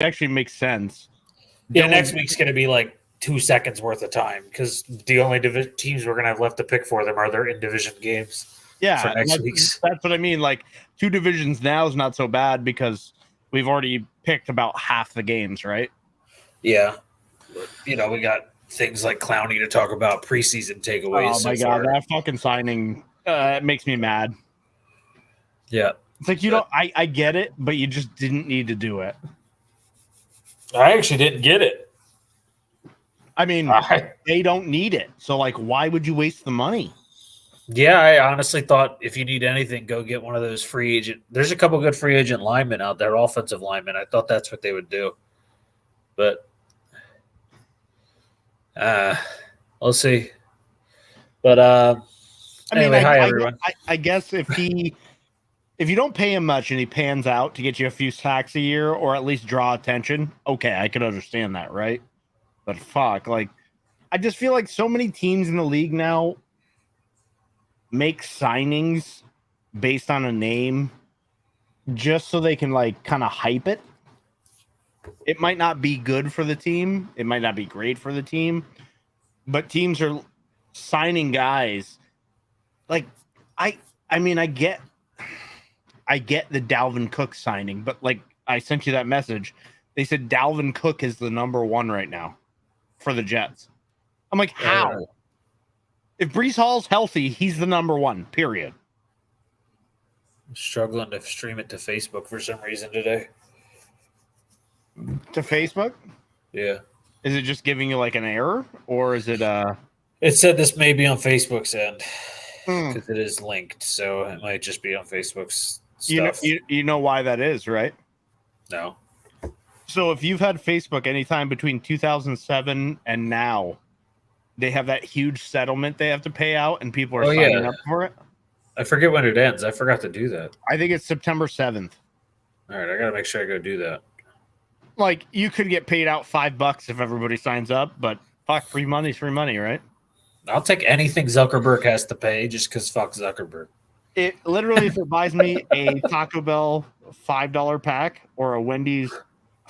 actually makes sense. Yeah, next week's going to be like 2 seconds worth of time because the only teams we're going to have left to pick for them are their in-division games. Yeah, for next week's. That's what I mean. Like 2 divisions now is not so bad because we've already picked about half the games, right? Yeah. We got things like Clowney to talk about, preseason takeaways. Oh my God, that fucking signing makes me mad. Yeah. It's like, I get it, but you just didn't need to do it. I actually didn't get it. I mean, they don't need it. So, like, why would you waste the money? Yeah, I honestly thought if you need anything, go get one of those free agent. There's a couple good free agent linemen out there, offensive linemen. I thought that's what they would do. But we'll see. But anyway, hi everyone. I guess if you don't pay him much and he pans out to get you a few sacks a year or at least draw attention, okay, I could understand that, right? But fuck, like, I just feel like so many teams in the league now make signings based on a name just so they can, like, kind of hype it. It might not be good for the team. It might not be great for the team. But teams are signing guys. Like, I mean, I get the Dalvin Cook signing, but, like, I sent you that message. They said Dalvin Cook is the number 1 right now for the Jets. I'm like, how? If Breece Hall's healthy, he's the number 1, period. I'm struggling to stream it to Facebook for some reason today. To Facebook? Yeah. Is it just giving you, like, an error? Or is it It said this may be on Facebook's end because it is linked, so it might just be on Facebook's stuff. You know why that is, right? No. So if you've had Facebook anytime between 2007 and now, they have that huge settlement they have to pay out, and people are signing up for it. I forget when it ends. I forgot to do that. I think it's September 7th. All right, I got to make sure I go do that. Like, you could get paid out $5 if everybody signs up, but fuck, free money's free money, right? I'll take anything Zuckerberg has to pay just because fuck Zuckerberg. It literally, if it buys me a Taco Bell $5 pack or a Wendy's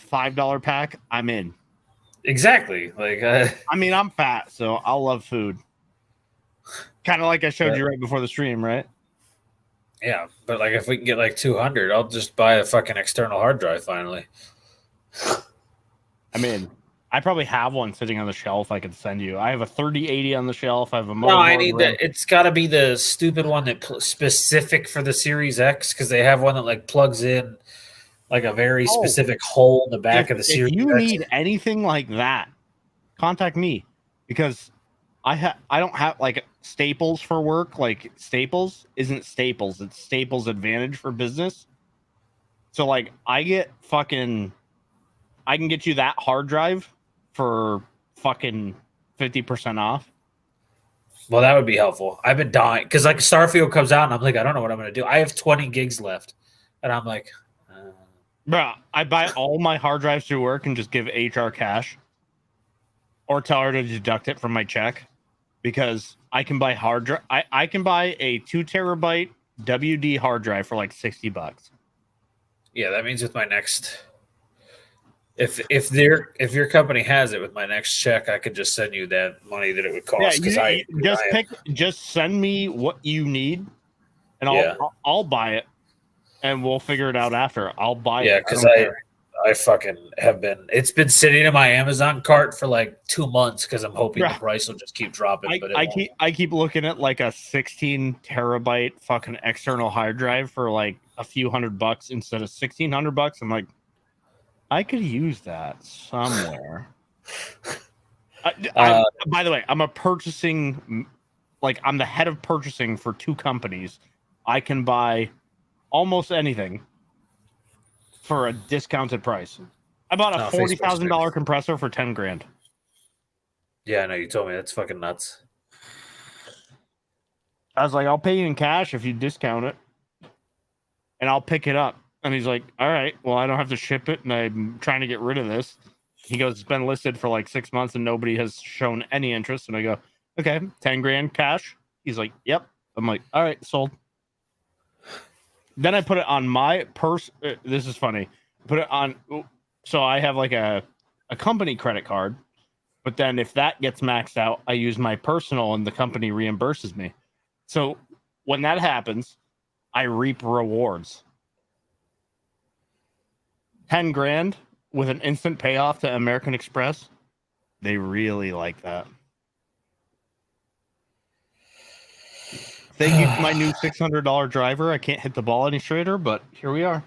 $5 pack, I'm in. Exactly. Like, I mean, I'm fat, so I'll love food. Kind of like I showed you right before the stream, right? Yeah, but like if we can get like 200, I'll just buy a fucking external hard drive finally. I mean, I probably have one sitting on the shelf I could send you. I have a 3080 on the shelf. I have a No, I need that. It's got to be the stupid one that specific for the Series X because they have one that like plugs in like a very specific hole in the back of the Series X. If you need anything like that, contact me because I don't have like Staples for work. Like Staples isn't Staples. It's Staples Advantage for business. So like I can get you that hard drive for fucking 50% off. Well, that would be helpful. I've been dying because like Starfield comes out and I'm like, I don't know what I'm going to do. I have 20 gigs left. And I'm like, bro, I buy all my hard drives through work and just give HR cash or tell her to deduct it from my check because I can buy hard drive. I can buy a 2 terabyte WD hard drive for like $60. Yeah, that means with my next, if your company has it with my next check, I could just send you that money that it would cost. Yeah, just send me what you need, and I'll buy it, and we'll figure it out after. I'll buy it. Yeah, because I fucking have been. It's been sitting in my Amazon cart for like 2 months because I'm hoping the price will just keep dropping. I keep looking at like a 16 terabyte fucking external hard drive for like a few $100 instead of $1,600. I'm like, I could use that somewhere. By the way, I'm I'm the head of purchasing for 2 companies. I can buy almost anything for a discounted price. I bought a $40,000 compressor for $10,000. Yeah, I know you told me. That's fucking nuts. I was like, I'll pay you in cash if you discount it, and I'll pick it up. And he's like, all right, well, I don't have to ship it, and I'm trying to get rid of this. He goes, it's been listed for like 6 months, and nobody has shown any interest. And I go, okay, $10,000 cash. He's like, yep. I'm like, all right, sold. Then I put it on my purse. This is funny. Put it on. So I have like a company credit card, but then if that gets maxed out, I use my personal and the company reimburses me. So when that happens, I reap rewards. 10 grand with an instant payoff to American Express. They really like that. Thank you to my new $600 driver. I can't hit the ball any straighter, but here we are.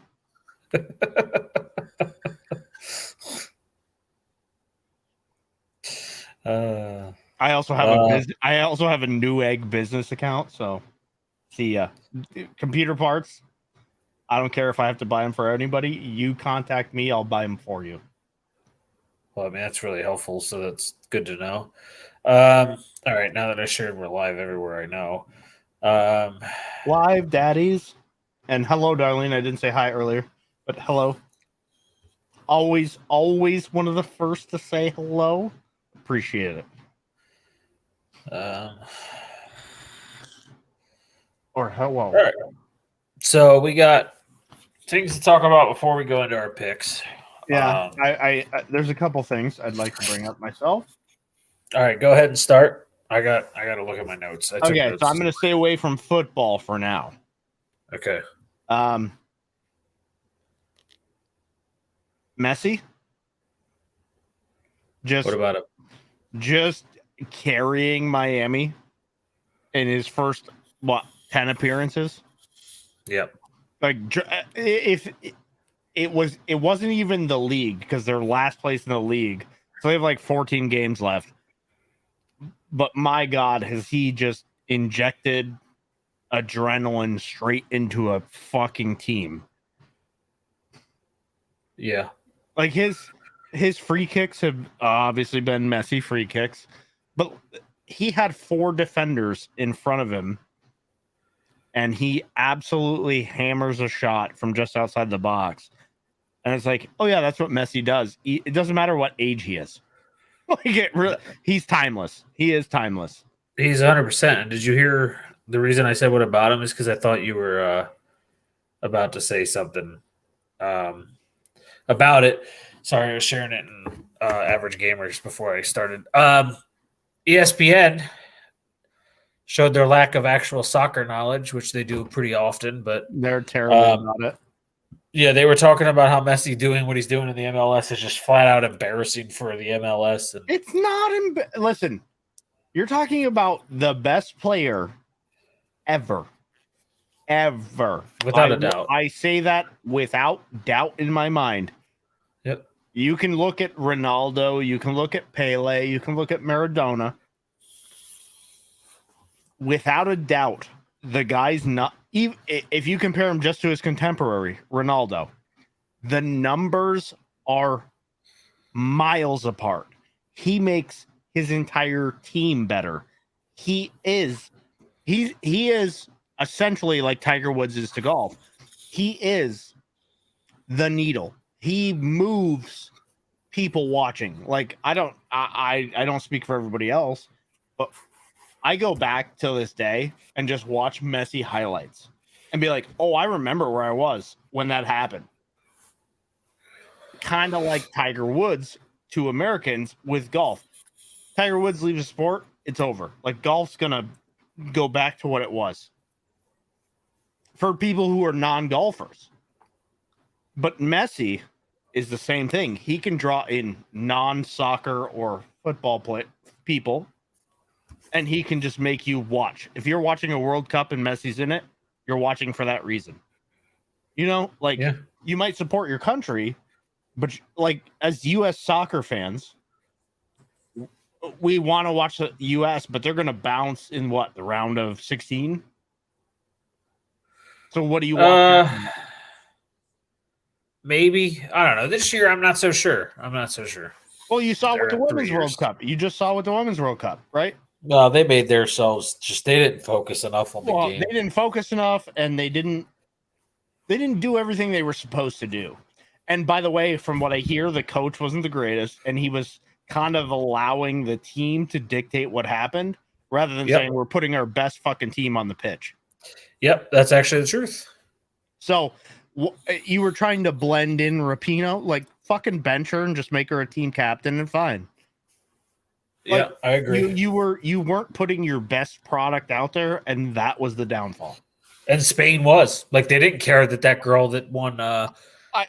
I also have a Newegg business account. So, see ya. Computer parts. I don't care if I have to buy them for anybody. You contact me, I'll buy them for you. Well, I mean, that's really helpful. So that's good to know. All right, now that I shared we're live everywhere I know. Live daddies. And hello, darling. I didn't say hi earlier, but hello. Always one of the first to say hello. Appreciate it. Or hello. All right. So we got things to talk about before we go into our picks. Yeah, I there's a couple things I'd like to bring up myself. All right, go ahead and start. I got to look at my notes. Okay, so I'm going to stay away from football for now. Okay. Messi. What about it? Just carrying Miami in his first 10 appearances. Yep. Like if it wasn't even the league because they're last place in the league, so they have like 14 games left. But my God, has he just injected adrenaline straight into a fucking team? Yeah. Like his free kicks have obviously been Messi free kicks, but he had 4 defenders in front of him, and he absolutely hammers a shot from just outside the box. And it's like, oh yeah, that's what Messi does. It doesn't matter what age he is. He's timeless. He is timeless. He's 100%. Did you hear the reason I said what about him is because I thought you were about to say something about it. Sorry, I was sharing it in Average Gamers before I started. ESPN showed their lack of actual soccer knowledge, which they do pretty often, but they're terrible about it. Yeah, they were talking about how Messi doing what he's doing in the MLS is just flat out embarrassing for the MLS. And it's not. Listen, you're talking about the best player ever. Without a doubt. I say that without doubt in my mind. Yep. You can look at Ronaldo. You can look at Pele. You can look at Maradona. Without a doubt, the guy's not. Even if you compare him just to his contemporary, Ronaldo, the numbers are miles apart. He makes his entire team better. He is essentially like Tiger Woods is to golf. He is the needle. He moves people watching. Like I don't speak for everybody else, but I go back to this day and just watch Messi highlights and be like, oh, I remember where I was when that happened. Kind of like Tiger Woods to Americans with golf. Tiger Woods leaves the sport, it's over. Like golf's going to go back to what it was for people who are non-golfers. But Messi is the same thing. He can draw in non-soccer or football people, and he can just make you watch. If you're watching a World Cup and Messi's in it, you're watching for that reason. You know, like you might support your country, but like as U.S. soccer fans, we want to watch the U.S., but they're going to bounce in the round of 16? So what do you want? Maybe. I don't know. This year, I'm not so sure. Well, you saw with the Women's World Cup. You just saw with the Women's World Cup, right? No, they made themselves they didn't focus enough on the game. They didn't focus enough, and they didn't do everything they were supposed to do. And by the way, from what I hear, the coach wasn't the greatest, and he was kind of allowing the team to dictate what happened rather than saying we're putting our best fucking team on the pitch. Yep, that's actually the truth. So you were trying to blend in Rapinoe. Like, fucking bench her and just make her a team captain and fine. Yeah, I agree. You weren't putting your best product out there, and that was the downfall. And Spain was like they didn't care that girl that won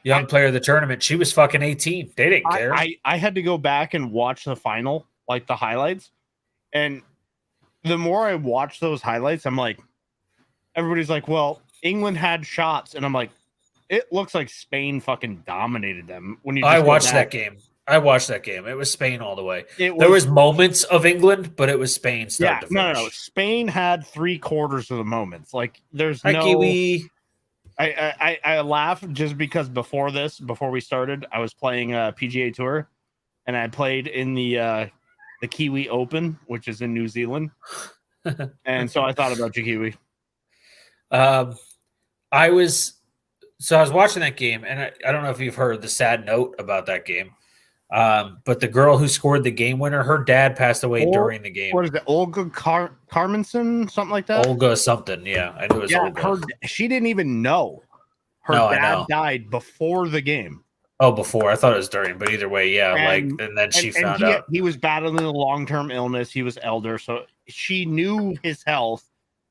young player of the tournament. She was fucking 18. They didn't care. I had to go back and watch the final, like the highlights, and the more I watch those highlights, I'm like, everybody's like, well, England had shots, and I'm like, it looks like Spain fucking dominated them. When you, I watched that game. It was Spain all the way. There was moments of England, but it was Spain start to finish. No. Spain had 3/4 of the moments. Like there's no. Kiwi. I laugh just because before we started, I was playing a PGA Tour, and I played in the Kiwi Open, which is in New Zealand, and so I thought about you, Kiwi. I was watching that game, and I don't know if you've heard the sad note about that game. But the girl who scored the game winner, her dad passed away during the game. What is it, Olga Carmenson, something like that? Olga something, yeah. I knew it was Olga. She didn't even know. Her dad died before the game. Oh, before. I thought it was during, but either way, yeah. And then she found out. He was battling a long-term illness. He was elder, so she knew his health.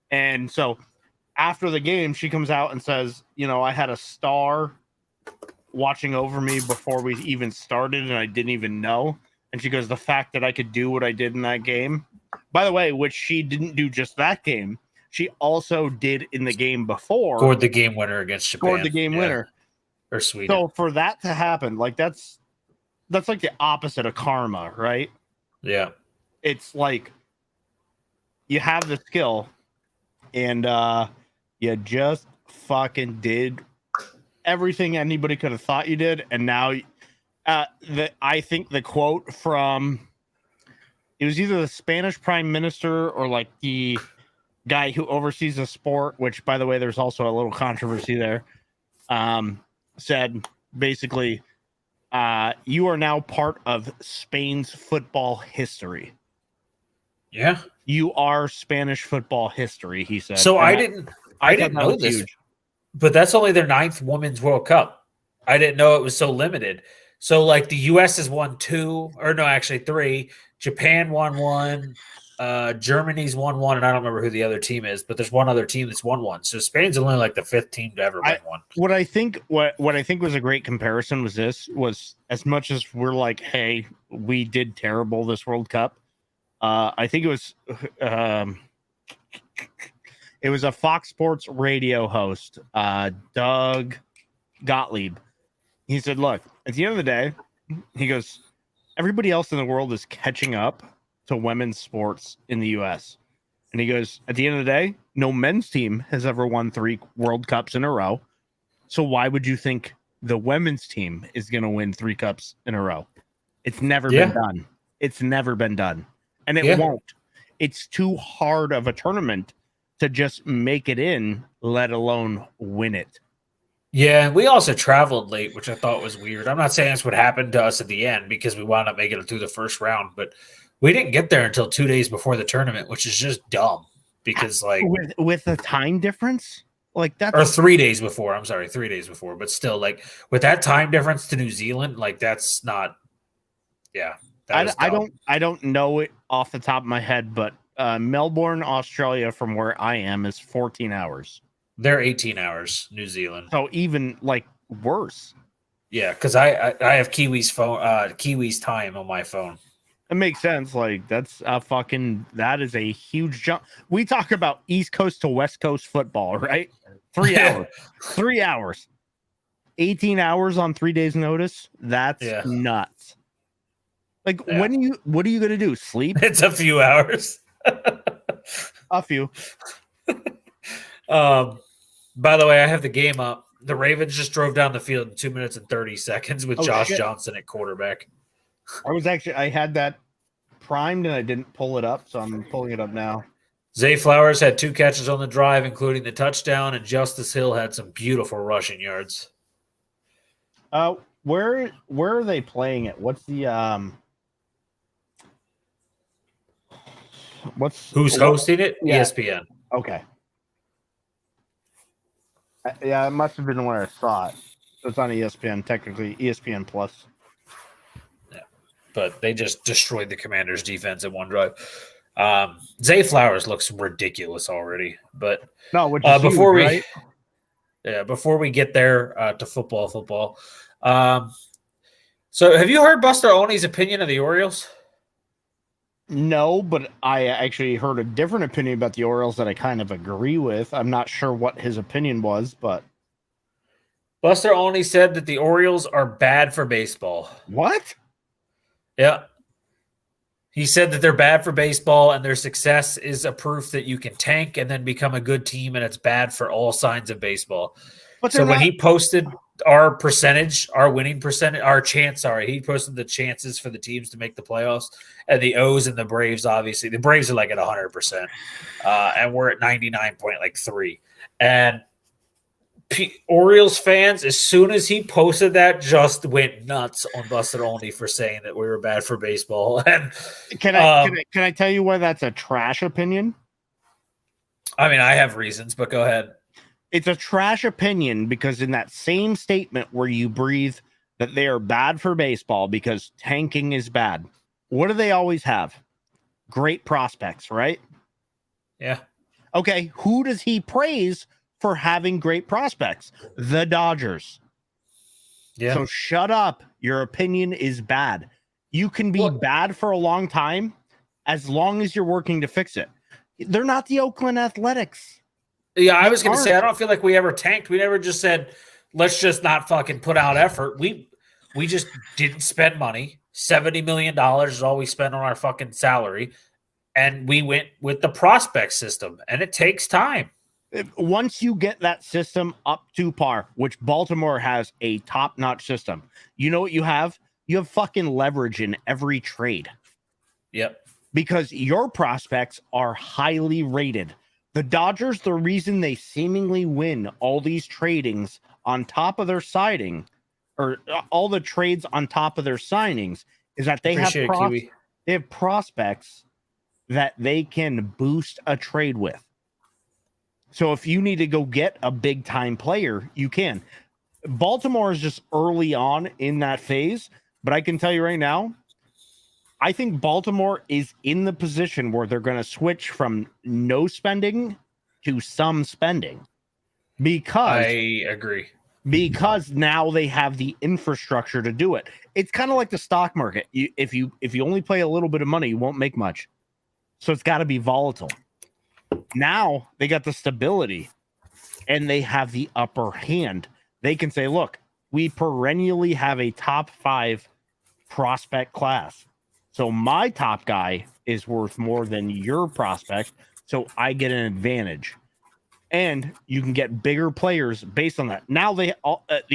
And so after the game, she comes out and says, I had a star watching over me before we even started, and I didn't even know. And she goes, the fact that I could do what I did in that game, by the way, which she didn't do just that game, she also did in the game before. Scored the game winner against Japan. Scored the game winner. Or Sweden. So for that to happen, like that's like the opposite of karma, right? Yeah. It's like you have the skill, and you just fucking did everything anybody could have thought you did, and now I think the quote from it was either the Spanish Prime Minister or like the guy who oversees the sport, which by the way, there's also a little controversy there. Said basically, you are now part of Spain's football history. Yeah, you are Spanish football history. He said. So I didn't know this. Huge. But that's only their 9th Women's World Cup. I didn't know it was so limited. So, like, the U.S. has won 2, or no, actually 3. Japan won 1. Germany's won 1, and I don't remember who the other team is, but there's one other team that's won 1. So Spain's only like the 5th team to ever win 1. What I think was a great comparison was as much as we're like, hey, we did terrible this World Cup. I think it was. It was a Fox Sports radio host, Doug Gottlieb. He said, look, at the end of the day, he goes, everybody else in the world is catching up to women's sports in the U.S. And he goes, at the end of the day, no men's team has ever won 3 World Cups in a row. So why would you think the women's team is going to win 3 cups in a row? It's never been done. It's never been done. And it won't. It's too hard of a tournament to just make it in, let alone win it. Yeah, we also traveled late, which I thought was weird. I'm not saying that's what happened to us at the end because we wound up making it through the first round, but we didn't get there until 2 days before the tournament, which is just dumb because like with the time difference, like that, or 3 days before. I'm sorry, 3 days before, but still, like with that time difference to New Zealand, like that's not. Yeah, I don't know it off the top of my head, but Melbourne, Australia, from where I am, is 14 hours. They're 18 hours, New Zealand. So even like worse. Yeah, because I have Kiwi's time on my phone. It makes sense. Like that is a huge jump. We talk about East Coast to West Coast football, right? 3 hours. 3 hours. 18 hours on 3 days notice. That's nuts. Like what are you gonna do? Sleep? It's a few hours. A few. By the way, I have the game up. The Ravens just drove down the field in 2 minutes and 30 seconds with Josh Johnson at quarterback. I had that primed and I didn't pull it up, so I'm pulling it up now. Zay Flowers had 2 catches on the drive, including the touchdown, and Justice Hill had some beautiful rushing yards. Where are they playing it? What's the who's hosting it? Yeah. ESPN. Okay. Yeah, it must have been where I saw it. It's on ESPN, technically ESPN Plus. But they just destroyed the Commanders' defense in one drive. Zay Flowers looks ridiculous already. But no, which is before huge, we, right? yeah, before we get there to football. So have you heard Buster Olney's opinion of the Orioles? No, but I actually heard a different opinion about the Orioles that I kind of agree with. I'm not sure what his opinion was, but Buster Olney said that the Orioles are bad for baseball. what? Yeah. He said that they're bad for baseball and their success is a proof that you can tank and then become a good team, and it's bad for all signs of baseball. But so when he posted our percentage, our winning percentage, he posted the chances for the teams to make the playoffs, and the O's and the Braves, obviously. The Braves are like at 100%, and we're at 99.3. And Orioles fans, as soon as he posted that, just went nuts on Buster Olney for saying that we were bad for baseball. And can I tell you why that's a trash opinion? I mean, I have reasons, but go ahead. It's a trash opinion because in that same statement where you breathe that they are bad for baseball because tanking is bad, what do they always have? Great prospects, right? Yeah. Okay, who does he praise for having great prospects? The Dodgers. Yeah. So shut up. Your opinion is bad. You can be bad for a long time as long as you're working to fix it. They're not the Oakland Athletics. Yeah, I was going to say, I don't feel like we ever tanked. We never just said, let's just not fucking put out effort. We just didn't spend money. $70 million is all we spent on our fucking salary. And we went with the prospect system. And it takes time. Once you get that system up to par, which Baltimore has a top-notch system, you know what you have? You have fucking leverage in every trade. Yep. Because your prospects are highly rated. The Dodgers, the reason they seemingly win all these tradings on top of their signing, or all the trades on top of their signings, is that they have prospects that they can boost a trade with. So if you need to go get a big time player, you can. Baltimore is just early on in that phase, but I can tell you right now, I think Baltimore is in the position where they're going to switch from no spending to some spending because I agree. Because now they have the infrastructure to do it. It's kind of like the stock market. If you only play a little bit of money, you won't make much. So it's got to be volatile. Now they got the stability and they have the upper hand. They can say, look, we perennially have a top 5 prospect class. So my top guy is worth more than your prospect. So I get an advantage. And you can get bigger players based on that. Now the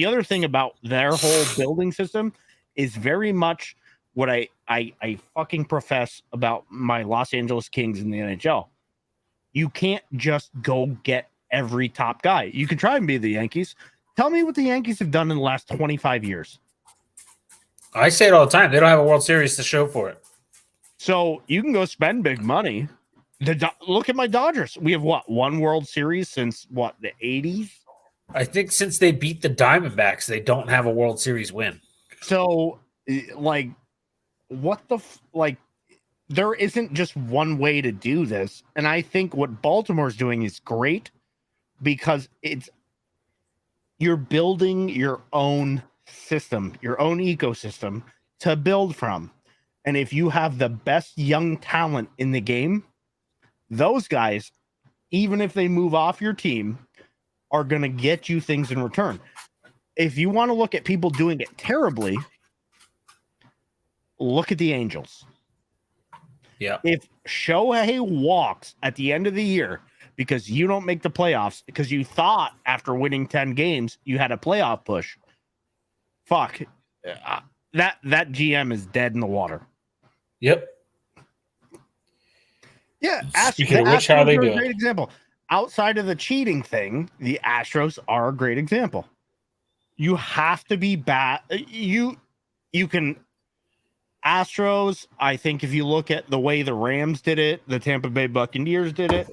other thing about their whole building system is very much what I fucking profess about my Los Angeles Kings in the NHL. You can't just go get every top guy. You can try and be the Yankees. Tell me what the Yankees have done in the last 25 years. I say it all the time. They don't have a World Series to show for it. So you can go spend big money. Look at my Dodgers. We have one World Series since the 80s? I think since they beat the Diamondbacks, they don't have a World Series win. So, like, there isn't just one way to do this. And I think what Baltimore's doing is great because you're building your own system, your own ecosystem to build from. And if you have the best young talent in the game, those guys, even if they move off your team, are going to get you things in return. If you want to look at people doing it terribly, look at the Angels. Yeah. If Shohei walks at the end of the year because you don't make the playoffs, because you thought after winning 10 games you had a playoff push, fuck, that GM is dead in the water. Yep. Yeah, Speaking of which, how they do a great example. Outside of the cheating thing, the Astros are a great example. You have to be bad. You can Astros. I think if you look at the way the Rams did it, the Tampa Bay Buccaneers did it,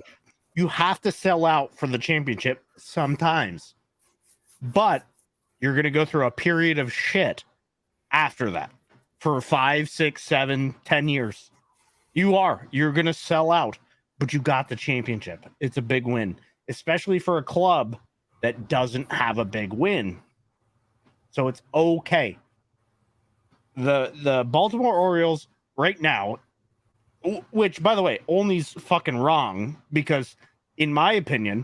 you have to sell out for the championship sometimes. But You're going to go through a period of shit after that for 5, 6, 7, 10 years. You're going to sell out, but you got the championship. It's a big win, especially for a club that doesn't have a big win. So it's okay. The Baltimore Orioles right now, which by the way, only's fucking wrong, because in my opinion,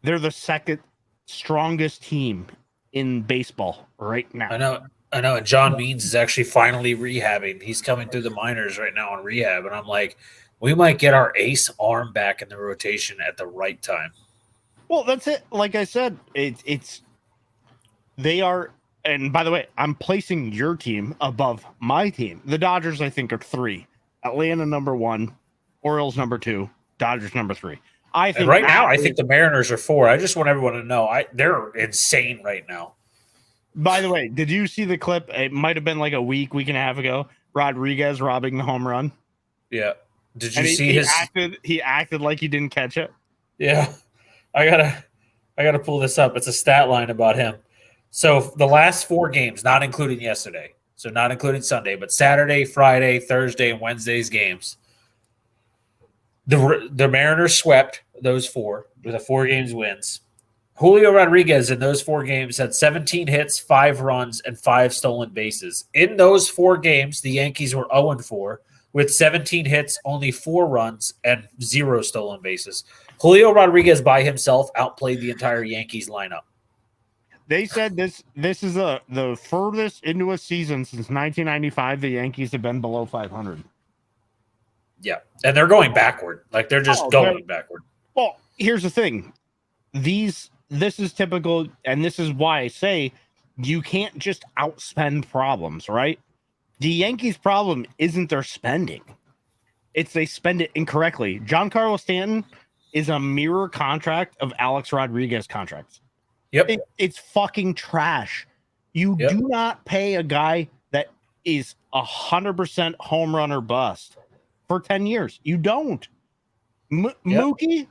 they're the second strongest team in baseball right now. I know. And John Means is actually finally rehabbing. He's coming through the minors right now on rehab. And I'm like, we might get our ace arm back in the rotation at the right time. Well, that's it. Like I said, they are. And by the way, I'm placing your team above my team. The Dodgers, I think, are 3. Atlanta number 1, Orioles number 2, Dodgers number 3. I think now, I think the Mariners are 4. I just want everyone to know they're insane right now. By the way, did you see the clip? It might have been like a week and a half ago. Rodriguez robbing the home run. Yeah. Did you see his? He acted like he didn't catch it. Yeah, I gotta pull this up. It's a stat line about him. So the last 4 games, not including yesterday, so not including Sunday, but Saturday, Friday, Thursday, and Wednesday's games. The Mariners swept those 4 with a 4 games wins. Julio Rodriguez in those 4 games had 17 hits, 5 runs, and 5 stolen bases. In those 4 games, the Yankees were 0-4 with 17 hits, only 4 runs, and 0 stolen bases. Julio Rodriguez by himself outplayed the entire Yankees lineup. They said this is the furthest into a season since 1995 the Yankees have been below 500. Yeah, and they're going backward. Like, they're just going backward. Well, here's the thing. This is typical, and this is why I say you can't just outspend problems, right? The Yankees' problem isn't their spending. It's they spend it incorrectly. Giancarlo Stanton is a mirror contract of Alex Rodriguez contracts. Yep. It's fucking trash. You do not pay a guy that is 100% home run or bust for 10 years. You don't. Mookie,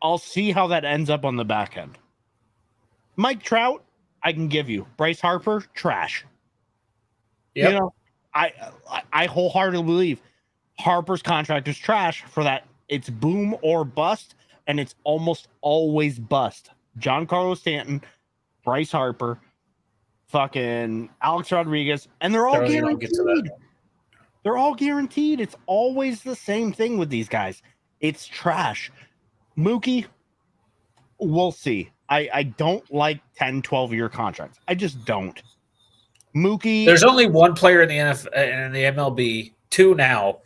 I'll see how that ends up on the back end. Mike Trout, I can give you. Bryce Harper, trash. Yep. You know, I wholeheartedly believe Harper's contract is trash for that. It's boom or bust, and it's almost always bust. Giancarlo Stanton, Bryce Harper, fucking Alex Rodriguez, and they're all guaranteed. They're all guaranteed. It's always the same thing with these guys. It's trash. Mookie, we'll see. I don't like 10, 12-year contracts. I just don't. Mookie. There's only one player in the MLB, 2 now,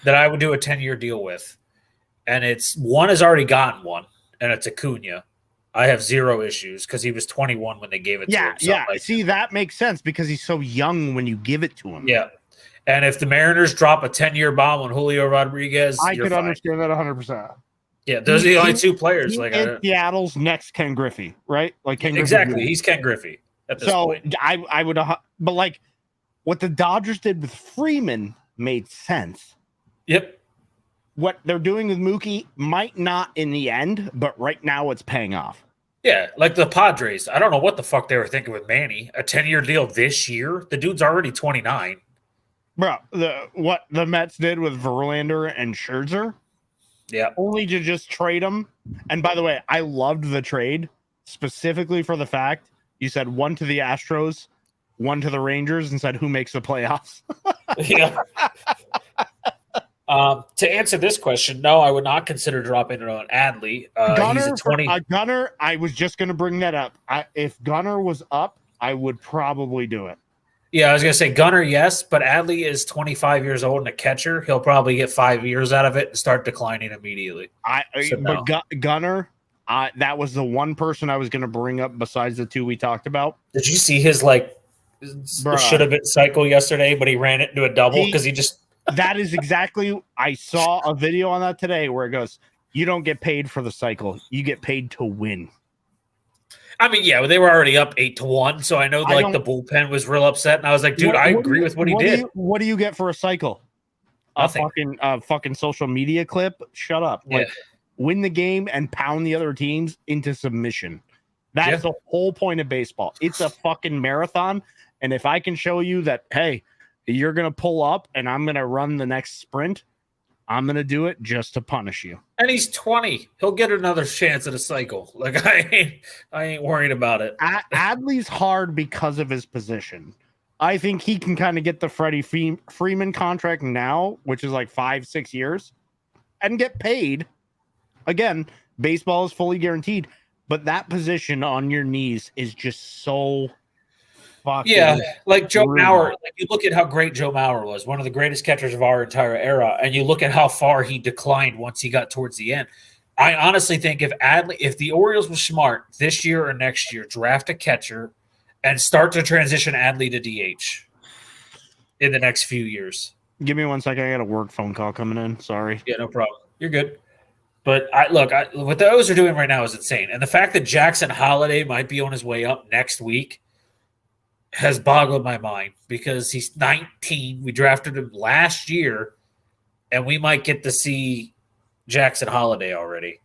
that I would do a 10-year deal with. And one has already gotten one, and it's Acuna. I have 0 issues because he was 21 when they gave it to him. Yeah. See, that makes sense because he's so young when you give it to him. Yeah. And if the Mariners drop a 10-year bomb on Julio Rodriguez, I could understand that 100%. Yeah, those are the only 2 players. Like Seattle's next Ken Griffey, right? Like Ken exactly, Griffey. He's Ken Griffey at this point. So I would, but like what the Dodgers did with Freeman made sense. Yep. What they're doing with Mookie might not in the end, but right now it's paying off. Yeah, like the Padres. I don't know what the fuck they were thinking with Manny. A 10-year deal this year? The dude's already 29. Bro, what the Mets did with Verlander and Scherzer, only to just trade them. And by the way, I loved the trade specifically for the fact you said 1 to the Astros, 1 to the Rangers, and said who makes the playoffs. Yeah. To answer this question, no, I would not consider dropping it on Adley. Gunner, I was just going to bring that up. If Gunner was up, I would probably do it. Yeah, I was going to say Gunner, yes, but Adley is 25 years old and a catcher. He'll probably get 5 years out of it and start declining immediately. Gunner, that was the one person I was going to bring up besides the 2 we talked about. Did you see his should have been cycle yesterday, but he ran it into a double because he just – that is exactly – I saw a video on that today where it goes, you don't get paid for the cycle. You get paid to win. I mean, yeah, they were already up 8-1, so I know the bullpen was real upset, and I was like, dude, I agree with what he did. What do you get for a cycle? Nothing. A fucking social media clip? Shut up. Yeah. Win the game and pound the other teams into submission. That's the whole point of baseball. It's a fucking marathon. And if I can show you that, hey, you're going to pull up and I'm going to run the next sprint, I'm going to do it just to punish you. And he's 20. He'll get another chance at a cycle. Like, I ain't worried about it. Adley's hard because of his position. I think he can kind of get the Freddie Freeman contract now, which is like 5-6 years, and get paid. Again, baseball is fully guaranteed, but that position on your knees is just so fucking like Joe Mauer. Like, you look at how great Joe Mauer was, one of the greatest catchers of our entire era, and you look at how far he declined once he got towards the end. I honestly think if the Orioles were smart this year or next year, draft a catcher and start to transition Adley to DH in the next few years. Give me 1 second. I got a work phone call coming in. Sorry. Yeah, no problem. You're good. But what the O's are doing right now is insane. And the fact that Jackson Holiday might be on his way up next week has boggled my mind, because he's 19. We drafted him last year, and we might get to see Jackson Holiday already.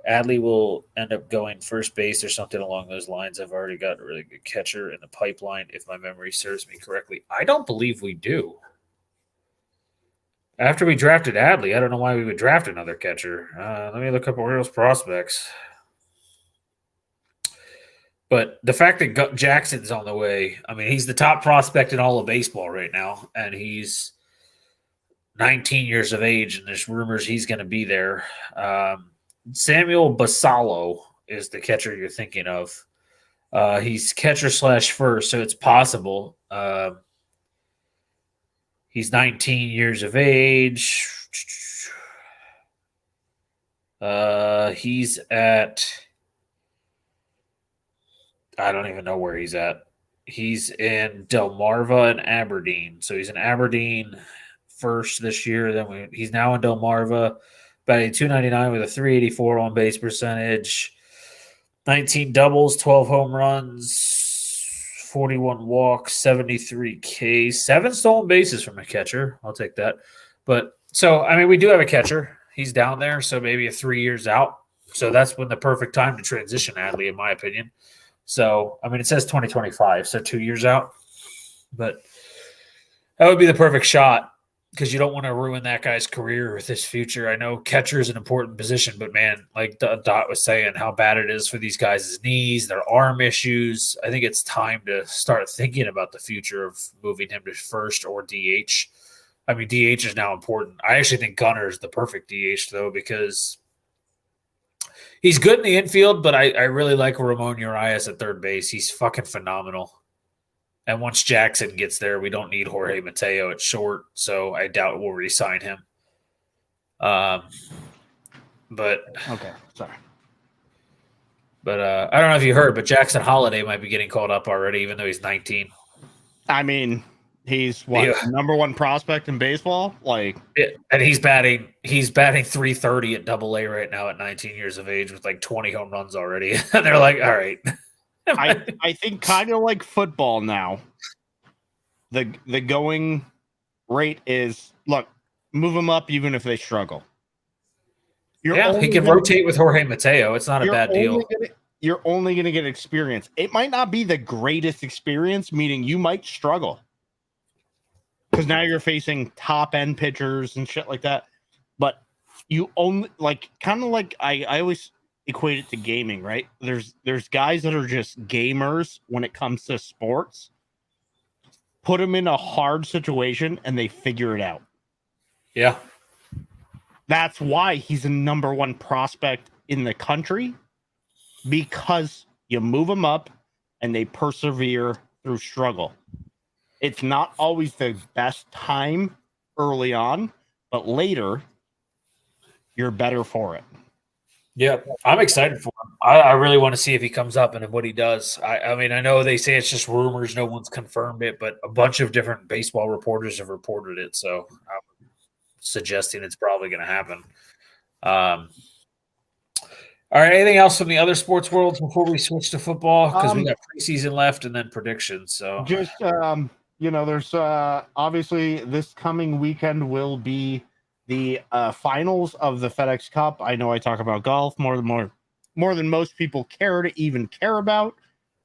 Adley will end up going first base or something along those lines. I've already got a really good catcher in the pipeline, if my memory serves me correctly. I don't believe we do. After we drafted Adley, I don't know why we would draft another catcher. Let me look up Orioles prospects. But the fact that Jackson's on the way, I mean, he's the top prospect in all of baseball right now, and he's 19 years of age, and there's rumors he's going to be there. Samuel Basallo is the catcher you're thinking of. He's catcher / first, so it's possible. He's 19 years of age. He's at, I don't even know where he's at. He's in Delmarva and Aberdeen. So he's in Aberdeen first this year. Then he's now in Delmarva. Batting .299 with a .384 on base percentage. 19 doubles, 12 home runs, 41 walks, 73 Ks, 7 stolen bases from a catcher. I'll take that. But so, I mean, we do have a catcher. He's down there, so maybe 3 years out. So that's when the perfect time to transition Adley, in my opinion. So, I mean, it says 2025, so 2 years out. But that would be the perfect shot, because you don't want to ruin that guy's career with his future. I know catcher is an important position, but man, like Dot was saying, how bad it is for these guys' knees, their arm issues. I think it's time to start thinking about the future of moving him to first or DH. I mean, DH is now important. I actually think Gunnar is the perfect DH, though, because he's good in the infield, but I really like Ramon Urias at third base. He's fucking phenomenal. And once Jackson gets there, we don't need Jorge Mateo at short, so I doubt we'll re-sign him. But okay, sorry. But I don't know if you heard, but Jackson Holiday might be getting called up already, even though he's 19. I mean, he's number one prospect in baseball, and he's batting .330 at AA right now at 19 years of age with like 20 home runs already. And they're like, all right. I think kind of like football now. The going rate is, look, move them up even if they struggle. He can rotate with Jorge Mateo. It's not a bad deal. You're only going to get experience. It might not be the greatest experience, meaning you might struggle, because now you're facing top end pitchers and shit like that. But you only I always equate it to gaming, right? There's guys that are just gamers when it comes to sports. Put them in a hard situation and they figure it out. Yeah. That's why he's a number one prospect in the country, because you move them up and they persevere through struggle. It's not always the best time early on, but later you're better for it. Yeah, I'm excited for him. I really want to see if he comes up and what he does. I mean, I know they say it's just rumors. No one's confirmed it, but a bunch of different baseball reporters have reported it. So I'm suggesting it's probably going to happen. All right, anything else from the other sports worlds before we switch to football? Because we got preseason left and then predictions. So just, there's obviously this coming weekend will be the finals of the FedEx Cup. I know I talk about golf more more than most people care to even care about.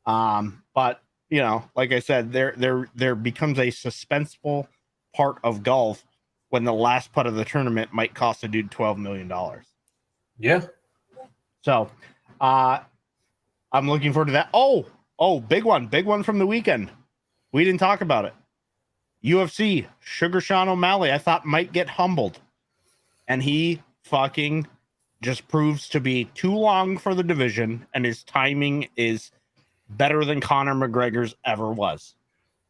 But you know, like I said, there becomes a suspenseful part of golf when the last putt of the tournament might cost a dude $12 million. Yeah. So, I'm looking forward to that. Oh, big one from the weekend. We didn't talk about it. UFC, Sugar Sean O'Malley, I thought might get humbled. And he fucking just proves to be too long for the division, and his timing is better than Conor McGregor's ever was.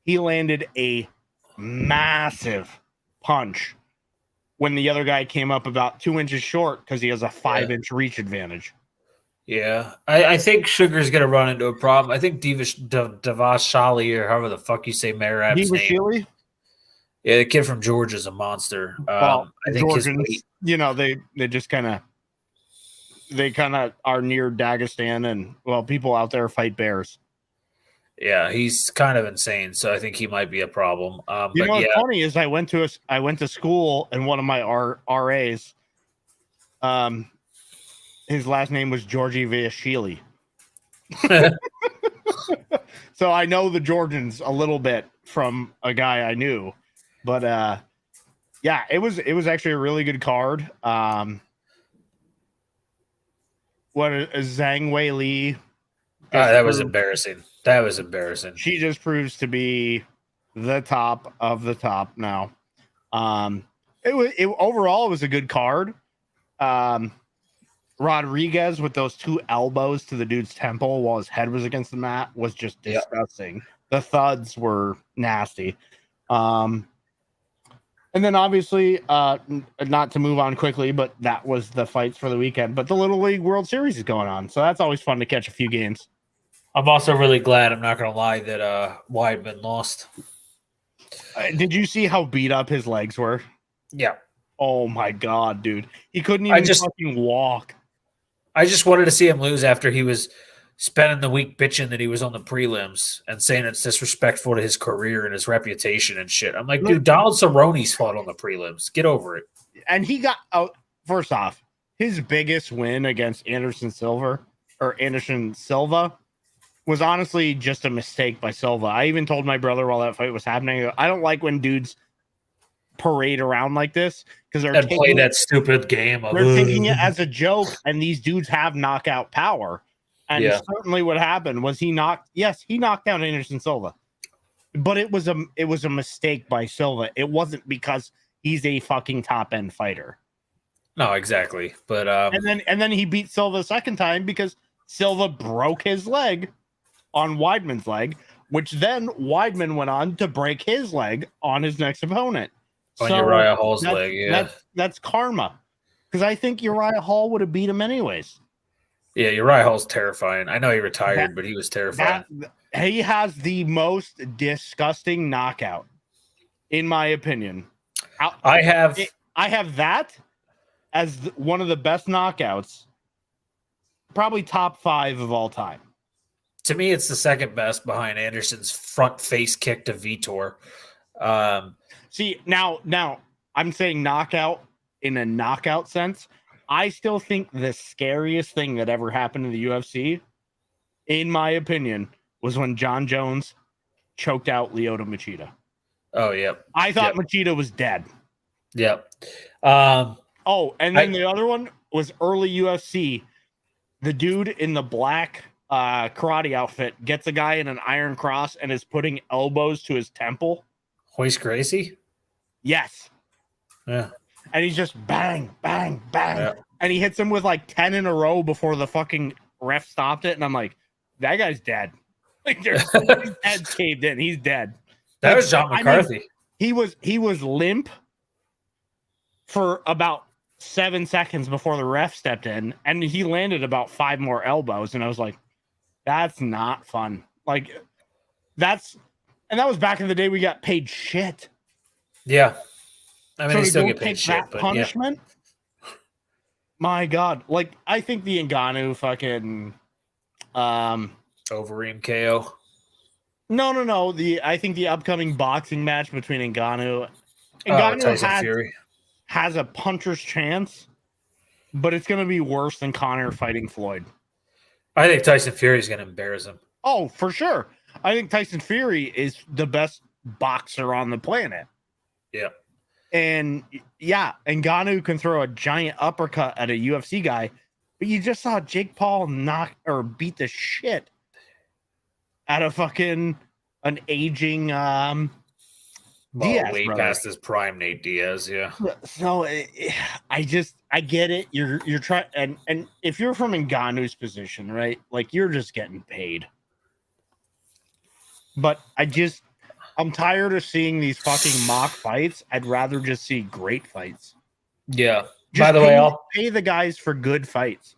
He landed a massive punch when the other guy came up about 2 inches short because he has a 5-inch reach advantage. Yeah, I think Sugar's going to run into a problem. I think Devash Shali, or however the fuck you say Merab's name. Yeah, the kid from Georgia is a monster. Well, I think Georgians, you know, they just kind of are near Dagestan, and well, people out there fight bears. Yeah, he's kind of insane, so I think he might be a problem. You know what's funny is I went to school, and one of my RAs, his last name was Georgi Viashvili. So I know the Georgians a little bit from a guy I knew. But yeah, it was actually a really good card. What is Zhang Wei Li? That was embarrassing. That was embarrassing. She just proves to be the top of the top now. Overall, it was a good card. Rodriguez with those 2 elbows to the dude's temple while his head was against the mat was just disgusting. Yep. The thuds were nasty. And then obviously, not to move on quickly, but that was the fights for the weekend. But the Little League World Series is going on, so that's always fun to catch a few games. I'm also really glad, I'm not going to lie, that Weidman lost. Did you see how beat up his legs were? Yeah. Oh, my God, dude. He couldn't even fucking walk. I just wanted to see him lose after he was spending the week bitching that he was on the prelims and saying it's disrespectful to his career and his reputation and shit. I'm like, dude, Donald Cerrone's fought on the prelims. Get over it. And he got out. First off, his biggest win against Anderson Silva was honestly just a mistake by Silva. I even told my brother while that fight was happening, I don't like when dudes parade around like this because they're play that stupid game. They're taking it as a joke, and these dudes have knockout power. And certainly what happened was he knocked out Anderson Silva. But it was a mistake by Silva. It wasn't because he's a fucking top end fighter. No, exactly. But and then he beat Silva a second time because Silva broke his leg on Weidman's leg, which then Weidman went on to break his leg on his next opponent. On Uriah Hall's leg, yeah. That's karma. Because I think Uriah Hall would have beat him anyways. Yeah, Uriah Hall's terrifying. I know he retired, but he was terrifying. He has the most disgusting knockout, in my opinion. I have that as one of the best knockouts, probably top 5 of all time. To me, it's the second best behind Anderson's front face kick to Vitor. See, now I'm saying knockout in a knockout sense. I still think the scariest thing that ever happened in the UFC, in my opinion, was when John Jones choked out Lyoto Machida. Oh, yep. I thought Machida was dead. Yep. And then the other one was early UFC. The dude in the black karate outfit gets a guy in an iron cross and is putting elbows to his temple. Hoist Gracie? Yes. Yeah. And he's just bang, bang, bang. Yeah. And he hits him with like 10 in a row before the fucking ref stopped it. And I'm like, that guy's dead. Like, his head's caved in. He's dead. That was John McCarthy. I mean, he was limp for about 7 seconds before the ref stepped in. And he landed about 5 more elbows. And I was like, that's not fun. Like, and that was back in the day we got paid shit. Yeah. I mean, so they still get paid shit, but punishment. Yeah. My God. Like, I think the Ngannou fucking Overeem KO. No. I think the upcoming boxing match between Ngannou has a puncher's chance, but it's gonna be worse than Conor fighting Floyd. I think Tyson Fury is going to embarrass him. Oh, for sure. I think Tyson Fury is the best boxer on the planet. Yeah. And yeah, Ngannou can throw a giant uppercut at a UFC guy, but you just saw Jake Paul beat the shit out of fucking an aging Diaz Way brother. past his prime, Nate Diaz. Yeah. So I get it. You're trying, and if you're from Ngannou's position, right? Like you're just getting paid. But I'm tired of seeing these fucking mock fights. I'd rather just see great fights. Yeah. Just By the way, I'll pay the guys for good fights.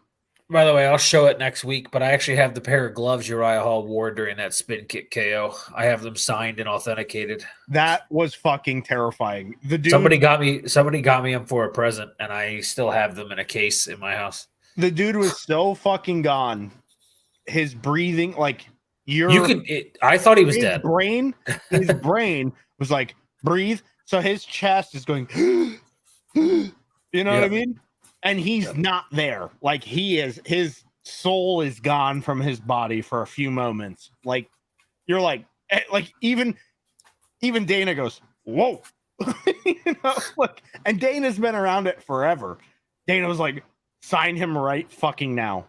I'll show it next week, but I actually have the pair of gloves Uriah Hall wore during that spin kick KO. I have them signed and authenticated. That was fucking terrifying. The dude, somebody got me them for a present, and I still have them in a case in my house. The dude was so fucking gone. His breathing, like I thought he was dead. His brain was like, breathe. So his chest is going, you know what I mean? And he's not there. Like his soul is gone from his body for a few moments. Like you're like even Dana goes, whoa. Look, and Dana's been around it forever. Dana was like, sign him right fucking now.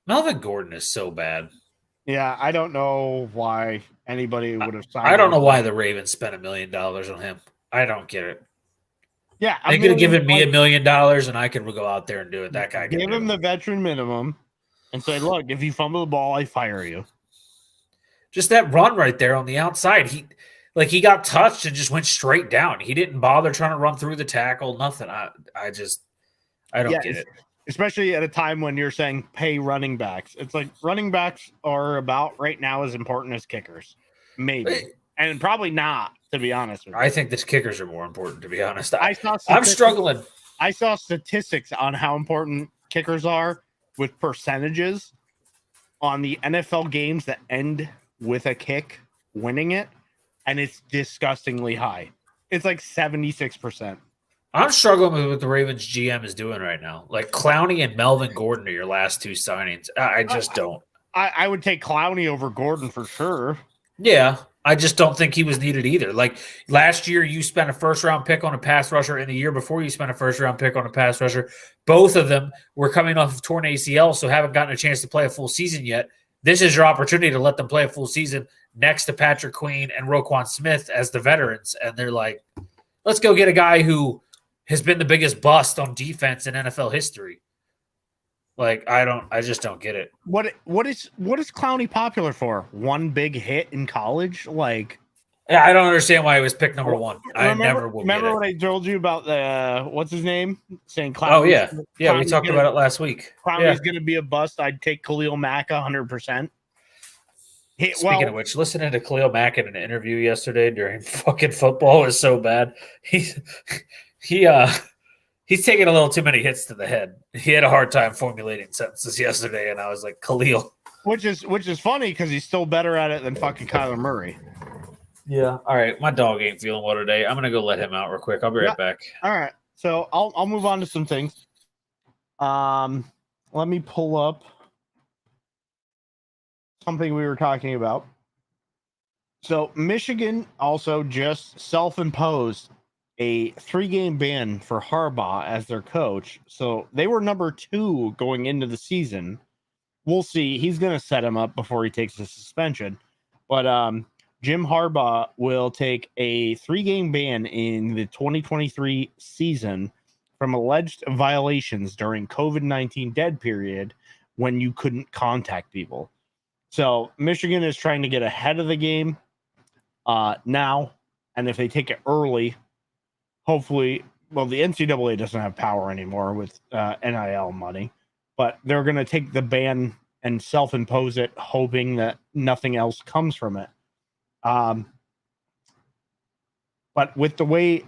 Melvin Gordon is so bad. Yeah, I don't know why anybody would have signed I don't him. know why the Ravens spent $1 million on him. I don't get it. Yeah, they could have given me $1 million and I could go out there and do it. That guy give him the veteran minimum and say, look, if you fumble the ball, I fire you. Just that run right there on the outside. He got touched and just went straight down. He didn't bother trying to run through the tackle, nothing. I don't get it. Especially at a time when you're saying pay running backs. It's like running backs are about right now as important as kickers. Maybe. And probably not, to be honest with you. I think the kickers are more important, to be honest. I'm struggling. I saw statistics on how important kickers are with percentages on the NFL games that end with a kick winning it, and it's disgustingly high. It's like 76%. I'm struggling with what the Ravens GM is doing right now. Like Clowney and Melvin Gordon are your last two signings. I just don't. I would take Clowney over Gordon for sure. Yeah, I just don't think he was needed either. Like last year, you spent a first-round pick on a pass rusher, and the year before, you spent a first-round pick on a pass rusher. Both of them were coming off of torn ACL, so haven't gotten a chance to play a full season yet. This is your opportunity to let them play a full season next to Patrick Queen and Roquan Smith as the veterans. And they're like, let's go get a guy who has been the biggest bust on defense in NFL history. Like, I just don't get it. What is Clowney popular for? One big hit in college? Like, yeah, I don't understand why he was picked number one. I never will. Remember what I told you about the what's his name? Saying Clowney. Oh yeah, we talked about it last week. Clowney's going to be a bust. I'd take Khalil Mack 100%. Speaking of which, listening to Khalil Mack in an interview yesterday during fucking football is so bad. He's taking a little too many hits to the head. He had a hard time formulating sentences yesterday, and I was like, Khalil. Which is funny because he's still better at it than fucking Kyler Murray. Yeah. All right. My dog ain't feeling well today. I'm gonna go let him out real quick. I'll be right back. All right. So I'll move on to some things. Let me pull up something we were talking about. So Michigan also just self-imposed a 3-game ban for Harbaugh as their coach. So they were number 2 going into the season. We'll see. He's going to set him up before he takes the suspension. But Jim Harbaugh will take a 3-game ban in the 2023 season from alleged violations during COVID-19 dead period when you couldn't contact people. So Michigan is trying to get ahead of the game now. And if they take it early, hopefully, well, the NCAA doesn't have power anymore with NIL money, but they're going to take the ban and self-impose it, hoping that nothing else comes from it. But with the way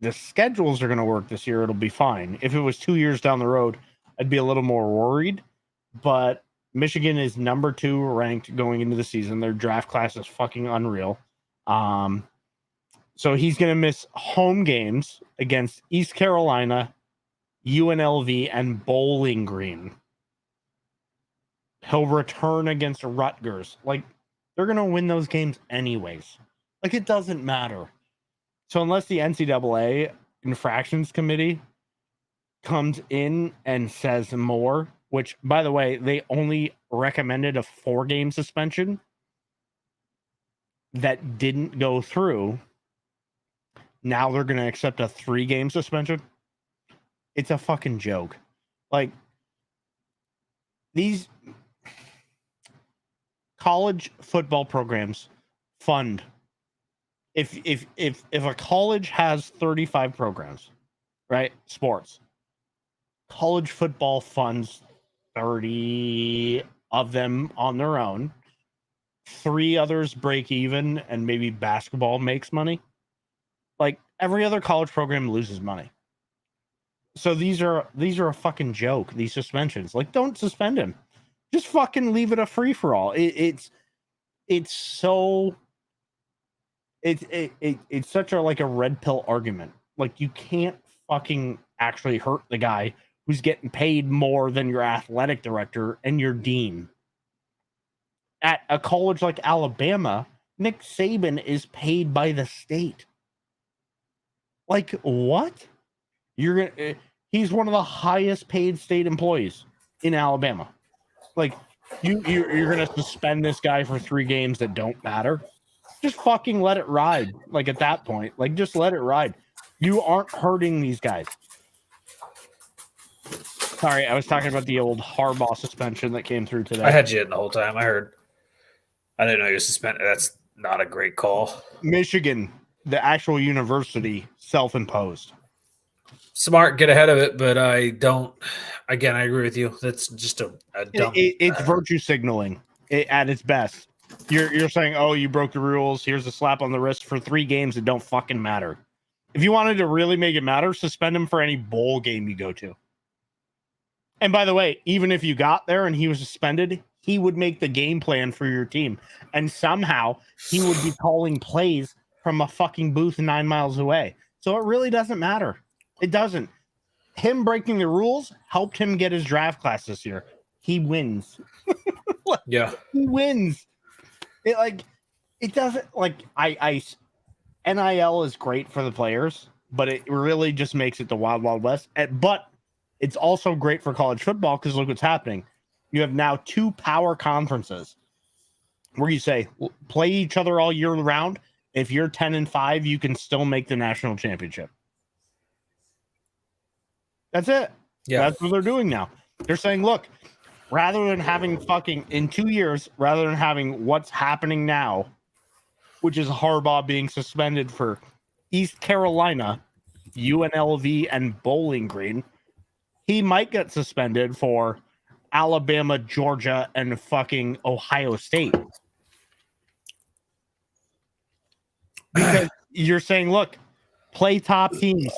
the schedules are going to work this year, it'll be fine. If it was 2 years down the road, I'd be a little more worried. But Michigan is number 2 ranked going into the season. Their draft class is fucking unreal. So he's going to miss home games against East Carolina, UNLV, and Bowling Green. He'll return against Rutgers. Like, they're going to win those games anyways. Like, it doesn't matter. So unless the NCAA infractions committee comes in and says more, which, by the way, they only recommended a 4-game suspension that didn't go through. Now they're going to accept a 3-game suspension. It's a fucking joke. Like, these college football programs fund. If a college has 35 programs, right? Sports. College football funds 30 of them on their own. 3 others break even, and maybe basketball makes money. Like, every other college program loses money. So these are a fucking joke, these suspensions. Like, don't suspend him. Just fucking leave it a free for all. It's such a like a red pill argument. Like, you can't fucking actually hurt the guy who's getting paid more than your athletic director and your dean. At a college like Alabama, Nick Saban is paid by the state. Like, what? He's one of the highest paid state employees in Alabama. Like, you're gonna suspend this guy for 3 games that don't matter? Just fucking let it ride. Like, at that point, like, just let it ride. You aren't hurting these guys. Sorry, I was talking about the old Harbaugh suspension that came through today. I had you in the whole time. I didn't know you suspended. That's not a great call. Michigan, the actual university, self-imposed. Smart, get ahead of it, but I don't. Again, I agree with you. That's just a dumb. It's virtue signaling at its best. You're saying, oh, you broke the rules. Here's a slap on the wrist for 3 games that don't fucking matter. If you wanted to really make it matter, suspend him for any bowl game you go to. And by the way, even if you got there and he was suspended, he would make the game plan for your team. And somehow he would be calling plays from a fucking booth 9 miles away. So it really doesn't matter. It doesn't. Him breaking the rules helped him get his draft class this year. He wins. Yeah. He wins. It doesn't, NIL is great for the players, but it really just makes it the wild, wild west. But it's also great for college football because look what's happening. You have now 2 power conferences where you say, play each other all year round. If you're 10-5, you can still make the national championship. That's it. Yeah. That's what they're doing now. They're saying, look, rather than having fucking in 2 years, rather than having what's happening now, which is Harbaugh being suspended for East Carolina, UNLV, and Bowling Green, he might get suspended for Alabama, Georgia, and fucking Ohio State. Because you're saying, look, play top teams.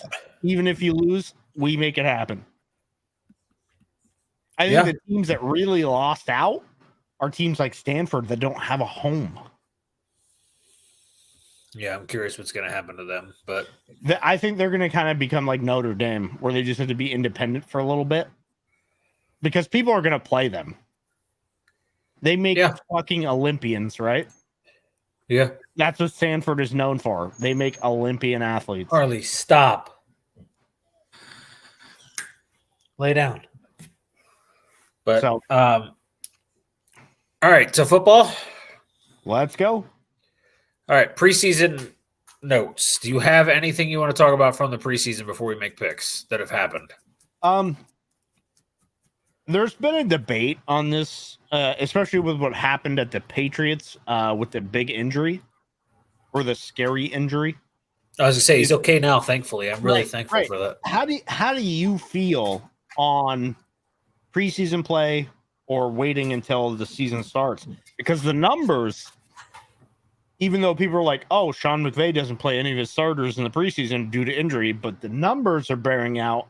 Even if you lose, we make it happen. I think the teams that really lost out are teams like Stanford that don't have a home. Yeah, I'm curious what's going to happen to them. But I think they're going to kind of become like Notre Dame, where they just have to be independent for a little bit. Because people are going to play them. They make fucking Olympians, right? Yeah. That's what Stanford is known for. They make Olympian athletes. Harley, stop. Lay down. But all right, so football. Let's go. All right, preseason notes. Do you have anything you want to talk about from the preseason before we make picks that have happened? There's been a debate on this, especially with what happened at the Patriots with the big injury or the scary injury. I was gonna say he's okay now. Thankfully, I'm really thankful for that. How do you feel on preseason play or waiting until the season starts? Because the numbers, even though people are like, "Oh, Sean McVay doesn't play any of his starters in the preseason due to injury," but the numbers are bearing out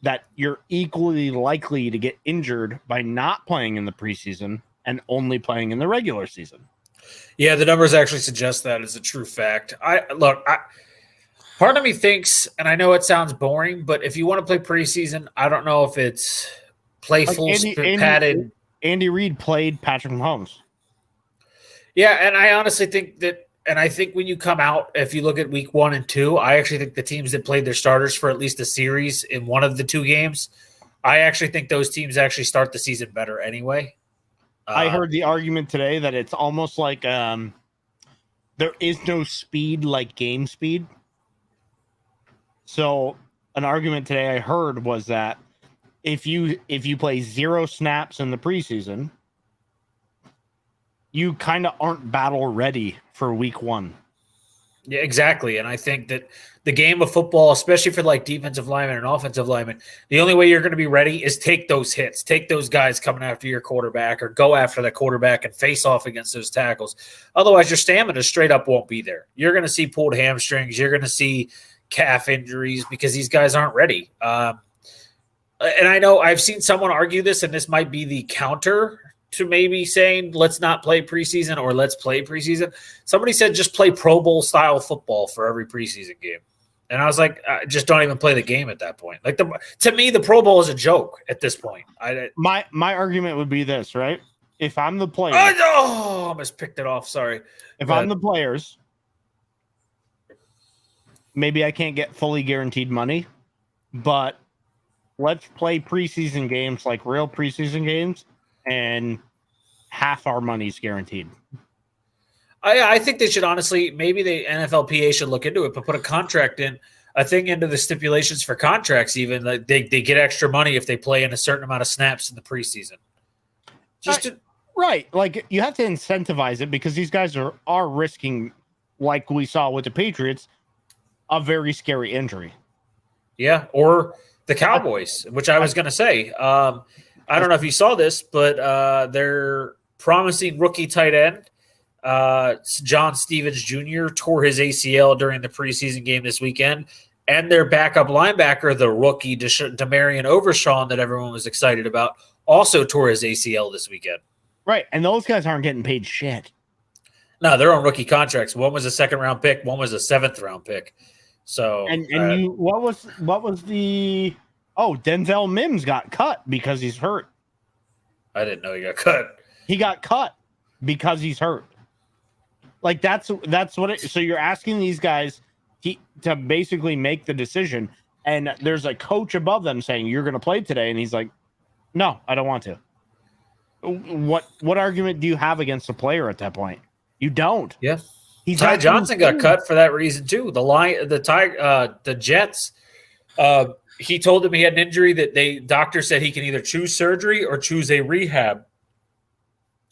that you're equally likely to get injured by not playing in the preseason and only playing in the regular season. Yeah, the numbers actually suggest that as a true fact. Part of me thinks, and I know it sounds boring, but if you want to play preseason, I don't know if it's playful, padded. Andy Reid played Patrick Mahomes. Yeah, and I honestly think that, and I think when you come out, if you look at week 1 and 2, I actually think the teams that played their starters for at least a series in one of the 2 games, I actually think those teams actually start the season better anyway. I heard the argument today that it's almost like there is no speed like game speed. So an argument today I heard was that if you play 0 snaps in the preseason, you kind of aren't battle ready for week 1. Yeah, exactly. And I think that the game of football, especially for like defensive linemen and offensive linemen, the only way you're going to be ready is take those hits, take those guys coming after your quarterback or go after the quarterback and face off against those tackles. Otherwise, your stamina straight up won't be there. You're going to see pulled hamstrings. You're going to see calf injuries because these guys aren't ready. And I know I've seen someone argue this, and this might be the counter to maybe saying let's not play preseason or let's play preseason. Somebody said just play Pro Bowl style football for every preseason game. And I was like, just don't even play the game at that point. Like to me, the Pro Bowl is a joke at this point. My argument would be this, right? If I'm the player, I almost picked it off. Sorry. If I'm the players, maybe I can't get fully guaranteed money, but let's play preseason games like real preseason games, and half our money's guaranteed. I think they should honestly, maybe the NFLPA should look into it, but put a contract in, a thing into the stipulations for contracts even. Like they get extra money if they play in a certain amount of snaps in the preseason. Right. Like you have to incentivize it because these guys are risking, like we saw with the Patriots, a very scary injury. Yeah, or the Cowboys, which I was going to say. I don't know if you saw this, but they're promising rookie tight end John Stevens Jr. tore his ACL during the preseason game this weekend, and their backup linebacker, the rookie Demarion Overshawn that everyone was excited about, also tore his ACL this weekend. Right, and those guys aren't getting paid shit. No, they're on rookie contracts. One was a 2nd-round pick, one was a 7th-round pick. So, what was the? Oh, Denzel Mims got cut because he's hurt. I didn't know he got cut. He got cut because he's hurt. Like that's what it. So you're asking these guys to basically make the decision, and there's a coach above them saying you're going to play today, and he's like, "No, I don't want to." What argument do you have against a player at that point? You don't. Yeah. Ty Johnson got cut for that reason too. The Jets. He told him he had an injury that doctor said he can either choose surgery or choose a rehab.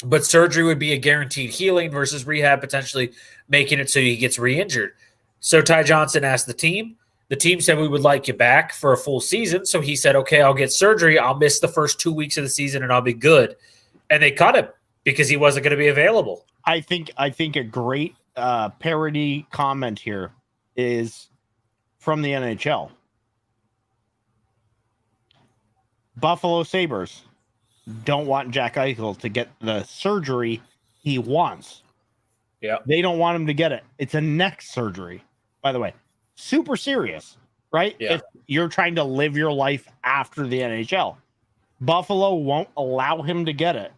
But surgery would be a guaranteed healing versus rehab potentially making it so he gets re-injured. So Ty Johnson asked the team. The team said, we would like you back for a full season. So he said, okay, I'll get surgery. I'll miss the first 2 weeks of the season and I'll be good. And they cut him because he wasn't going to be available. I think a great parody comment here is from the NHL. Buffalo Sabres don't want Jack Eichel to get the surgery he wants. Yeah. They don't want him to get it. It's a neck surgery, by the way. Super serious, right? Yeah. If you're trying to live your life after the NHL. Buffalo won't allow him to get it.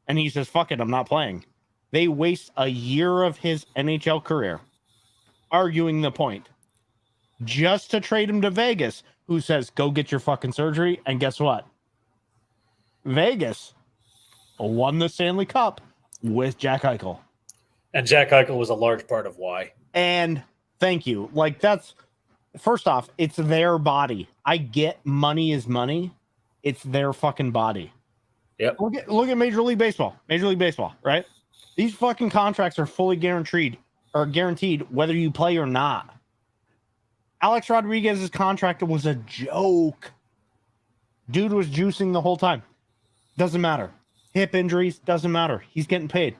And he says, fuck it, I'm not playing. They waste a year of his NHL career arguing the point just to trade him to Vegas, who says, go get your fucking surgery. And guess what? Vegas won the Stanley Cup with Jack Eichel. And Jack Eichel was a large part of why. And thank you. Like, that's, first off, it's their body. I get money is money. It's their fucking body. Yep. Look at Major League Baseball. Major League Baseball, right? These fucking contracts are fully guaranteed whether you play or not. Alex Rodriguez's contract was a joke. Dude was juicing the whole time. Doesn't matter. Hip injuries, doesn't matter. He's getting paid.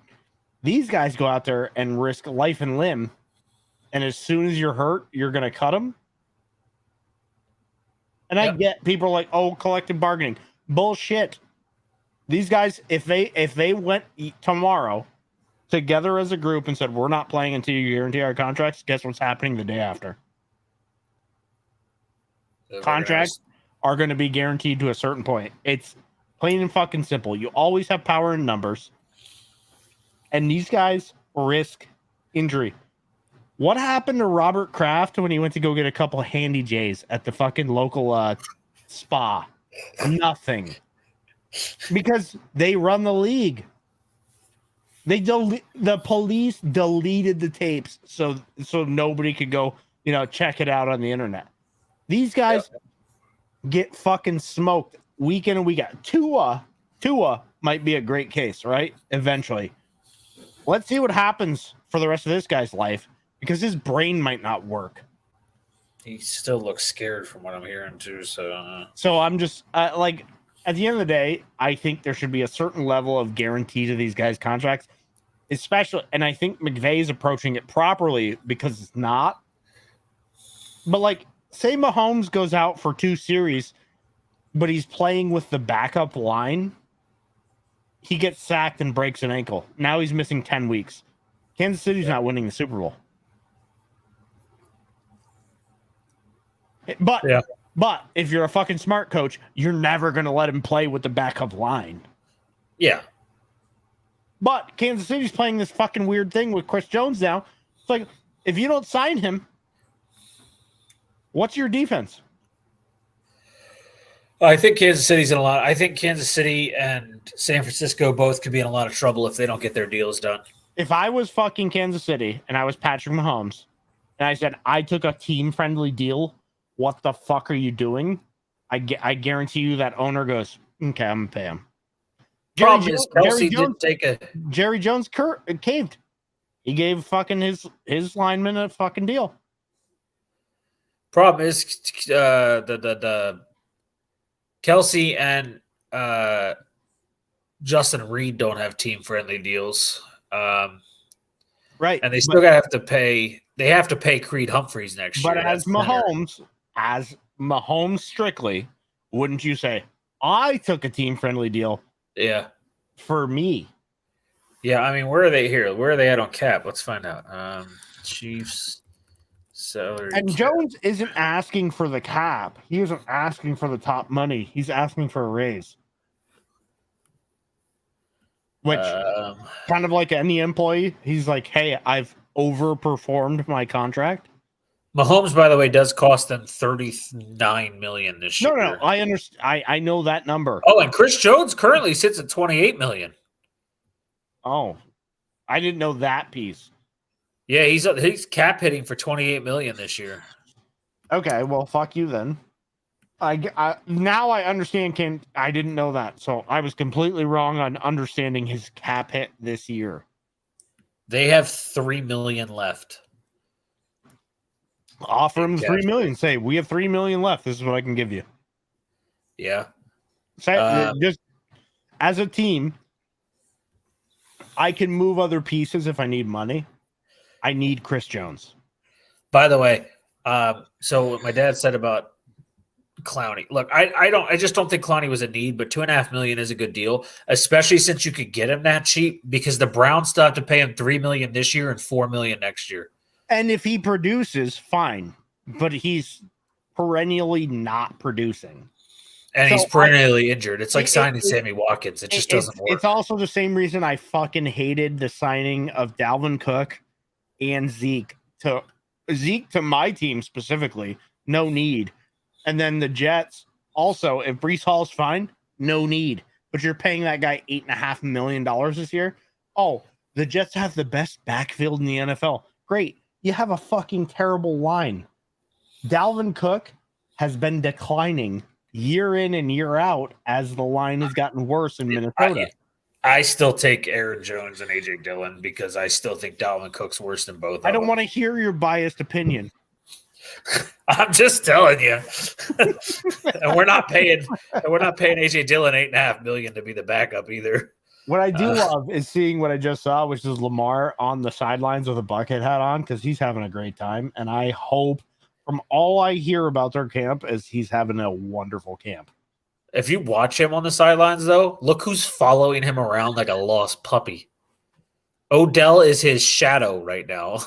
These guys go out there and risk life and limb, and as soon as you're hurt, you're going to cut them. And I get people like, oh, collective bargaining. Bullshit. These guys, if they went tomorrow together as a group and said, we're not playing until you guarantee our contracts, guess what's happening the day after? Contracts are going to be guaranteed to a certain point. It's Plain and fucking simple. You always have power in numbers. And these guys risk injury. What happened to Robert Kraft when he went to go get a couple of handy J's at the fucking local spa? Nothing. Because they run the league. The police deleted the tapes so nobody could go, check it out on the internet. These guys get fucking smoked week in and week out. Tua might be a great case, right? Eventually. Let's see what happens for the rest of this guy's life because his brain might not work. He still looks scared from what I'm hearing too. So I'm just at the end of the day, I think there should be a certain level of guarantee to these guys' contracts, especially, and I think McVay is approaching it properly because it's not. But say Mahomes goes out for 2 series, but he's playing with the backup line. He gets sacked and breaks an ankle. Now he's missing 10 weeks. Kansas City's not winning the Super Bowl. But if you're a fucking smart coach, you're never going to let him play with the backup line. Yeah. But Kansas City's playing this fucking weird thing with Chris Jones now. It's like, if you don't sign him, what's your defense? I think Kansas City's in a lot. I think Kansas City and San Francisco both could be in a lot of trouble if they don't get their deals done. If I was fucking Kansas City and I was Patrick Mahomes and I said I took a team-friendly deal, what the fuck are you doing? I guarantee you that owner goes, okay, I'm going to pay him. Jerry Jones caved. He gave fucking his lineman a fucking deal. Problem is the Kelsey and Justin Reed don't have team-friendly deals. Right. And they still have to pay. They have to pay Creed Humphreys next year. But as Mahomes strictly, wouldn't you say, I took a team-friendly deal? Yeah. For me. Yeah, I mean, where are they here? Where are they at on cap? Let's find out. Chiefs salary. And cap. Jones isn't asking for the cap. He isn't asking for the top money. He's asking for a raise. Which, kind of like any employee, he's like, hey, I've overperformed my contract. Mahomes, by the way, does cost them $39 million this year. No, I understand. I know that number. Oh, and Chris Jones currently sits at $28 million. Oh, I didn't know that piece. Yeah, he's cap hitting for $28 million this year. Okay, well, fuck you then. Now I understand. I didn't know that, so I was completely wrong on understanding his cap hit this year. They have $3 million left. Offer him $3 million. Say, we have $3 million left. This is what I can give you. Yeah. Say, just as a team, I can move other pieces if I need money. I need Chris Jones. By the way, so what my dad said about Clowney. Look, I just don't think Clowney was a need, but $2.5 million is a good deal, especially since you could get him that cheap because the Browns still have to pay him $3 million this year and $4 million next year. And if he produces, fine. But he's perennially not producing. And he's perennially injured. It's like signing Sammy Watkins. It just doesn't work. It's also the same reason I fucking hated the signing of Dalvin Cook and Zeke to my team specifically. No need. And then the Jets also, if Breece Hall's fine, no need. But you're paying that guy $8.5 million this year. Oh, the Jets have the best backfield in the NFL. Great. You have a fucking terrible line. Dalvin Cook has been declining year in and year out as the line has gotten worse in Minnesota. I still take Aaron Jones and AJ Dillon because I still think Dalvin Cook's worse than both. I don't want to hear your biased opinion. I'm just telling you. And we're not paying AJ Dillon $8.5 million to be the backup either. What I do love is seeing what I just saw, which is Lamar on the sidelines with a bucket hat on because he's having a great time. And I hope, from all I hear about their camp, is he's having a wonderful camp. If you watch him on the sidelines, though, look who's following him around like a lost puppy. Odell is his shadow right now.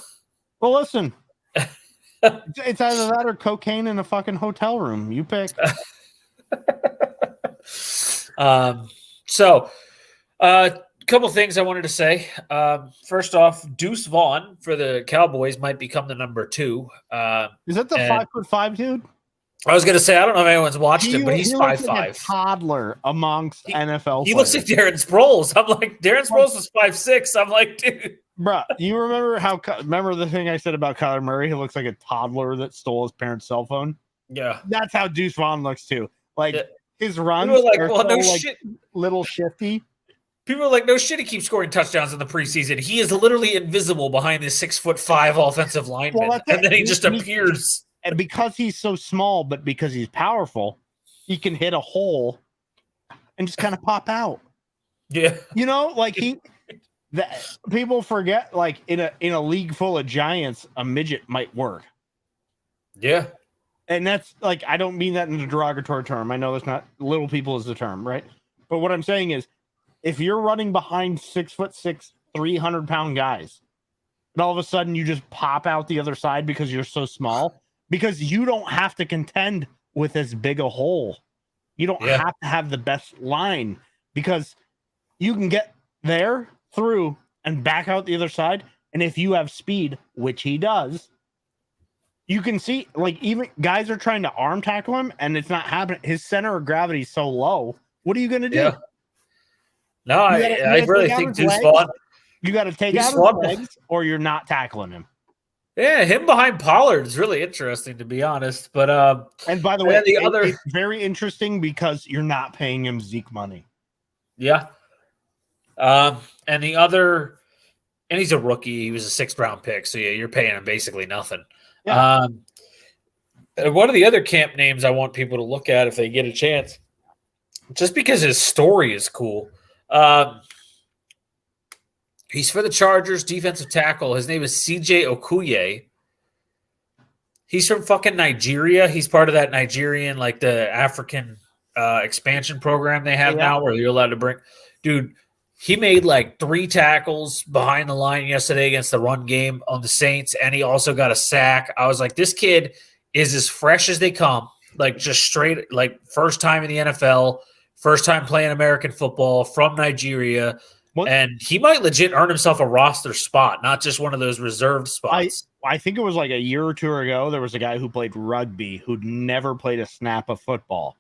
Well, listen. It's either that or cocaine in a fucking hotel room. You pick. So, couple things I wanted to say. First off, Deuce Vaughn for the Cowboys might become the number 2. Is that the 5'5" dude? I was gonna say I don't know if anyone's watched him, but he's 5'5". Like a toddler amongst NFL. He looks like Darren Sproles. I'm like, Darren Sproles was 5'6". I'm like, dude, bro, you remember the thing I said about Kyler Murray? He looks like a toddler that stole his parents' cell phone. Yeah, that's how Deuce Vaughn looks too. Like his runs are so shit. Little shifty. People are like, no shit, he keeps scoring touchdowns in the preseason. He is literally invisible behind this 6'5" offensive lineman, and then he just appears. And because he's so small, but because he's powerful, he can hit a hole and just kind of pop out. Yeah, like people forget, like in a league full of giants, a midget might work. Yeah, and that's like, I don't mean that in a derogatory term. I know that's not, little people is the term, right? But what I'm saying is, if you're running behind 6'6", 300-pound guys, and all of a sudden you just pop out the other side because you're so small, because you don't have to contend with as big a hole. You don't have to have the best line, because you can get there, through, and back out the other side. And if you have speed, which he does, you can see, like, even guys are trying to arm tackle him, and it's not happening. His center of gravity is so low. What are you going to do? Yeah. No, I really think Deuce Vaughn. You got to take out his legs, or you're not tackling him. Yeah, him behind Pollard is really interesting, to be honest. But and by the way, it's very interesting because you're not paying him Zeke money. Yeah. And the other, and he's a rookie. He was a 6th-round pick, so yeah, you're paying him basically nothing. Yeah. One of the other camp names I want people to look at if they get a chance, just because his story is cool. He's for the Chargers, defensive tackle. His name is CJ Okuye. He's from fucking Nigeria. He's part of that Nigerian, like the African expansion program they have now, where you're allowed to bring. Dude, he made like 3 tackles behind the line yesterday against the run game on the Saints, and he also got a sack. I was like, this kid is as fresh as they come, like just straight, like first time in the NFL, first time playing American football, from Nigeria. And he might legit earn himself a roster spot, not just one of those reserved spots. I think it was like a year or 2 ago, there was a guy who played rugby who'd never played a snap of football,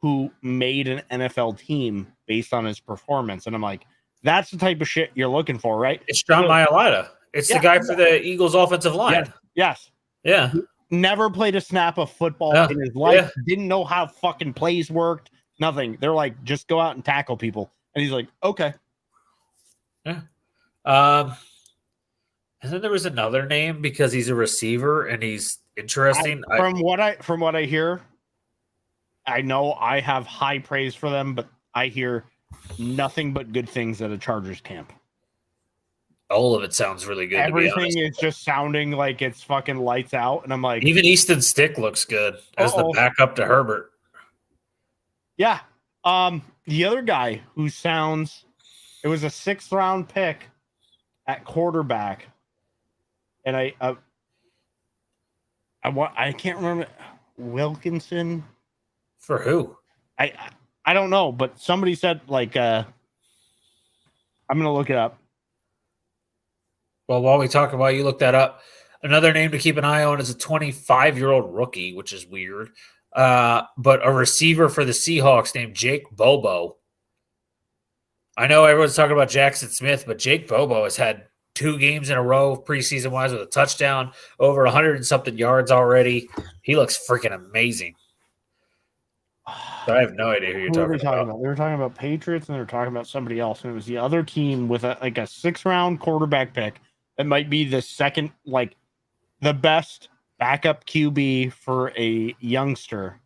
who made an NFL team based on his performance. And I'm like, that's the type of shit you're looking for, right? It's John Mailata. It's the guy for the Eagles offensive line. Yes. Yeah. Never played a snap of football in his life. Didn't know how fucking plays worked. Nothing. They're like, just go out and tackle people. And he's like, okay. Yeah. And then there was another name because he's a receiver and he's interesting. From what I hear, I know I have high praise for them, but I hear nothing but good things at a Chargers camp. All of it sounds really good. Everything is just sounding like it's fucking lights out. And I'm like, even Easton Stick looks good as the backup to Herbert. Yeah. The other guy who sounds, it was a 6th-round pick at quarterback, and I can't remember. Wilkinson. For who? I don't know, but somebody said, like, I'm gonna look it up. Well, while we talk about, you look that up. Another name to keep an eye on is a 25-year-old rookie, which is weird. But a receiver for the Seahawks named Jake Bobo. I know everyone's talking about Jackson Smith, but Jake Bobo has had 2 games in a row preseason-wise with a touchdown, over 100-something yards already. He looks freaking amazing. But I have no idea who you're talking about. They were talking about Patriots, and they were talking about somebody else, and it was the other team with a 6th-round quarterback pick that might be the second, like, the best backup QB for a youngster.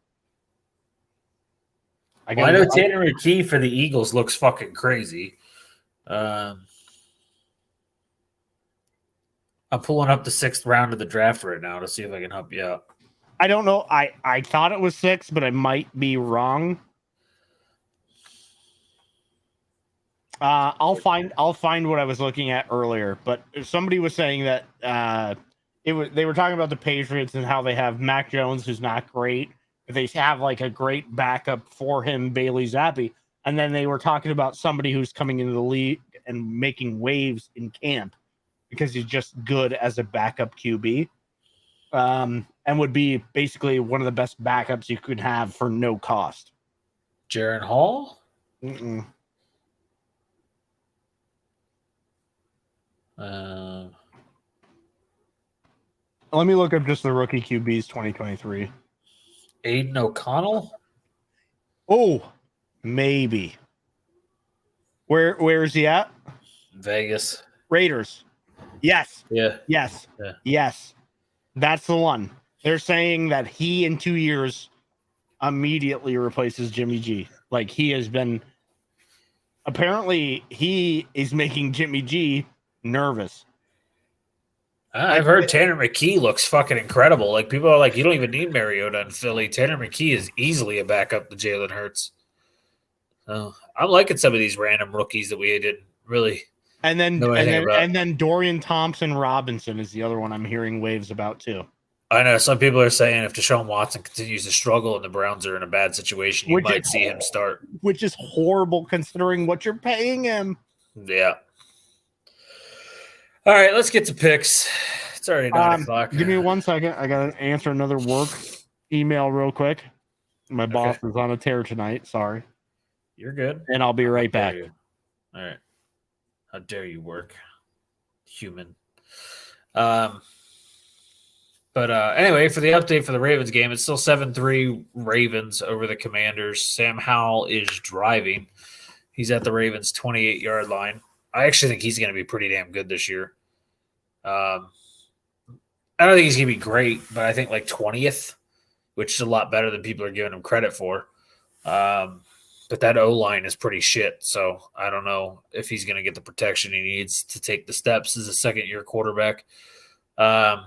I know Tanner McKee for the Eagles looks fucking crazy. I'm pulling up the 6th round of the draft right now to see if I can help you out. I don't know. I thought it was 6, but I might be wrong. I'll find what I was looking at earlier, but somebody was saying that they were talking about the Patriots and how they have Mac Jones, who's not great, if they have like a great backup for him, Bailey Zappi. And then they were talking about somebody who's coming into the league and making waves in camp because he's just good as a backup QB. And would be basically one of the best backups you could have for no cost. Jaron Hall? Mm-mm. Let me look up just the rookie QBs 2023. Aiden O'Connell? Oh, maybe. Where is he at? Vegas. Raiders. Yes. Yeah. Yes. Yeah. Yes. That's the one. They're saying that he in 2 years immediately replaces Jimmy G. Like he has been apparently he is making Jimmy G nervous. I've heard Tanner McKee looks fucking incredible. Like people are like, you don't even need Mariota in Philly. Tanner McKee is easily a backup to Jalen Hurts. So I'm liking some of these random rookies that we didn't really and then know anything about. And then Dorian Thompson Robinson is the other one I'm hearing waves about too. I know some people are saying if Deshaun Watson continues to struggle and the Browns are in a bad situation, you might see him start. Which is horrible considering what you're paying him. Yeah. All right, let's get to picks. It's already 9 o'clock. Give me 1 second. I got to answer another work email real quick. My boss is on a tear tonight. Sorry. You're good. And I'll be right back. All right. How dare you work? Human. But anyway, for the update for the Ravens game, it's still 7-3 Ravens over the Commanders. Sam Howell is driving. He's at the Ravens' 28-yard line. I actually think he's going to be pretty damn good this year. I don't think he's going to be great, but I think like 20th, which is a lot better than people are giving him credit for. But that O-line is pretty shit, so I don't know if he's going to get the protection he needs to take the steps as a second-year quarterback. I'm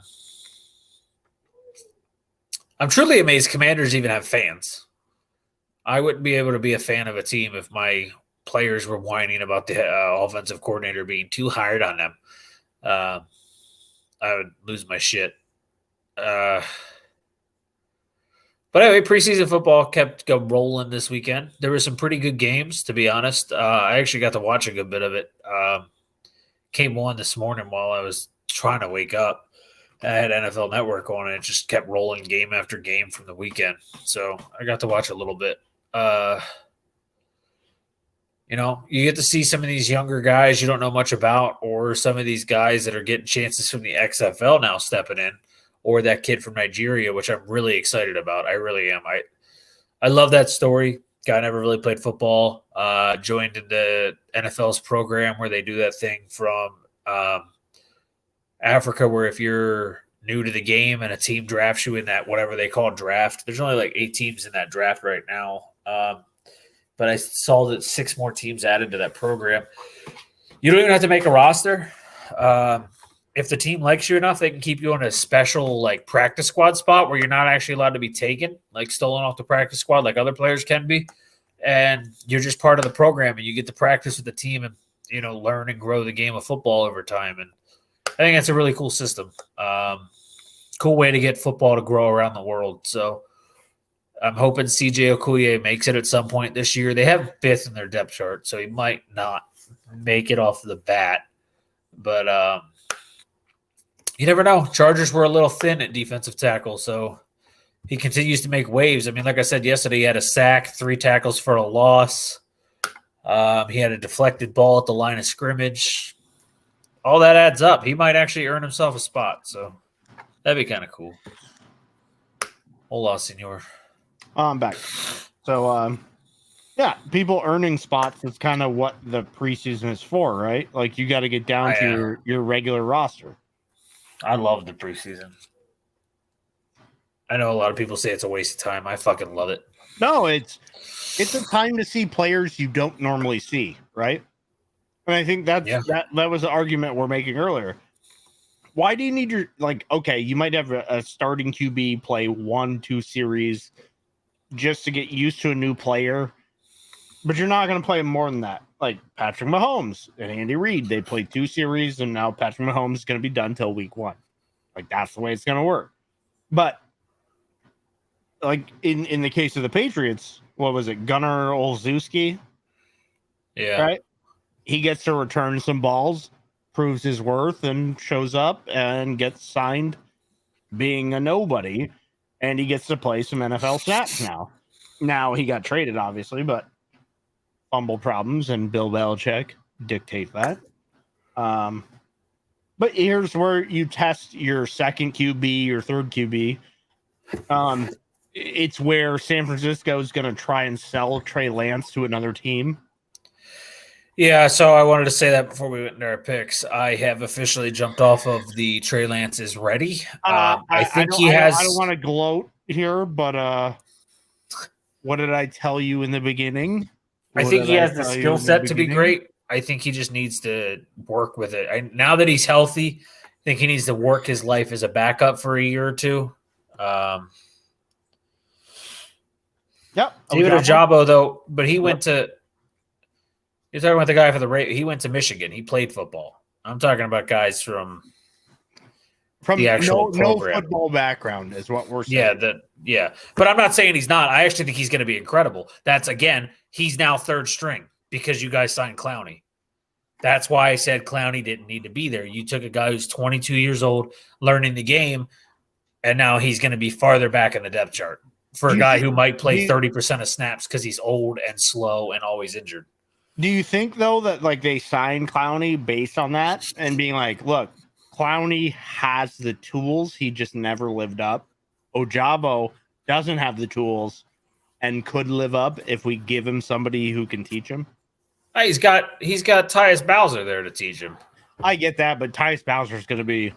truly amazed Commanders even have fans. I wouldn't be able to be a fan of a team if my players were whining about the offensive coordinator being too hard on them. I would lose my shit. But anyway, preseason football kept rolling this weekend. There were some pretty good games, to be honest. I actually got to watch a good bit of it. Came on this morning while I was trying to wake up. I had NFL Network on, and it just kept rolling game after game from the weekend. So I got to watch a little bit. You get to see some of these younger guys you don't know much about, or some of these guys that are getting chances from the XFL now stepping in, or that kid from Nigeria, which I'm really excited about. I really am. I love that story. Guy never really played football, joined in the NFL's program where they do that thing from Africa, where if you're new to the game and a team drafts you in that whatever they call draft, there's only like 8 teams in that draft right now. But I saw that 6 more teams added to that program. You don't even have to make a roster. If the team likes you enough, they can keep you on a special like practice squad spot where you're not actually allowed to be taken, like stolen off the practice squad like other players can be. And you're just part of the program and you get to practice with the team and, learn and grow the game of football over time. And I think that's a really cool system. Cool way to get football to grow around the world. So I'm hoping CJ Okoye makes it at some point this year. They have 5th in their depth chart, so he might not make it off the bat. But you never know. Chargers were a little thin at defensive tackle, so he continues to make waves. I mean, like I said yesterday, he had a sack, 3 tackles for a loss. He had a deflected ball at the line of scrimmage. All that adds up. He might actually earn himself a spot, so that'd be kind of cool. Hola, senor. I'm back. So, people earning spots is kind of what the preseason is for, right? Like, you got to get down to your regular roster. I love the preseason. I know a lot of people say it's a waste of time. I fucking love it. No, it's a time to see players you don't normally see, right? And I think that was the argument we're making earlier. Why do you need you might have a starting QB play 1-2 series just to get used to a new player, but you're not going to play him more than that. Like Patrick Mahomes and Andy Reid, they played 2 series, and now Patrick Mahomes is going to be done till week 1. Like, that's the way it's going to work. But like in the case of the Patriots, what was it, Gunnar Olszewski? Yeah. Right. He gets to return some balls, proves his worth, and shows up and gets signed, being a nobody, and he gets to play some NFL snaps now. Now he got traded, obviously, but fumble problems and Bill Belichick dictate that. But here's where you test your second QB, your third QB. It's where San Francisco is going to try and sell Trey Lance to another team. Yeah, so I wanted to say that before we went into our picks. I have officially jumped off of the Trey Lance is ready. I think he has. I don't want to gloat here, but what did I tell you in the beginning? I think he has the skill set to be great. I think he just needs to work with it. Now that he's healthy, I think he needs to work his life as a backup for a year or two. Yep. David Ojabo, though, but he went to. You're talking about the guy for the Ravens. He went to Michigan. He played football. I'm talking about guys from the actual program. No football background is what we're saying. Yeah. But I'm not saying he's not. I actually think he's going to be incredible. That's, again, he's now third string because you guys signed Clowney. That's why I said Clowney didn't need to be there. You took a guy who's 22 years old, learning the game, and now he's going to be farther back in the depth chart for a guy who might play 30% of snaps because he's old and slow and always injured. Do you think, though, that like they signed Clowney based on that and being like, look, Clowney has the tools, he just never lived up. Ojabo doesn't have the tools and could live up if we give him somebody who can teach him? He's got Tyus Bowser there to teach him. I get that, but Tyus Bowser is going to be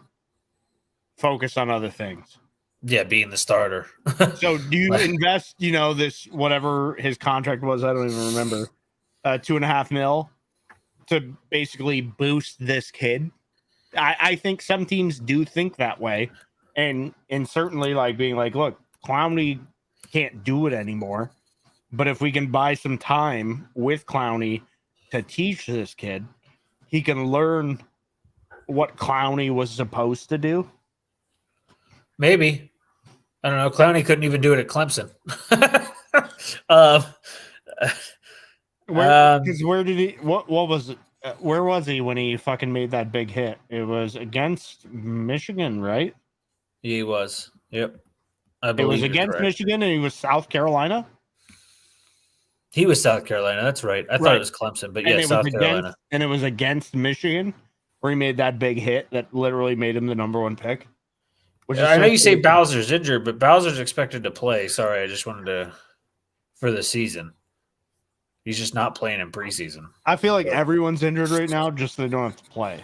focused on other things. Yeah, being the starter. So do you invest, this, whatever his contract was, I don't even remember, $2.5 million to basically boost this kid? I think some teams do think that way. And certainly like being like, look, Clowney can't do it anymore. But if we can buy some time with Clowney to teach this kid, he can learn what Clowney was supposed to do. Maybe. I don't know. Clowney couldn't even do it at Clemson. Where did he? What was it? Where was he when he fucking made that big hit? It was against Michigan, right? He was. Yep. It was against Michigan, and he was South Carolina. He was South Carolina. That's right. I thought it was Clemson, but yeah, South Carolina. And it was against Michigan where he made that big hit that literally made him the number one pick. I know you say Bowser's injured, but Bowser's expected to play. Sorry, I just wanted to for the season. He's just not playing in preseason. I feel like everyone's injured right now, just so they don't have to play.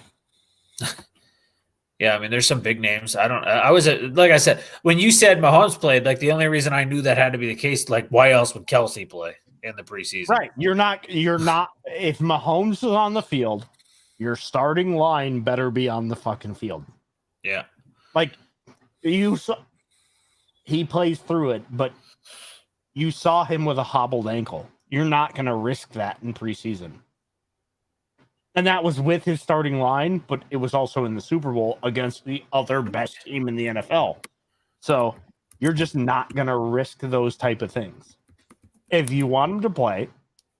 Yeah, I mean, there's some big names. I was like I said, when you said Mahomes played, like the only reason I knew that had to be the case, like why else would Kelsey play in the preseason? Right. You're not. If Mahomes is on the field, your starting line better be on the fucking field. Yeah. Like you saw, he plays through it, but you saw him with a hobbled ankle. You're not going to risk that in preseason. And that was with his starting line, but it was also in the Super Bowl against the other best team in the NFL. So you're just not going to risk those type of things. If you want him to play,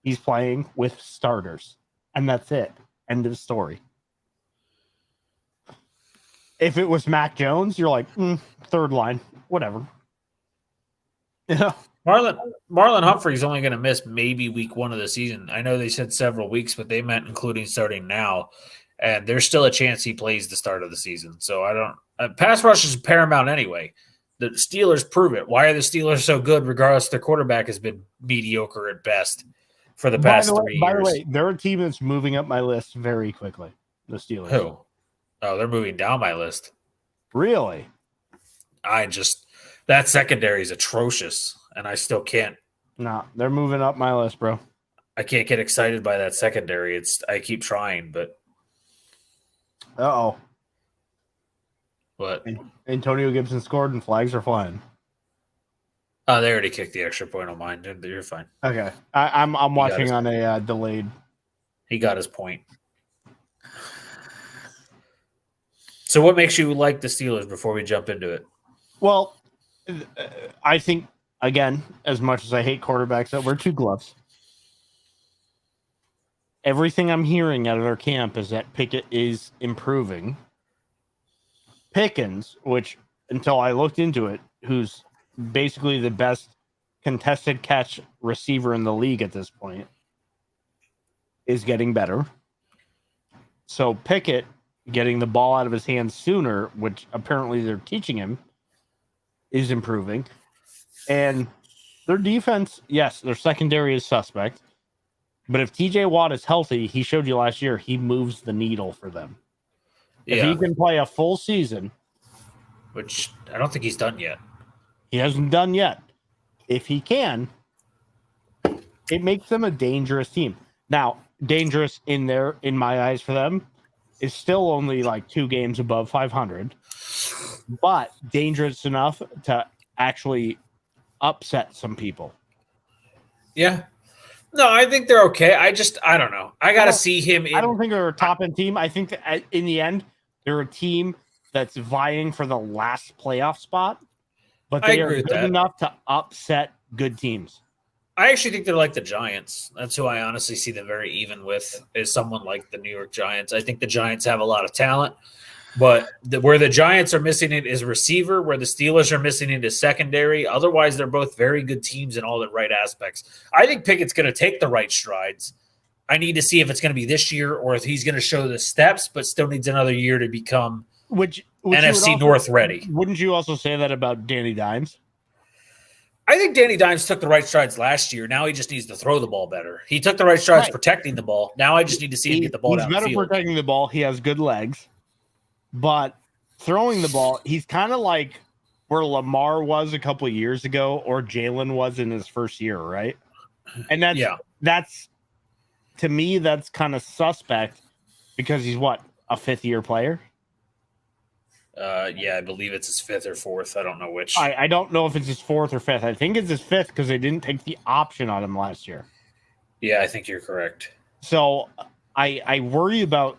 he's playing with starters. And that's it. End of story. If it was Mac Jones, you're like, third line, whatever. Yeah. Marlon Humphrey's only going to miss maybe week 1 of the season. I know they said several weeks, but they meant including starting now. And there's still a chance he plays the start of the season. So I don't pass rush is paramount anyway. The Steelers prove it. Why are the Steelers so good regardless their quarterback has been mediocre at best for the past 3 years? By the way, they're a team that's moving up my list very quickly. The Steelers. Who? Oh, they're moving down my list. Really? That secondary is atrocious. And I still can't. No, they're moving up my list, bro. I can't get excited by that secondary. I keep trying, but. Uh-oh. What? Antonio Gibson scored and flags are flying. Oh, they already kicked the extra point on mine. You're fine. Okay. I'm watching on a delayed. He got his point. So what makes you like the Steelers before we jump into it? Well, I think again, as much as I hate quarterbacks that wear two gloves, everything I'm hearing out of their camp is that Pickett is improving. Pickens, which until I looked into it, who's basically the best contested catch receiver in the league at this point, is getting better. So Pickett getting the ball out of his hands sooner, which apparently they're teaching him, is improving. And their defense, yes, their secondary is suspect. But if TJ Watt is healthy, he showed you last year, he moves the needle for them. If he can play a full season, which I don't think he's done yet. He hasn't done yet. If he can, it makes them a dangerous team. Now, dangerous in my eyes for them is still only like 2 games above 500, but dangerous enough to actually upset some people. Yeah. No, I think they're okay. I don't know. I got to see him. I don't think they're a top-end team. I think that in the end, they're a team that's vying for the last playoff spot, but they are good enough to upset good teams. I actually think they're like the Giants. That's who I honestly see them very even with, is someone like the New York Giants. I think the Giants have a lot of talent, but where the Giants are missing it is receiver, where the Steelers are missing it is secondary. Otherwise, they're both very good teams in all the right aspects. I think Pickett's going to take the right strides. I need to see if it's going to be this year or if he's going to show the steps, but still needs another year to become which NFC North ready. Wouldn't you also say that about Danny Dimes? I think Danny Dimes took the right strides last year. Now he just needs to throw the ball better. He took the right strides protecting the ball. Now I just need to see him get the ball down the field. He's better protecting the ball. He has good legs. But throwing the ball, he's kind of like where Lamar was a couple of years ago or Jalen was in his first year, right? And that's to me, that's kind of suspect because he's what, a 5th-year player? I believe it's his 5th or 4th. I don't know which. I don't know if it's his 4th or 5th. I think it's his 5th because they didn't take the option on him last year. Yeah, I think you're correct. So I worry about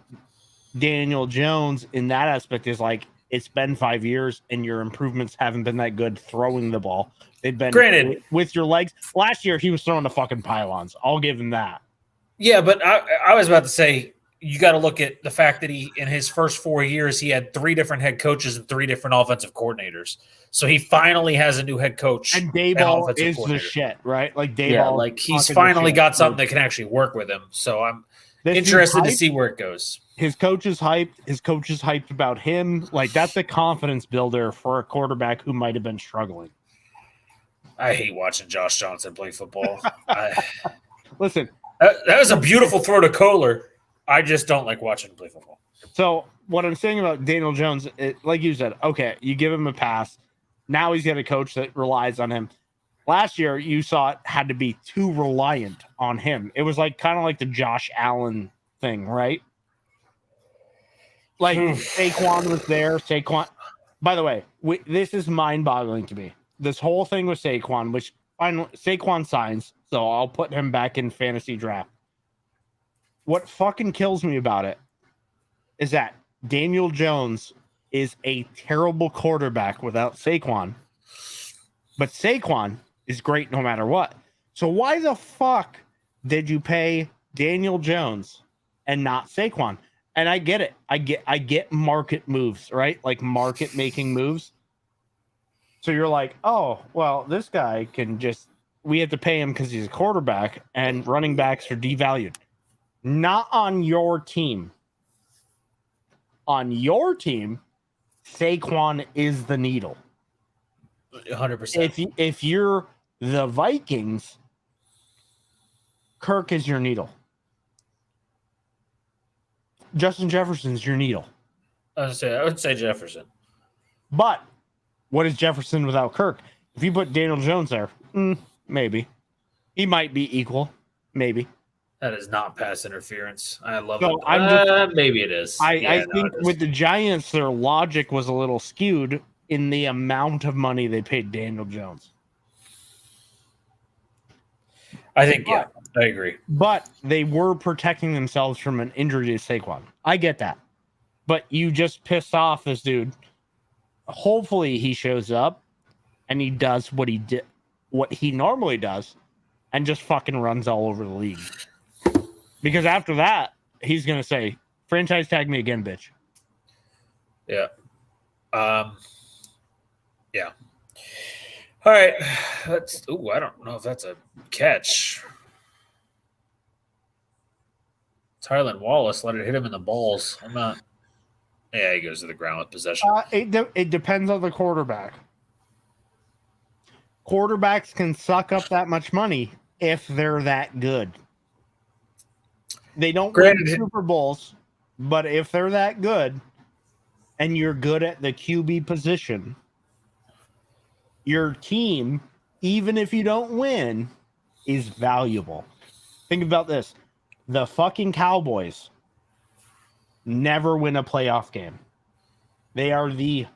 Daniel Jones in that aspect is like it's been 5 years and your improvements haven't been that good throwing the ball. They've been granted with your legs. Last year he was throwing the fucking pylons. I'll give him that. Yeah, but I was about to say you got to look at the fact that he in his first 4 years he had 3 different head coaches and 3 different offensive coordinators. So he finally has a new head coach. And Dayball is the shit, right? Like Dayball, like he's finally got something that can actually work with him. So I'm interested to see where it goes. His coach is hyped. His coach is hyped about him. Like that's a confidence builder for a quarterback who might have been struggling. I hate watching Josh Johnson play football. Listen, that was a beautiful throw to Kohler. I just don't like watching him play football. So what I'm saying about Daniel Jones, like you said, okay, you give him a pass. Now he's got a coach that relies on him. Last year, you saw it had to be too reliant on him. It was like kind of like the Josh Allen thing, right? Like Saquon was there. Saquon. By the way, this is mind-boggling to me. This whole thing with Saquon, which finally Saquon signs, so I'll put him back in fantasy draft. What fucking kills me about it is that Daniel Jones is a terrible quarterback without Saquon, but Saquon is great no matter what. So why the fuck did you pay Daniel Jones and not Saquon? And I get it. I get market moves, right? Like market making moves. So you're like, oh, well, this guy can just, we have to pay him because he's a quarterback and running backs are devalued. Not on your team. On your team, Saquon is the needle. 100%. If you're the Vikings, Kirk is your needle. Justin Jefferson's your needle. I would say Jefferson. But what is Jefferson without Kirk? If you put Daniel Jones there, maybe. He might be equal. Maybe. That is not pass interference. I love it. Maybe it is. I think with the Giants, their logic was a little skewed in the amount of money they paid Daniel Jones. I think, I agree. But they were protecting themselves from an injury to Saquon. I get that. But you just pissed off this dude. Hopefully he shows up and he does what he did. what he normally does and just fucking runs all over the league. Because after that, he's going to say, franchise tag me again, bitch. Yeah. Yeah. All right. I don't know if that's a catch. Tylan Wallace let it hit him in the balls. I'm not. Yeah, he goes to the ground with possession. It depends on the quarterback. Quarterbacks can suck up that much money if they're that good. They don't win Super Bowls, but if they're that good and you're good at the QB position, your team, even if you don't win, is valuable. Think about this. The fucking Cowboys never win a playoff game. They are the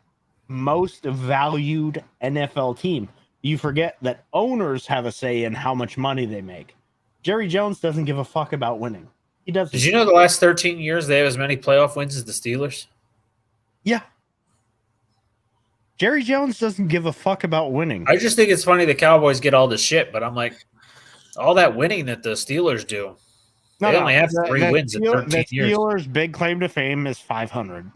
most valued NFL team. You forget that owners have a say in how much money they make. Jerry Jones doesn't give a fuck about winning. He doesn't. Did you know the last 13 years they have as many playoff wins as the Steelers? Yeah. Jerry Jones doesn't give a fuck about winning. I just think it's funny the Cowboys get all this shit, but I'm like, all that winning that the Steelers do, they only have 3 wins in 13 years. The Steelers' big claim to fame is 500.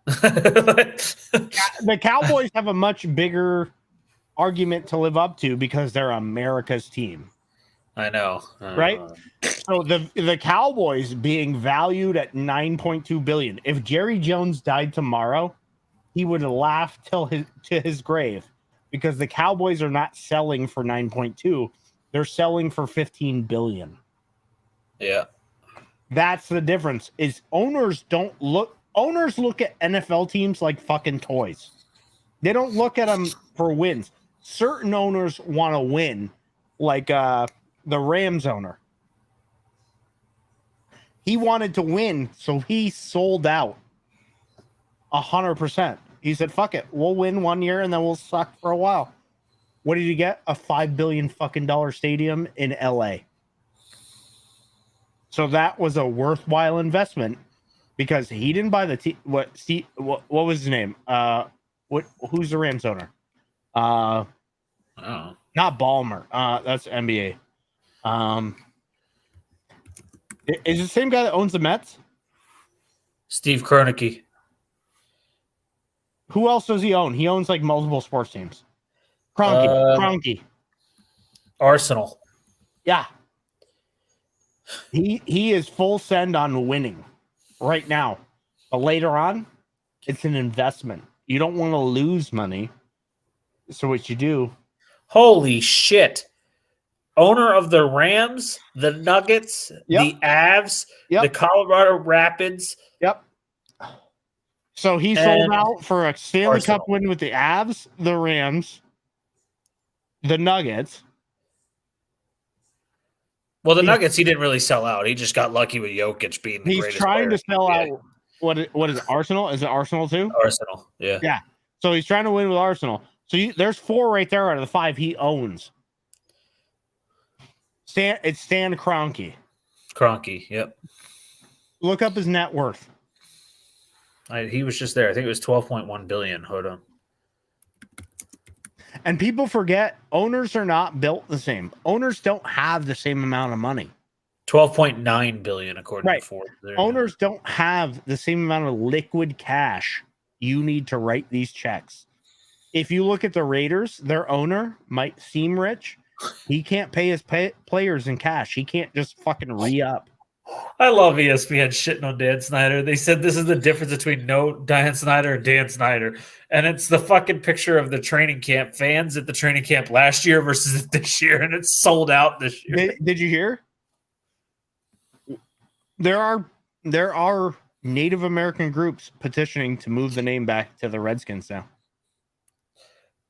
The Cowboys have a much bigger argument to live up to because they're America's team. I know. Right? So the Cowboys being valued at $9.2 billion. If Jerry Jones died tomorrow, he would laugh to his grave because the Cowboys are not selling for 9.2. They're selling for 15 billion. Yeah. That's the difference. Is owners look at NFL teams like fucking toys. They don't look at them for wins. Certain owners want to win, like the Rams owner. He wanted to win, so he sold out 100%. He said, fuck it. We'll win 1 year and then we'll suck for a while. What did he get? A $5 billion fucking stadium in LA. So that was a worthwhile investment because he didn't buy the team. What was his name? Who's the Rams owner? Not Ballmer. That's NBA. Is it the same guy that owns the Mets? Steve Kroenke. Who else does he own? He owns like multiple sports teams. Kroenke. Arsenal. Yeah. He is full send on winning right now. But later on, it's an investment. You don't want to lose money. So what you do. Holy shit. Owner of the Rams, the Nuggets, the Avs, the Colorado Rapids. Yep. So he sold out for a Stanley Cup win with the Avs, the Rams, the Nuggets. Well, the Nuggets, he didn't really sell out. He just got lucky with Jokic being the greatest player. He's trying to sell out. What is it, Arsenal? Is it Arsenal too? Arsenal, yeah. Yeah. So he's trying to win with Arsenal. So there's 4 right there out of the 5 he owns. It's Stan Kroenke. Kroenke, yep. Look up his net worth. He was just there. I think it was $12.1 billion. Hold on. And people forget owners are not built the same. Owners don't have the same amount of money. $12.9 billion according to Forbes. Owners don't have the same amount of liquid cash you need to write these checks. If you look at the Raiders, their owner might seem rich. He can't pay his players in cash. He can't just fucking re-up. I love ESPN shitting on Dan Snyder. They said this is the difference between Dan Snyder and Dan Snyder. And it's the fucking picture of the training camp fans at the training camp last year versus this year. And it's sold out this year. Did you hear? There are Native American groups petitioning to move the name back to the Redskins now.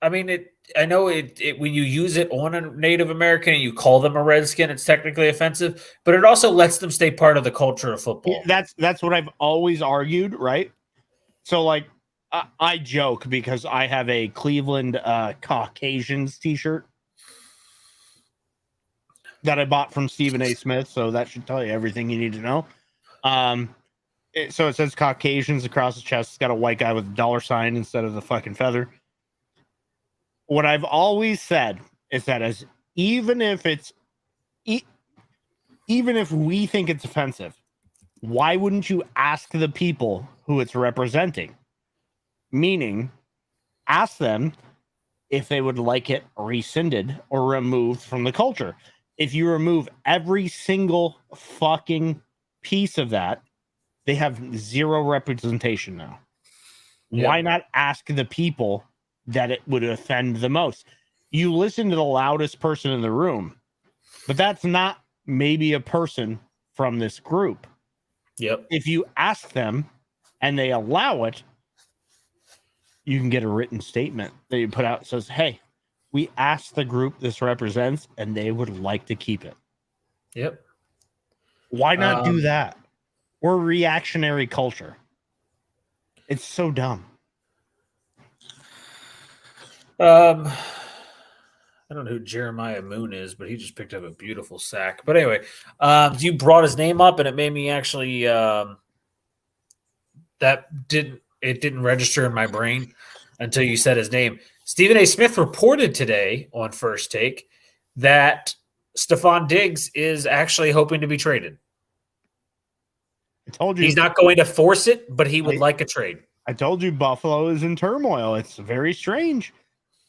I mean, I know when you use it on a Native American and you call them a Redskin, it's technically offensive, but it also lets them stay part of the culture of football. That's what I've always argued, right? So, like, I joke because I have a Cleveland Caucasians t-shirt that I bought from Stephen A. Smith, so that should tell you everything you need to know. So it says Caucasians across the chest. It's got a white guy with a $ instead of the fucking feather. What I've always said is that as even if it's even if we think it's offensive, why wouldn't you ask the people who it's representing? Meaning, ask them if they would like it rescinded or removed from the culture. If you remove every single fucking piece of that, they have zero representation now. Yep. Why not ask the people that it would offend the most? You listen to the loudest person in the room, but that's not maybe a person from this group. Yep. If you ask them and they allow it, you can get a written statement that you put out that says, hey, we asked the group this represents and they would like to keep it. Yep. Why not do that? We're reactionary culture. It's so dumb. I don't know who Jeremiah Moon is, but he just picked up a beautiful sack. But anyway, you brought his name up, and it made me actually it didn't register in my brain until you said his name. Stephen A. Smith reported today on First Take that Stephon Diggs is actually hoping to be traded. I told you he's not going to force it, but he would like a trade. I told you Buffalo is in turmoil. It's very strange.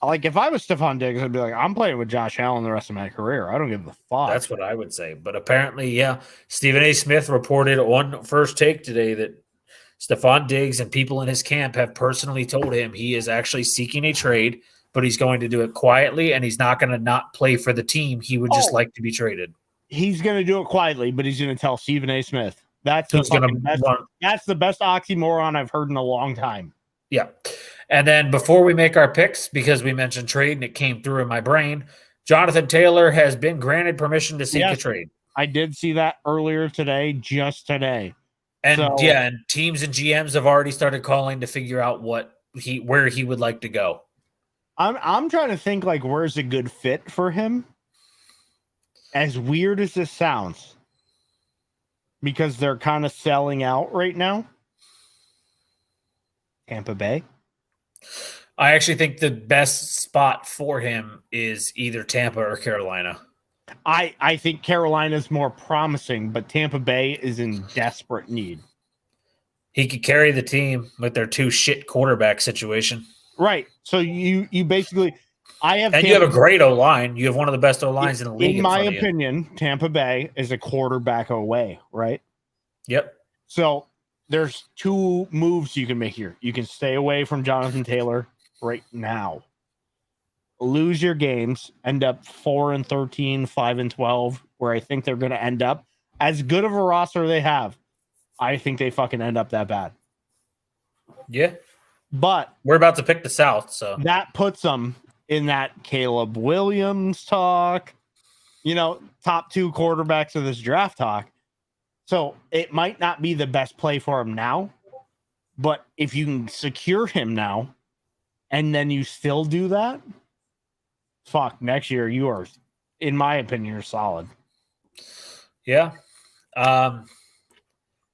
Like, if I was Stephon Diggs, I'd be like, I'm playing with Josh Allen the rest of my career. I don't give a fuck. That's what I would say. But apparently, yeah, Stephen A. Smith reported on First Take today that Stephon Diggs and people in his camp have personally told him he is actually seeking a trade, but he's going to do it quietly, and he's not going to not play for the team. He would just like to be traded. He's going to do it quietly, but he's going to tell Stephen A. Smith. That's the best oxymoron I've heard in a long time. Yeah. And then before we make our picks, because we mentioned trade and it came through in my brain, Jonathan Taylor has been granted permission to seek a trade. I did see that earlier today, just today. And and teams and GMs have already started calling to figure out where he would like to go. I'm trying to think, like, where's a good fit for him? As weird as this sounds, because they're kind of selling out right now. Tampa Bay. I actually think the best spot for him is either Tampa or Carolina. I think Carolina's more promising, but Tampa Bay is in desperate need. He could carry the team with their two shit quarterback situation. Right. So you basically you have a great O-line. You have one of the best O-lines in the league. In my opinion, Tampa Bay is a quarterback away, right? Yep. So there's two moves you can make here. You can stay away from Jonathan Taylor right now. Lose your games, end up 4-13, 5-12, where I think they're going to end up. As good of a roster they have, I think they fucking end up that bad. Yeah. But we're about to pick the South, so that puts them in that Caleb Williams talk, top two quarterbacks of this draft talk. So it might not be the best play for him now, but if you can secure him now and then you still do that, next year you are, in my opinion, you're solid. Yeah. Now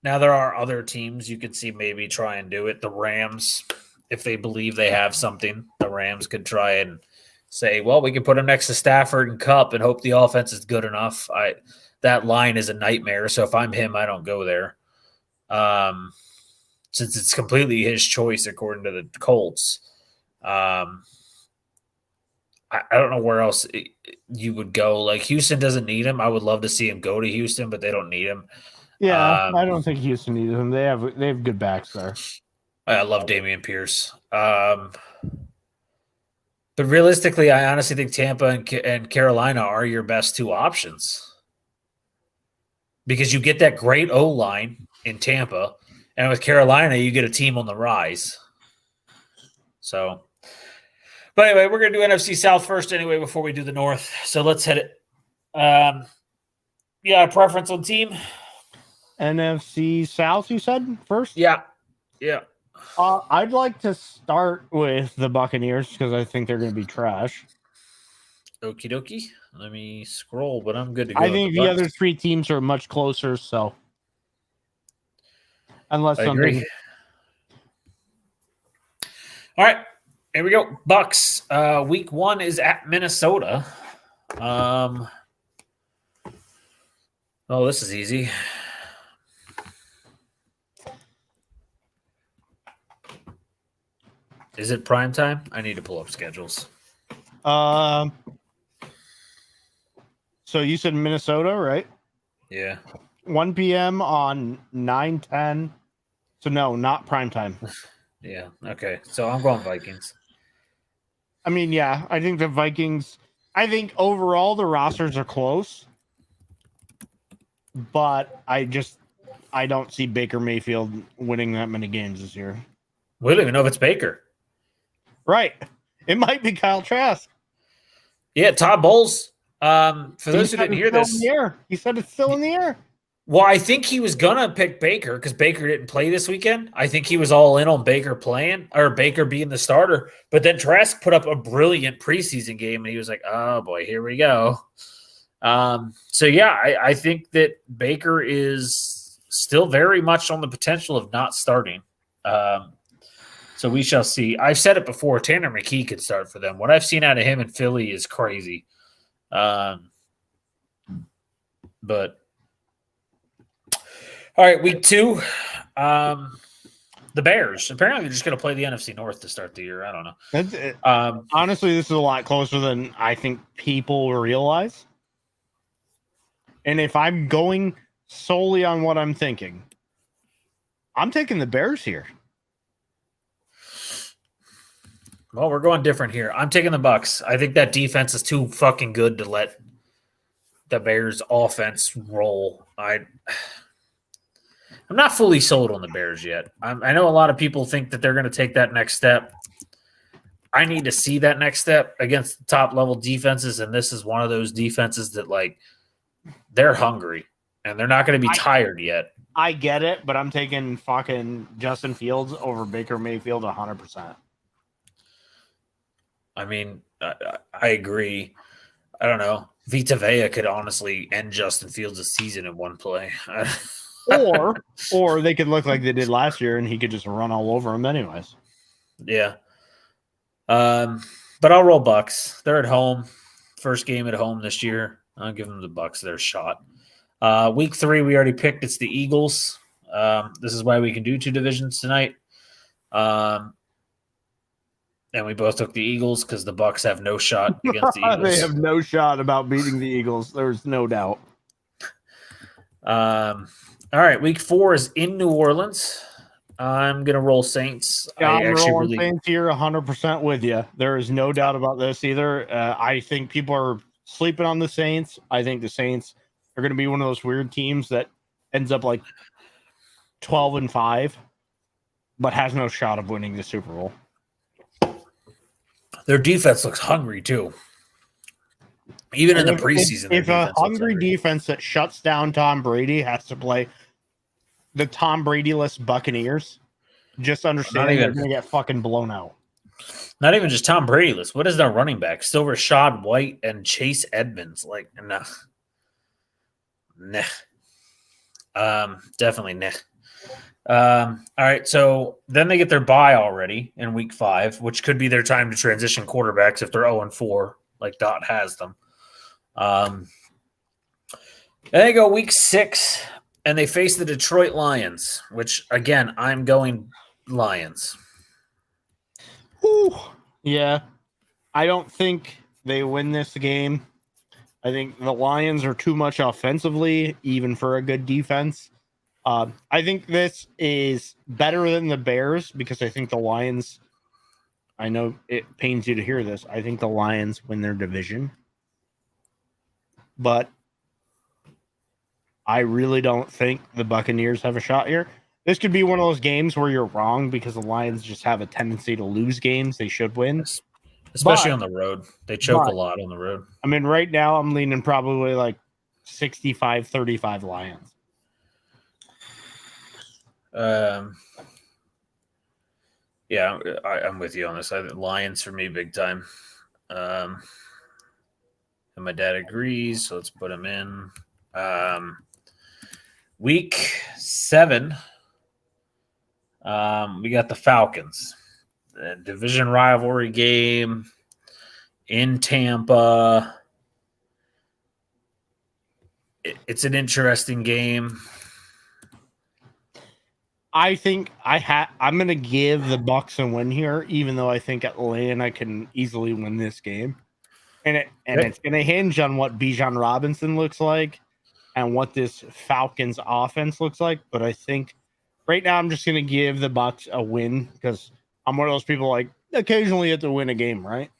there are other teams you could see maybe try and do it. The Rams, if they believe they have something, the Rams could try and say, well, we can put him next to Stafford and Kupp and hope the offense is good enough. That line is a nightmare. So if I'm him, I don't go there. Since it's completely his choice, according to the Colts. I don't know where else you would go. Like, Houston doesn't need him. I would love to see him go to Houston, but they don't need him. Yeah, I don't think Houston needs him. They have good backs there. I love Dameon Pierce. But realistically, I honestly think Tampa and Carolina are your best two options. Because you get that great O-line in Tampa, and with Carolina, you get a team on the rise. So, but anyway, we're going to do NFC South first anyway before we do the North. So let's hit it. A preference on team? NFC South, you said, first? Yeah. I'd like to start with the Buccaneers because I think they're going to be trash. Okie dokie. Let me scroll, but I'm good to go. I think the other three teams are much closer, so unless I something. agree. All right. Here we go. Bucks. Week 1 is at Minnesota. Oh, this is easy. Is it prime time? I need to pull up schedules. So you said Minnesota, right? Yeah. 1 p.m. on 9/10. So no, not prime time. Yeah. Okay. So I'm going Vikings. I mean, yeah, I think the Vikings. I think overall the rosters are close, but I don't see Baker Mayfield winning that many games this year. We don't even know if it's Baker. Right. It might be Kyle Trask. Yeah, Todd Bowles. For those who didn't hear this, He said it's still in the air. well, I think he was gonna pick Baker because Baker didn't play this weekend. I think he was all in on Baker playing or Baker being the starter. But then Trask put up a brilliant preseason game, and he was like, "Oh boy, here we go." So yeah, I think that Baker is still very much on the potential of not starting. So we shall see. I've said it before. Tanner McKee could start for them. What I've seen out of him in Philly is crazy. But all right, week 2. The Bears. Apparently, they're just going to play the NFC North to start the year. I don't know. Honestly, this is a lot closer than I think people realize. And if I'm going solely on what I'm thinking, I'm taking the Bears here. Well, we're going different here. I'm taking the Bucks. I think that defense is too fucking good to let the Bears offense roll. I'm not fully sold on the Bears yet. I know a lot of people think that they're going to take that next step. I need to see that next step against the top level defenses, and this is one of those defenses that like they're hungry and they're not going to be tired yet. I get it, but I'm taking fucking Justin Fields over Baker Mayfield 100%. I mean, I agree. I don't know. Vita Vea could honestly end Justin Fields' season in one play. or they could look like they did last year, and he could just run all over them anyways. Yeah. But I'll roll Bucks. They're at home. First game at home this year. I'll give them the Bucks their shot. Week 3, we already picked. It's the Eagles. This is why we can do 2 divisions tonight. And we both took the Eagles because the Bucks have no shot against the Eagles. They have no shot about beating the Eagles. There's no doubt. All right, week 4 is in New Orleans. I'm gonna roll Saints. I'm rolling Saints here 100% with you. There is no doubt about this either. I think people are sleeping on the Saints. I think the Saints are going to be one of those weird teams that ends up like 12-5, but has no shot of winning the Super Bowl. Their defense looks hungry too. Even in the preseason, if a hungry defense that shuts down Tom Brady has to play the Tom Brady-less Buccaneers, just understand they're going to get fucking blown out. Not even just Tom Brady-less. What is their running back? Still Rashad White and Chase Edmonds. Like, nah. Definitely nah. All right, so then they get their bye already in week 5, which could be their time to transition quarterbacks if they're 0-4, like Dot has them. Then they go week 6, and they face the Detroit Lions, which, again, I'm going Lions. Ooh, yeah. I don't think they win this game. I think the Lions are too much offensively, even for a good defense. I think this is better than the Bears because I think the Lions, I know it pains you to hear this, I think the Lions win their division. But I really don't think the Buccaneers have a shot here. This could be one of those games where you're wrong because the Lions just have a tendency to lose games they should win. Especially on the road. They choke a lot on the road. I mean, right now I'm leaning probably like 65-35 Lions. Yeah, I'm with you on this. Lions for me, big time. And my dad agrees, so let's put him in. Week 7, we got the Falcons. a division rivalry game in Tampa. It's an interesting game. I think I'm going to give the Bucks a win here, even though I think Atlanta can easily win this game. And it's going to hinge on what Bijan Robinson looks like and what this Falcons offense looks like. But I think right now I'm just going to give the Bucks a win because I'm one of those people like occasionally you have to win a game, right?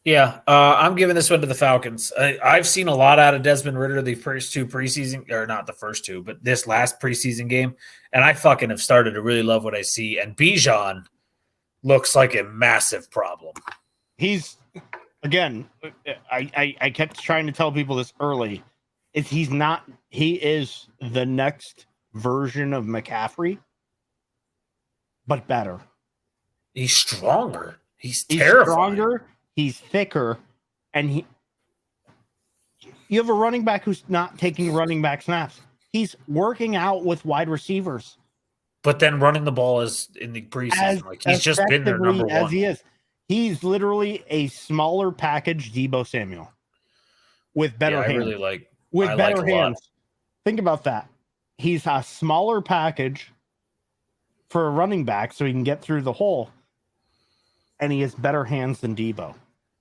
Yeah, I'm giving this one to the Falcons. I've seen a lot out of Desmond Ridder the first two preseason, or not the first two, but this last preseason game, and I fucking have started to really love what I see. And Bijan looks like a massive problem. He's again, I kept trying to tell people this early. He is the next version of McCaffrey, but better. He's stronger. He's terrifying. Stronger. He's thicker, and you have a running back who's not taking running back snaps. He's working out with wide receivers. But then running the ball is in the preseason. He's just been their number one. As he is. He's literally a smaller package Deebo Samuel with better hands. I really like with better hands. Think about that. He's a smaller package for a running back so he can get through the hole, and he has better hands than Deebo.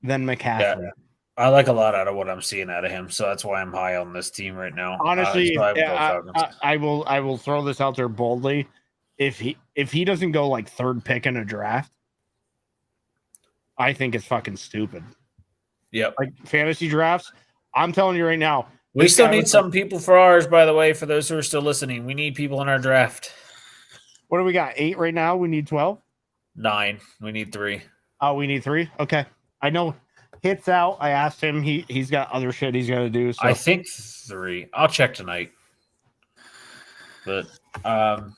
Than McCaffrey. Yeah, I like a lot out of what I'm seeing out of him, so that's why I'm high on this team right now. Honestly, I will throw this out there boldly. If he doesn't go like third pick in a draft, I think it's fucking stupid. Yep. Like fantasy drafts, I'm telling you right now. We still need some people for ours, by the way, for those who are still listening. We need people in our draft. What do we got? 8 right now? We need 12? 9. We need 3. Oh, we need 3? Okay. I know Hit's out. I asked him. He's got other shit he's got to do. So. I think 3. I'll check tonight. But all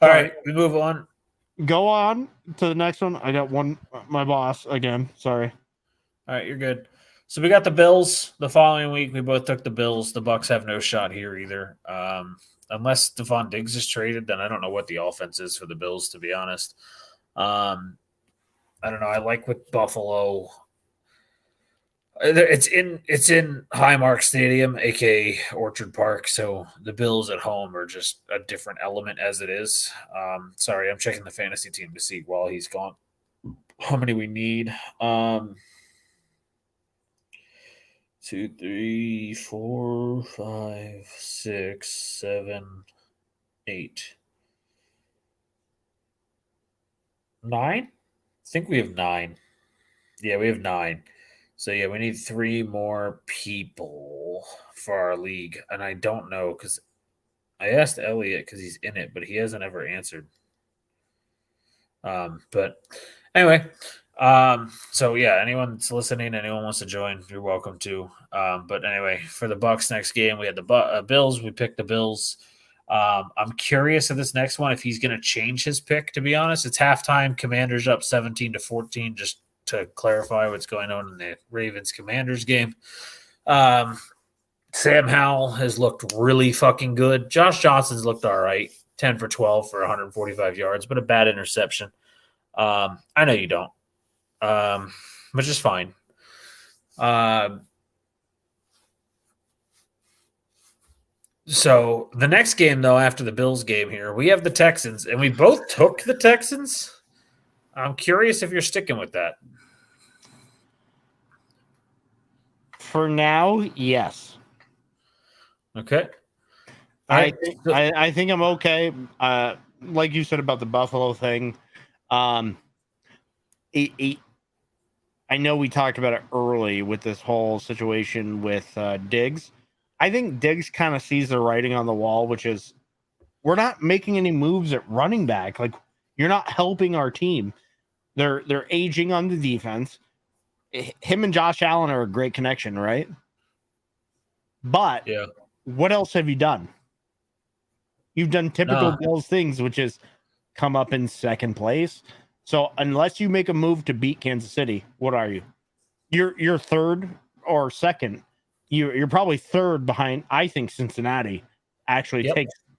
right, we move on. Go on to the next one. I got one. My boss again. Sorry. All right, you're good. So we got the Bills the following week. We both took the Bills. The Bucks have no shot here either. Unless Stephon Diggs is traded, then I don't know what the offense is for the Bills, to be honest. I don't know. I like with Buffalo. It's in Highmark Stadium, aka Orchard Park. So the Bills at home are just a different element as it is. Sorry, I'm checking the fantasy team to see while he's gone how many we need. 2, 3, 4, 5, 6, 7, 8, 9. I think we have 9. Yeah, we have 9. So, yeah, we need 3 more people for our league. And I don't know because I asked Elliot because he's in it, but he hasn't ever answered. But anyway, so, yeah, anyone that's listening, anyone wants to join, you're welcome to. But anyway, for the Bucks next game, we had the Bills. We picked the Bills. I'm curious of this next one if he's going to change his pick, to be honest. It's halftime. Commanders up 17-14, just to clarify what's going on in the Ravens-Commanders game. Sam Howell has looked really fucking good. Josh Johnson's looked all right, 10 for 12 for 145 yards, but a bad interception. I know you don't, but just fine. So the next game, though, after the Bills game here, we have the Texans, and we both took the Texans. I'm curious if you're sticking with that. For now, yes. Okay. I think I'm okay. Like you said about the Buffalo thing, I know we talked about it early with this whole situation with Diggs. I think Diggs kind of sees the writing on the wall, which is we're not making any moves at running back. Like, you're not helping our team. They're aging on the defense. Him and Josh Allen are a great connection, right? But yeah, what else have you done? You've done typical Bills things, which is come up in second place. So unless you make a move to beat Kansas City, what are you? You're third or second. You're probably third behind. I think Cincinnati actually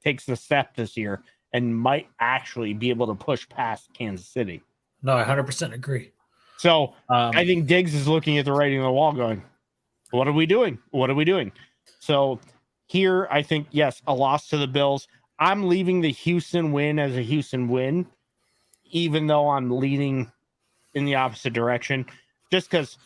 takes the step this year and might actually be able to push past Kansas City. No, I 100% agree. So I think Diggs is looking at the writing on the wall going, what are we doing? What are we doing? So here, I think, yes, a loss to the Bills. I'm leaving the Houston win as a Houston win, even though I'm leaning in the opposite direction, just because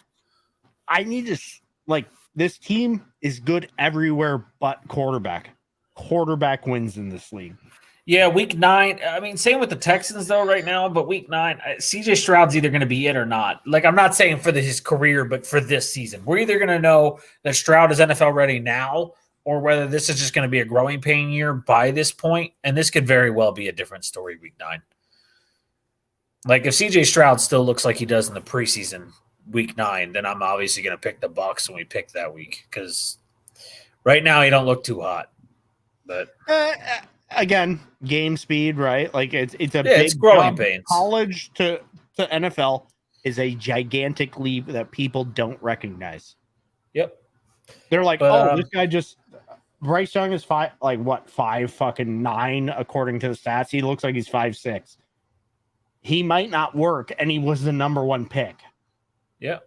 I need to, like, this team is good everywhere but quarterback. Quarterback wins in this league. Yeah, week 9. I mean, same with the Texans, though, right now. But week 9, CJ Stroud's either going to be it or not. Like, I'm not saying for his career, but for this season. We're either going to know that Stroud is NFL ready now, or whether this is just going to be a growing pain year by this point. And this could very well be a different story week 9. Like, if CJ Stroud still looks like he does in the preseason week 9, then I'm obviously going to pick the Bucs when we pick that week, because right now he don't look too hot. But again, game speed, right? Like it's a big it's growing pains. College to NFL is a gigantic leap that people don't recognize. Yep. They're like, this guy just Bryce Young is 5'9" according to the stats. He looks like he's 5'6". He might not work, and he was the number 1 pick. Yeah.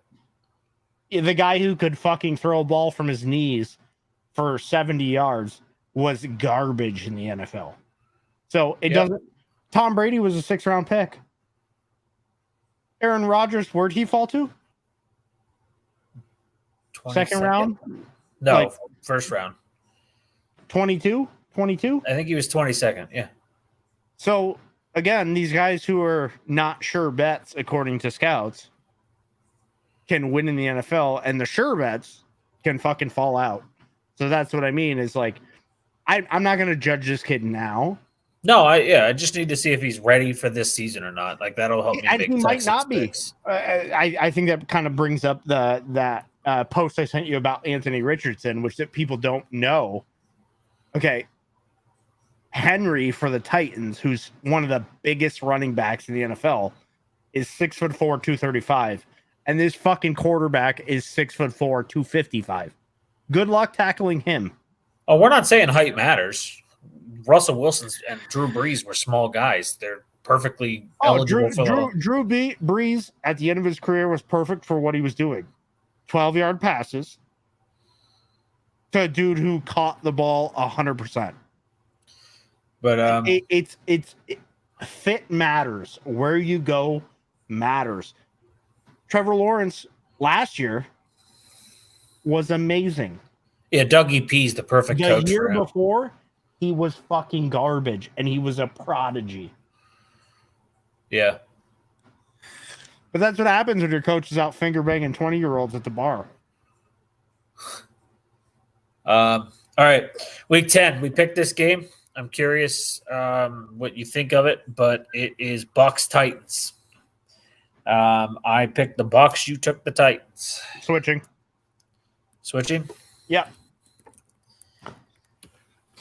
The guy who could fucking throw a ball from his knees for 70 yards was garbage in the NFL. So it doesn't. Tom Brady was a 6th-round pick. Aaron Rodgers, where'd he fall to? 2nd round? No, like, 1st round. 22? I think he was 22nd. Yeah. So again, these guys who are not sure bets, according to scouts, can win in the NFL, and the sure bets can fucking fall out. So that's what I mean is like, I'm not going to judge this kid now. No, I just need to see if he's ready for this season or not. Like, that'll help me and make he might not be. I think that kind of brings up that post I sent you about Anthony Richardson, which that people don't know. Okay. Henry for the Titans, who's one of the biggest running backs in the NFL, is 6'4", 235. And this fucking quarterback is 6'4", 255. Good luck tackling him. Oh, we're not saying height matters. Russell Wilson and Drew Brees were small guys. They're perfectly eligible for Drew Brees at the end of his career was perfect for what he was doing. 12-yard passes to a dude who caught the ball 100%. But it's fit matters. Where you go matters. Trevor Lawrence last year was amazing. Yeah, Dougie P's the perfect coach. The year before, he was fucking garbage, and he was a prodigy. Yeah. But that's what happens when your coach is out finger banging 20-year-olds at the bar. All right. Week 10, we picked this game. I'm curious what you think of it, but it is Bucs Titans. I picked the Bucs. You took the Titans. Switching? Yeah.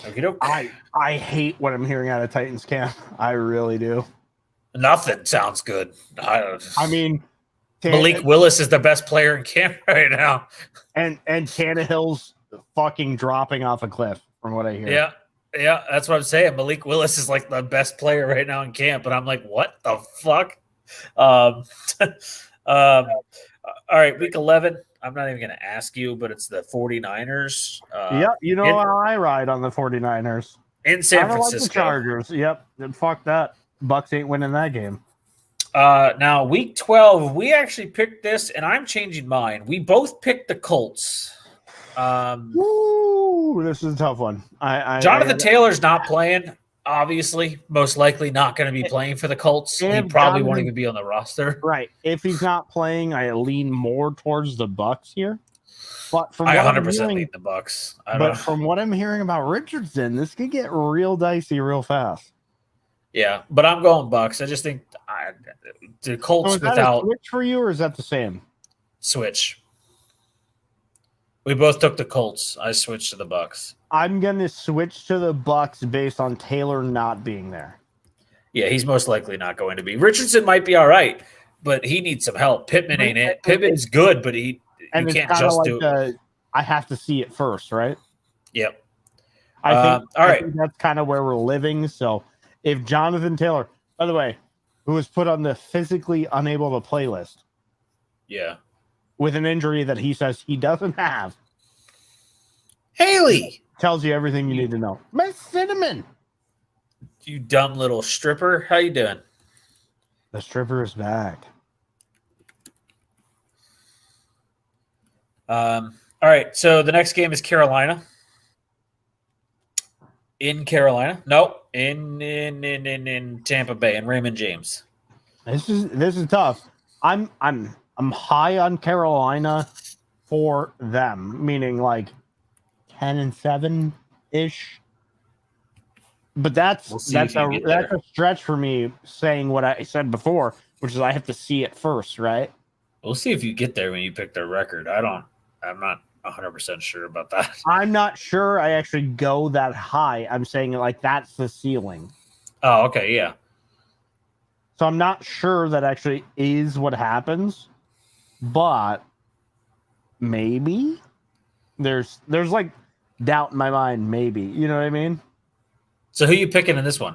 Okay. I hate what I'm hearing out of Titans camp. I really do. Nothing sounds good. I mean, Malik Willis is the best player in camp right now, and Tannehill's fucking dropping off a cliff, from what I hear. Yeah, that's what I'm saying. Malik Willis is like the best player right now in camp, and I'm like, what the fuck? All right, week 11. I'm not even going to ask you, but it's the 49ers. Yep, you know how I ride on the 49ers. In San Francisco. Like the Chargers. Yep, fuck that. Bucs ain't winning that game. Now, week 12, we actually picked this, and I'm changing mine. We both picked the Colts. Woo, this is a tough one. Jonathan Taylor's not playing. Obviously, most likely not going to be playing for the Colts. He probably won't even be on the roster. Right. If he's not playing, I lean more towards the Bucs here. But from I 100% lean the Bucs. From what I'm hearing about Richardson, this could get real dicey real fast. Yeah, but I'm going Bucs. I just think the Colts is that a switch for you, or is that the same? Switch. We both took the Colts. I switched to the Bucs. I'm going to switch to the Bucs based on Taylor not being there. Yeah, he's most likely not going to be. Richardson might be all right, but he needs some help. Pittman ain't it. Pittman's good, but you can't just do it. I have to see it first, right? Yep. I think that's kind of where we're living. So if Jonathan Taylor, by the way, who was put on the physically unable to play list Yeah. with an injury that he says he doesn't have, Haley, tells you everything you need to know. Miss Cinnamon. you dumb little stripper. How you doing? The stripper is back. All right. So the next game is Carolina. In Carolina. Nope. In Tampa Bay and Raymond James. This is tough. I'm high on Carolina for them, meaning like 10-7 ish. But that's a stretch for me saying what I said before, which is I have to see it first, right? We'll see if you get there when you pick their record. I'm not 100% sure about that. I'm not sure I actually go that high. I'm saying like that's the ceiling. Oh, okay, yeah. So I'm not sure that actually is what happens, but maybe there's like doubt in my mind. Maybe, you know what I mean? So who are you picking in this one?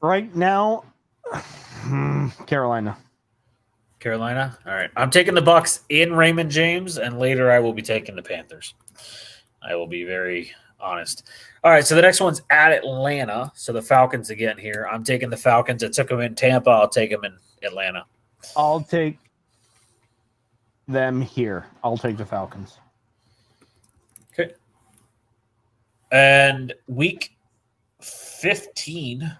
Right now, Carolina. Carolina. All right. I'm taking the Bucks in Raymond James, and later I will be taking the Panthers. I will be very honest. All right. So the next one's at Atlanta. So the Falcons again here. I'm taking the Falcons. I took them in Tampa. I'll take them in Atlanta. I'll take them here. I'll take the Falcons. Okay. And week 15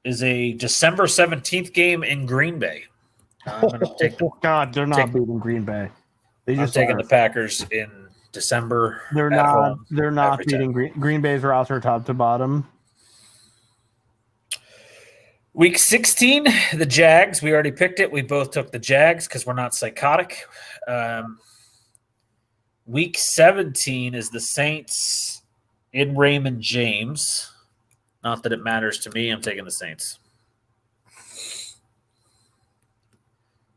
is a December 17th game in Green Bay. God, they're not beating Green Bay. I'm taking the Packers in December. They're not beating Green Bay's roster top to bottom. Week 16, the Jags. We already picked it. We both took the Jags because we're not psychotic. Week 17 is the Saints in Raymond James. Not that it matters to me. I'm taking the Saints.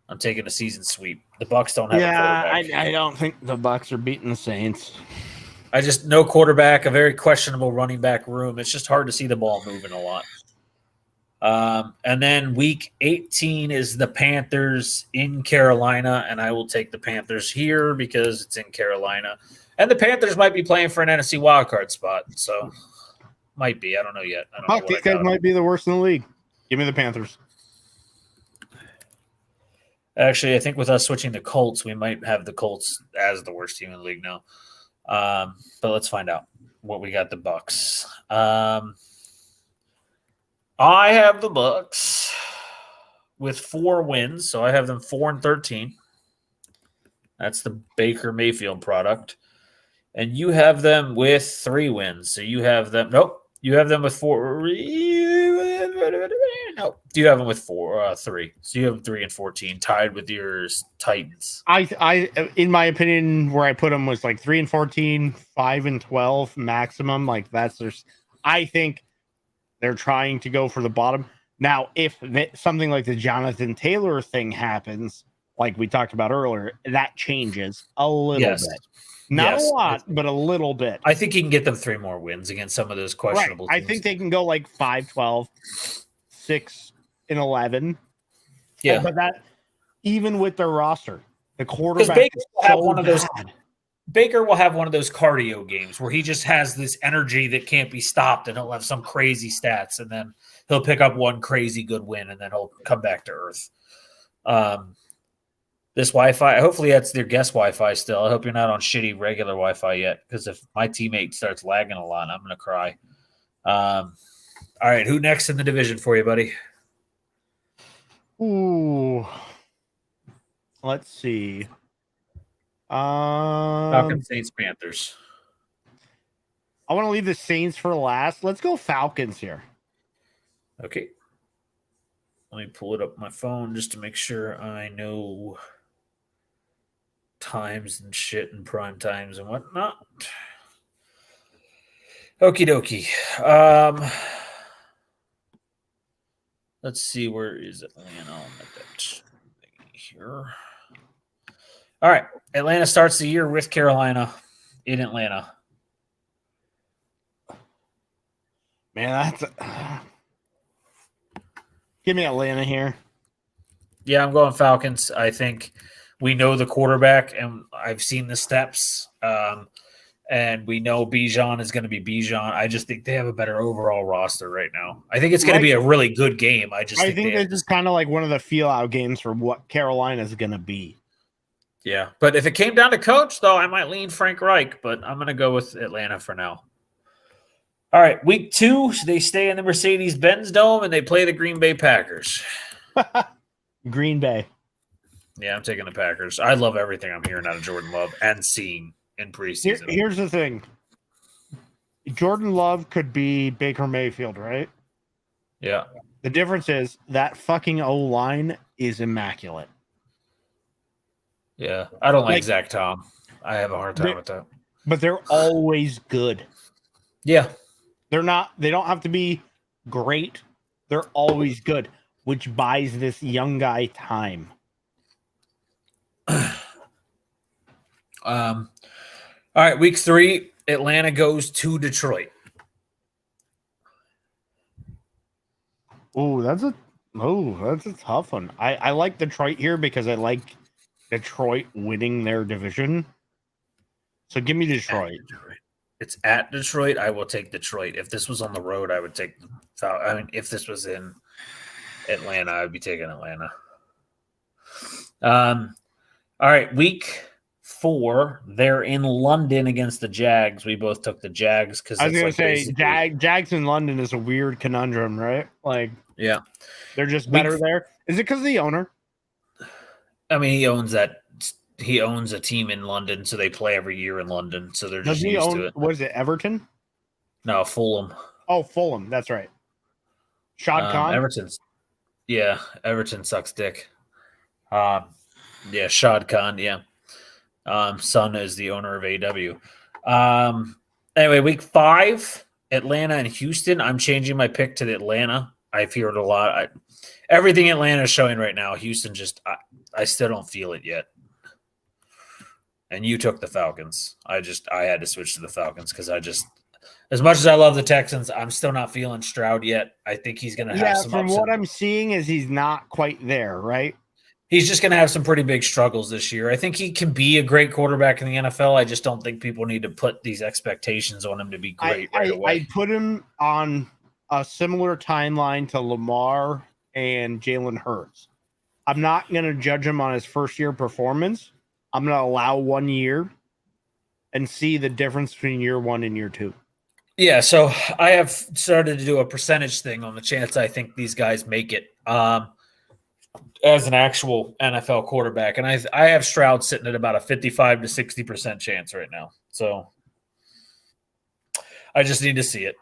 I'm taking a season sweep. The Bucs don't have a quarterback. I don't think the Bucs are beating the Saints. No quarterback, a very questionable running back room. It's just hard to see the ball moving a lot. And then week 18 is the Panthers in Carolina, and I will take the Panthers here because it's in Carolina. And the Panthers might be playing for an NFC wildcard spot, so might be. I don't know yet. These guys might be the worst in the league. Give me the Panthers. Actually, I think with us switching the Colts, we might have the Colts as the worst team in the league now. But let's find out what we got the Bucs. I have the Bucs with 4 wins, so I have them 4-13. That's the Baker Mayfield product. And you have them with 3 wins. So you have them. Nope. You have them with 4. No. You have them with 3. So you have 3-14, tied with your Titans. I, in my opinion, where I put them was like 3-14, 5-12 maximum. Like that's their. I think they're trying to go for the bottom. Now, if something like the Jonathan Taylor thing happens, like we talked about earlier, that changes a little bit. Not a lot, but a little bit. I think you can get them 3 more wins against some of those questionable teams. I think they can go like 5-12, 6-11. Yeah. But that, even with their roster, the quarterback Baker is will have so one of those. bad. Baker will have one of those cardio games where he just has this energy that can't be stopped, and he'll have some crazy stats, and then he'll pick up one crazy good win, and then he'll come back to earth. This Wi-Fi, hopefully that's their guest Wi-Fi still. I hope you're not on shitty regular Wi-Fi yet, because if my teammate starts lagging a lot, I'm going to cry. All right, who next in the division for you, buddy? Ooh. Let's see. Falcons, Saints, Panthers. I want to leave the Saints for last. Let's go Falcons here. Okay. Let me pull it up on my phone just to make sure I know times and shit and prime times and whatnot. Okie dokie. Let's see, where is Atlanta on that thing here? All right. Atlanta starts the year with Carolina in Atlanta. Man, that's give me Atlanta here. Yeah, I'm going Falcons. I think we know the quarterback, and I've seen the steps. And we know Bijan is going to be Bijan. I just think they have a better overall roster right now. I think it's going to be a really good game. I think this is kind of like one of the feel-out games for what Carolina is going to be. Yeah, but if it came down to coach, though, I might lean Frank Reich, but I'm going to go with Atlanta for now. All right, week 2, they stay in the Mercedes-Benz Dome, and they play the Green Bay Packers. Green Bay. Yeah, I'm taking the Packers. I love everything I'm hearing out of Jordan Love and seeing in preseason. Here's the thing. Jordan Love could be Baker Mayfield, right? Yeah. The difference is that fucking O-line is immaculate. Yeah. I don't like Zach Tom. I have a hard time with that. But they're always good. Yeah. They don't have to be great. They're always good, which buys this young guy time. All right, week 3, Atlanta goes to Detroit. That's a tough one. I like Detroit here because I like Detroit winning their division. So give me Detroit. It's at Detroit. I will take Detroit. If this was on the road, I would take. If this was in Atlanta, I would be taking Atlanta. All right, week 4, they're in London against the Jags. We both took the Jags because I was going to say Jags in London is a weird conundrum, right? Like, yeah, they're just better there. Is it because of the owner? I mean, he owns that. He owns a team in London, so they play every year in London. So they're just used to it. What is it, Everton? No, Fulham. Oh, Fulham. That's right. Shad Khan? Everton sucks dick. Shad Khan, yeah. Son is the owner of AW. Anyway, week 5, Atlanta and Houston. I'm changing my pick to the Atlanta. I've heard a lot. Everything Atlanta is showing right now, Houston I still don't feel it yet. And you took the Falcons. I had to switch to the Falcons because as much as I love the Texans, I'm still not feeling Stroud yet. I think he's going to have some. From what I'm seeing is he's not quite there, right? He's just going to have some pretty big struggles this year. I think he can be a great quarterback in the NFL. I just don't think people need to put these expectations on him to be great right away. I put him on a similar timeline to Lamar and Jalen Hurts. I'm not going to judge him on his first year performance. I'm going to allow 1 year and see the difference between year 1 and year 2. Yeah, so I have started to do a percentage thing on the chance I think these guys make it as an actual NFL quarterback. And I have Stroud sitting at about a 55 to 60% chance right now. So I just need to see it.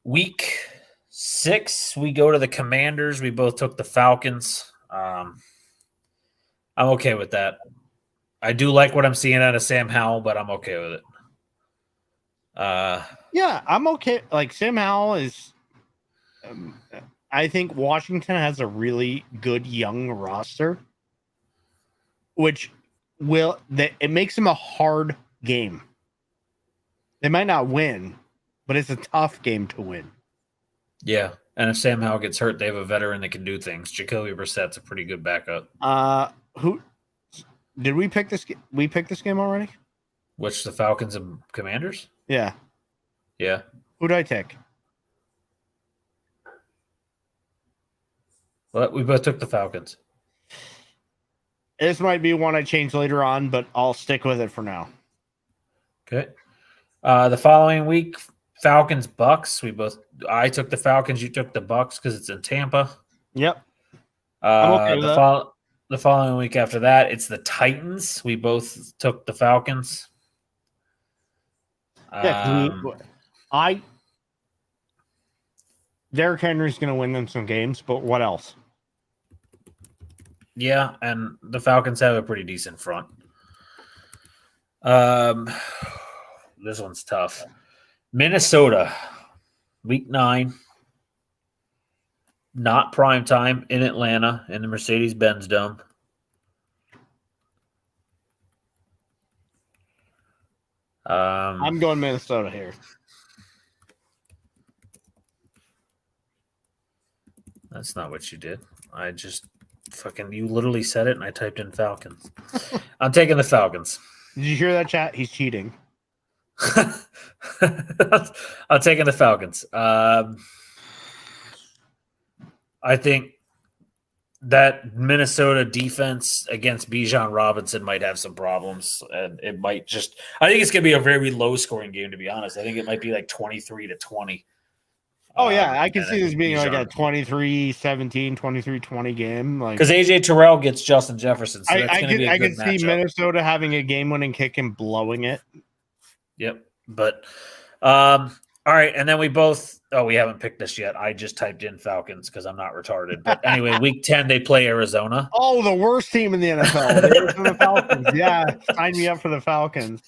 Week 6, we go to the Commanders. We both took the Falcons. I'm okay with that. I do like what I'm seeing out of Sam Howell, but I'm okay with it. Yeah, I'm okay. Like, Sam Howell is I think Washington has a really good young roster, which it makes them a hard game. They might not win, but it's a tough game to win. Yeah, and if Sam Howell gets hurt, they have a veteran that can do things. Jacoby Brissett's a pretty good backup. Who did we pick this? We picked this game already. Which, the Falcons and Commanders? Yeah. Yeah. Who did I take? Well, we both took the Falcons. This might be one I change later on, but I'll stick with it for now. Okay. The following week, Falcons Bucks. I took the Falcons. You took the Bucks because it's in Tampa. Yep. I'm okay with that. The following week after that, it's the Titans. We both took the Falcons. Yeah, Derrick Henry's going to win them some games, but what else? Yeah, and the Falcons have a pretty decent front. This one's tough. Minnesota, week 9. Not prime time in Atlanta in the Mercedes-Benz Dome. I'm going Minnesota here. That's not what you did. I just you literally said it and I typed in Falcons. I'm taking the Falcons. Did you hear that, chat? He's cheating. I'm taking the Falcons. I think that Minnesota defense against Bijan Robinson might have some problems, and it might just. I think it's going to be a very low-scoring game. To be honest, I think it might be like 23-20. Oh yeah, I can see this being like a 23-17, 23-20 game. Like because AJ Terrell gets Justin Jefferson, so that's going to be a good matchup. I can see Minnesota having a game-winning kick and blowing it. Yep, but all right, and then we both. Oh, we haven't picked this yet. I just typed in Falcons because I'm not retarded. But anyway, week 10 they play Arizona. Oh, the worst team in the NFL. The Arizona Falcons. Yeah, sign me up for the Falcons.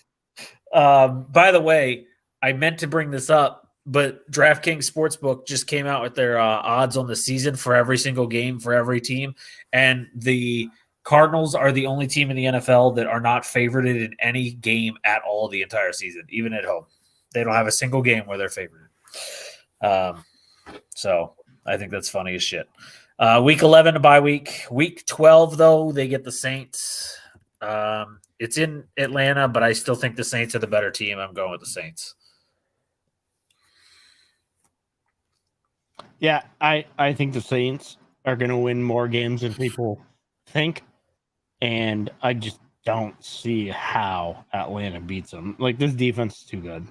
By the way, I meant to bring this up, but DraftKings Sportsbook just came out with their odds on the season for every single game for every team, and the Cardinals are the only team in the NFL that are not favored in any game at all the entire season, even at home. They don't have a single game where they're favored. So I think that's funny as shit. Week 11 a bye week. Week 12, though, they get the Saints. It's in Atlanta, but I still think the Saints are the better team. I'm going with the Saints. Yeah, I think the Saints are going to win more games than people think, and I just don't see how Atlanta beats them. Like, this defense is too good.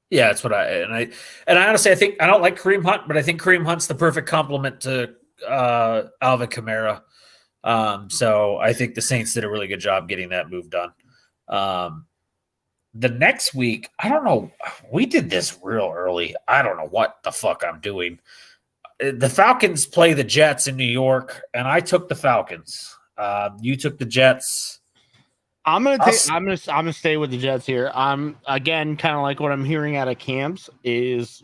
Yeah, that's what I honestly I think I don't like Kareem Hunt, but I think Kareem Hunt's the perfect complement to Alvin Kamara. So I think the Saints did a really good job getting that move done. The next week, I don't know. We did this real early. I don't know what the fuck I'm doing. The Falcons play the Jets in New York, and I took the Falcons. You took the Jets. I'm gonna stay with the Jets here. I'm again kind of like what I'm hearing out of camps is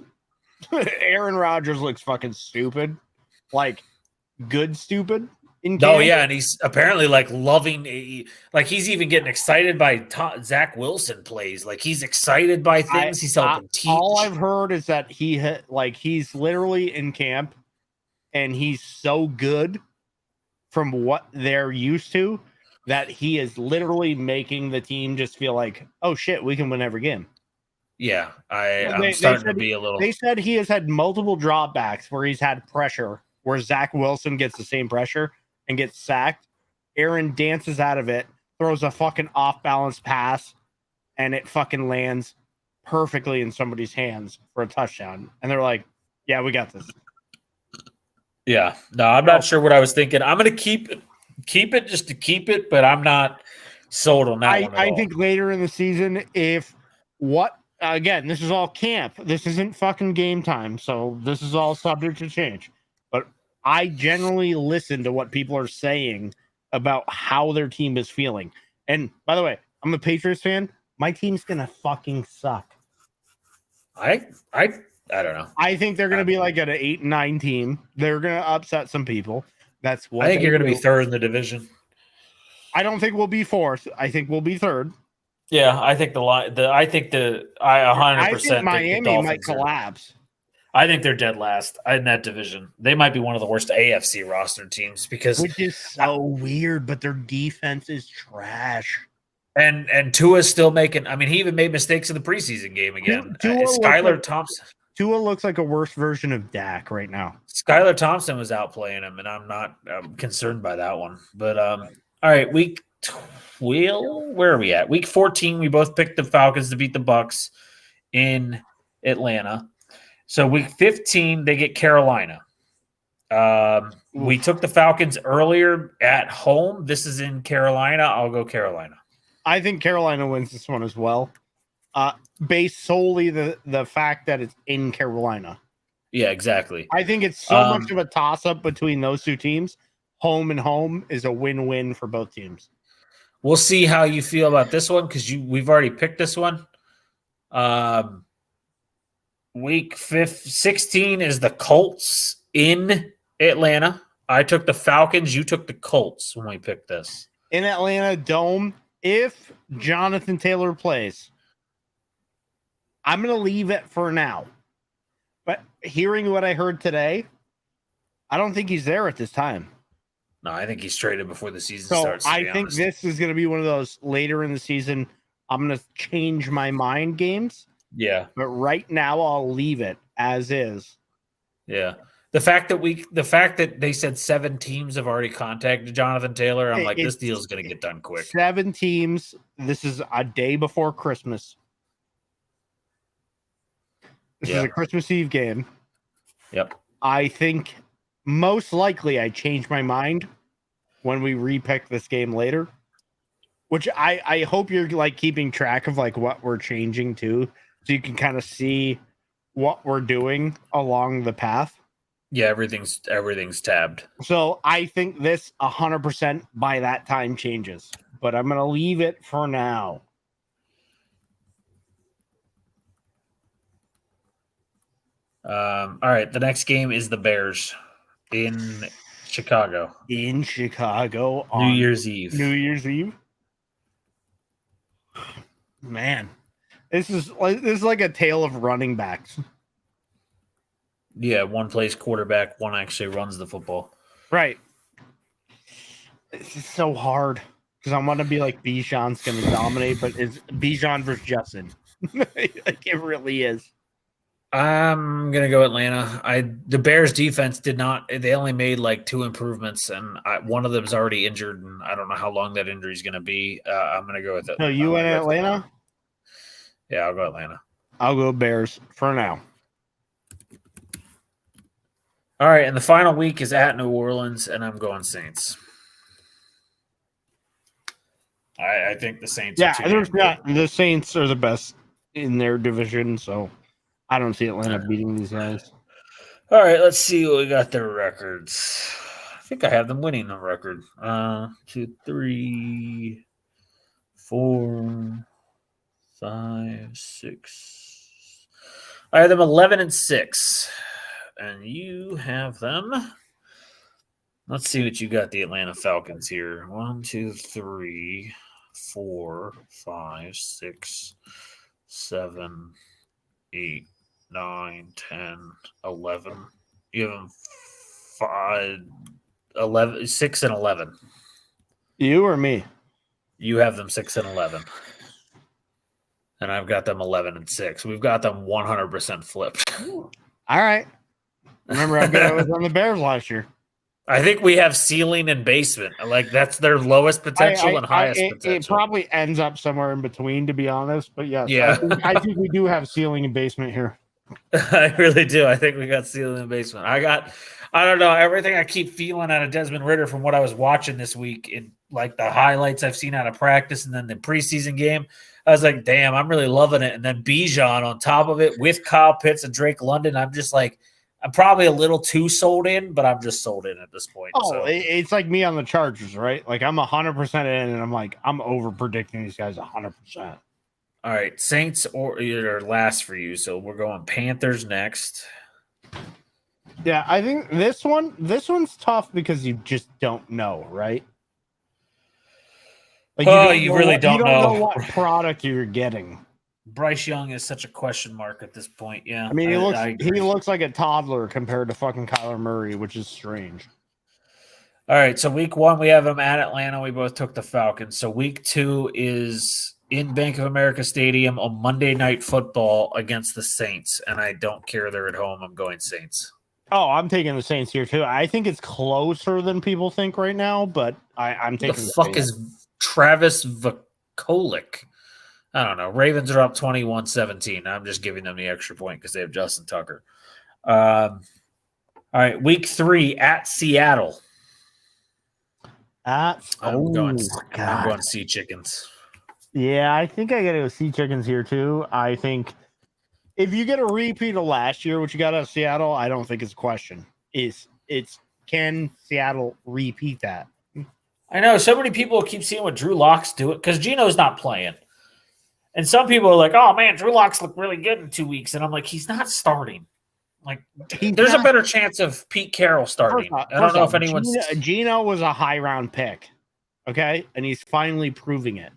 Aaron Rodgers looks fucking stupid, like good stupid. Oh yeah, and he's apparently like loving, like he's even getting excited by Zach Wilson plays. Like he's excited by things. He's helping teach. All I've heard is that he's literally in camp, and he's so good from what they're used to that he is literally making the team just feel like, oh shit, we can win every game. Yeah, I'm starting to be a little. They said he has had multiple dropbacks where he's had pressure, where Zach Wilson gets the same pressure and gets sacked. Aaron dances out of it, throws a fucking off-balance pass, and it fucking lands perfectly in somebody's hands for a touchdown. And they're like, yeah, we got this. Yeah, no, I'm not sure what I was thinking. I'm going to keep it just to keep it, but I'm not sold on that one at all. Think later in the season, again, this is all camp. This isn't fucking game time, so this is all subject to change. But I generally listen to what people are saying about how their team is feeling. And by the way, I'm a Patriots fan. My team's gonna fucking suck. I don't know. I think they're gonna be like an 8-9 team. They're gonna upset some people. That's what I think you're going to be third in the division. I don't think we'll be fourth. I think we'll be third. Yeah, I think I 100%. I think Miami might collapse. I think they're dead last in that division. They might be one of the worst AFC roster teams which is so weird, but their defense is trash. And Tua's still making. I mean, he even made mistakes in the preseason game again. Skylar Thompson. Tua looks like a worse version of Dak right now. Skylar Thompson was outplaying him, and I'm not concerned by that one. But all right, week 12, where are we at? Week 14, we both picked the Falcons to beat the Bucs in Atlanta. So week 15, they get Carolina. We took the Falcons earlier at home. This is in Carolina. I'll go Carolina. I think Carolina wins this one as well. Based solely the fact that it's in Carolina. Yeah, exactly. I think it's so much of a toss-up between those two teams. Home and home is a win-win for both teams. We'll see how you feel about this one because we've already picked this one. Week 16 is the Colts in Atlanta. I took the Falcons. You took the Colts when we picked this. In Atlanta Dome, if Jonathan Taylor plays, I'm going to leave it for now. But hearing what I heard today, I don't think he's there at this time. No, I think he's traded before the season So starts. I think this is going to be one of those later in the season. I'm going to change my mind games. Yeah. But right now, I'll leave it as is. Yeah. The fact that they said 7 teams have already contacted Jonathan Taylor, I'm like, this deal is going to get done quick. 7 teams. This is a day before Christmas. This is a Christmas Eve game. Yep. I think most likely I change my mind when we repick this game later, which I hope you're like keeping track of like what we're changing to, so you can kind of see what we're doing along the path. Yeah, everything's tabbed. So I think this 100% by that time changes, but I'm going to leave it for now. All right, the next game is the Bears in Chicago. In Chicago New on Year's Eve. New Year's Eve. Man, this is like a tale of running backs. Yeah, one plays quarterback, one actually runs the football. Right. This is so hard because I want to be like Bijan's going to dominate, but it's Bijan versus Justin. Like it really is. I'm gonna go Atlanta. The Bears defense did not. They only made like 2 improvements, and one of them is already injured, and I don't know how long that injury is gonna be. I'm gonna go with it. So you went Atlanta? Yeah, I'll go Atlanta. I'll go Bears for now. All right, and the final week is at New Orleans, and I'm going Saints. I think the Saints. Yeah, the Saints are the best in their division, so I don't see Atlanta beating these guys. All right, let's see what we got their records. I think I have them winning the record. 2, 3, 4, 5, 6. I have them 11-6, and you have them. Let's see what you got. The Atlanta Falcons here. 1, 2, 3, 4, 5, 6, 7, 8, 9, 10, 11. You have them 5, 11, 6 and 11. You or me? You have them 6 and 11. And I've got them 11-6. We've got them 100% flipped. All right. Remember how good I was on the Bears last year. I think we have ceiling and basement. Like that's their lowest potential and highest potential. It probably ends up somewhere in between, to be honest. But yes, yeah, I think we do have ceiling and basement here. I really do. I think we got ceiling and basement. I don't know, everything I keep feeling out of Desmond Ridder from what I was watching this week in like the highlights I've seen out of practice and then the preseason game. I was like, damn, I'm really loving it. And then Bijan on top of it with Kyle Pitts and Drake London. I'm just like, I'm probably a little too sold in, but I'm just sold in at this point. Oh, so. It's like me on the Chargers, right? Like I'm 100% in, and I'm like, I'm over predicting these guys 100%. All right, Saints or last for you. So we're going Panthers next. Yeah, I think this one's tough because you just don't know, right? Like you really don't know what product you're getting. Bryce Young is such a question mark at this point. Yeah, I mean, he looks like a toddler compared to fucking Kyler Murray, which is strange. All right, so week 1 we have them at Atlanta. We both took the Falcons. So week 2 is in Bank of America Stadium on Monday Night Football against the Saints, and I don't care they're at home. I'm going Saints. Oh, I'm taking the Saints here too. I think it's closer than people think right now, but I'm taking the fuck Saints. Is Travis Vakolik? I don't know. Ravens are up 21-17. I'm just giving them the extra point because they have Justin Tucker. All right, week 3 at Seattle. I'm going Sea Chickens. Yeah, I think I got to go Sea Chickens here too. I think if you get a repeat of last year, which you got out of Seattle, I don't think it's a question. It's can Seattle repeat that? I know so many people keep seeing what Drew Lock's doing because Geno's not playing. And some people are like, oh, man, Drew Lock's look really good in 2 weeks. And I'm like, he's not starting. Like, there's a better chance of Pete Carroll starting. I don't know if anyone's – Geno was a high-round pick, okay? And he's finally proving it.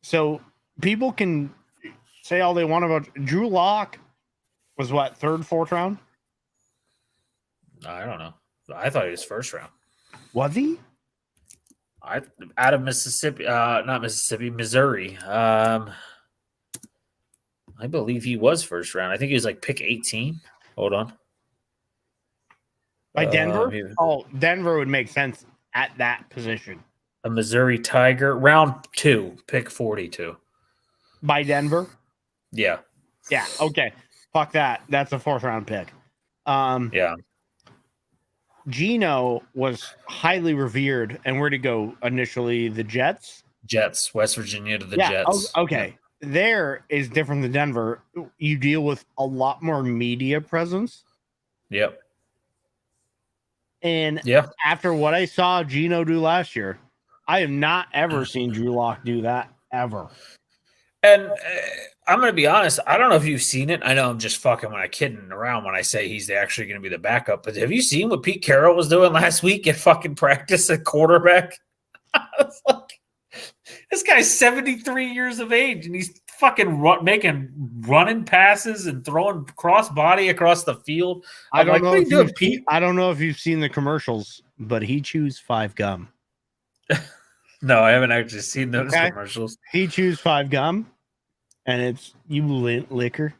So people can say all they want about – Drew Lock was what, 3rd, 4th round? I don't know. I thought he was first round. Was he? Out of Mississippi, not Mississippi, Missouri. I believe he was first round. I think he was like pick 18. Hold on. By Denver? Denver would make sense at that position. A Missouri Tiger, round 2, pick 42. By Denver? Yeah. Yeah, okay. Fuck that. That's a 4th round pick. Yeah. Geno was highly revered, and where to go initially? The Jets? Jets, West Virginia to the Jets. Okay. Yeah. There is different than Denver. You deal with a lot more media presence. Yep. And after what I saw Geno do last year, I have not ever seen Drew Lock do that ever. And I'm going to be honest. I don't know if you've seen it. I know I'm just fucking when I kidding around when I say he's actually going to be the backup. But have you seen what Pete Carroll was doing last week at fucking practice at quarterback? This guy's 73 years of age, and he's fucking making running passes and throwing cross body across the field. I don't know if doing, Pete? I don't know if you've seen the commercials, but he chews 5 gum. No, I haven't actually seen those commercials. He chews 5 gum, and it's you liquor.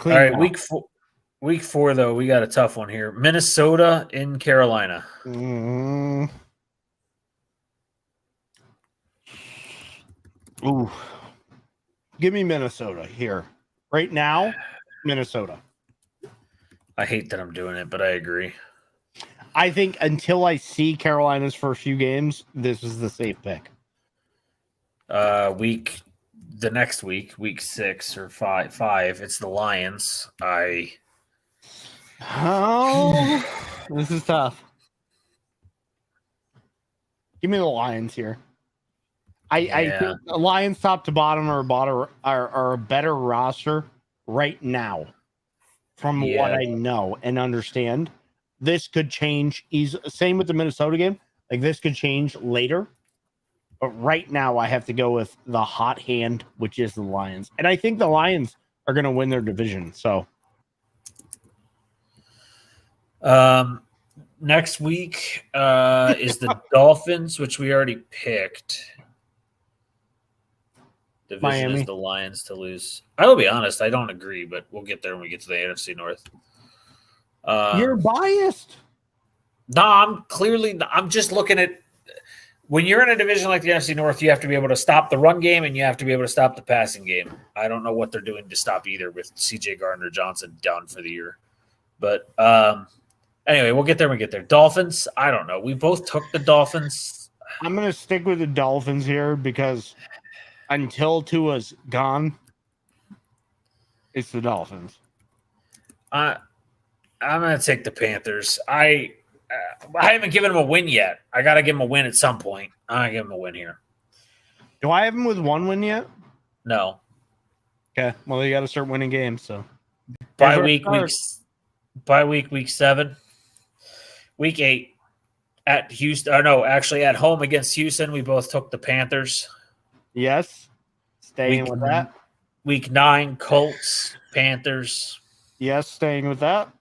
All right, week four though, we got a tough one here. Minnesota in Carolina. Ooh, give me Minnesota here right now. Minnesota. I hate that I'm doing it, but I agree. I think until I see Carolina's first few games, this is the safe pick. The next week 6 or 5, it's the Lions. This is tough. Give me the Lions here. I think the Lions top to bottom are a better roster right now from what I know and understand. This could change. Same with the Minnesota game. Like this could change later. But right now I have to go with the hot hand, which is the Lions. And I think the Lions are going to win their division. So next week is the Dolphins, which we already picked. Division Miami. Is the Lions to lose. I will be honest, I don't agree, but we'll get there when we get to the NFC North. You're biased. No, I'm just looking at when you're in a division like the NFC North, you have to be able to stop the run game and you have to be able to stop the passing game. I don't know what they're doing to stop either with CJ Gardner-Johnson done for the year. But anyway, we'll get there when we get there. Dolphins, I don't know. We both took the Dolphins. I'm going to stick with the Dolphins here because until Tua's gone, it's the Dolphins. I'm going to take the Panthers. I haven't given them a win yet. I got to give them a win at some point. I'm going to give them a win here. Do I have them with 1 win yet? No. Okay. Well, you got to start winning games. So week 7. Week 8 at Houston. Or no, actually at home against Houston, we both took the Panthers. Yes. Staying with that. Week 9, Colts, Panthers. Yes, staying with that.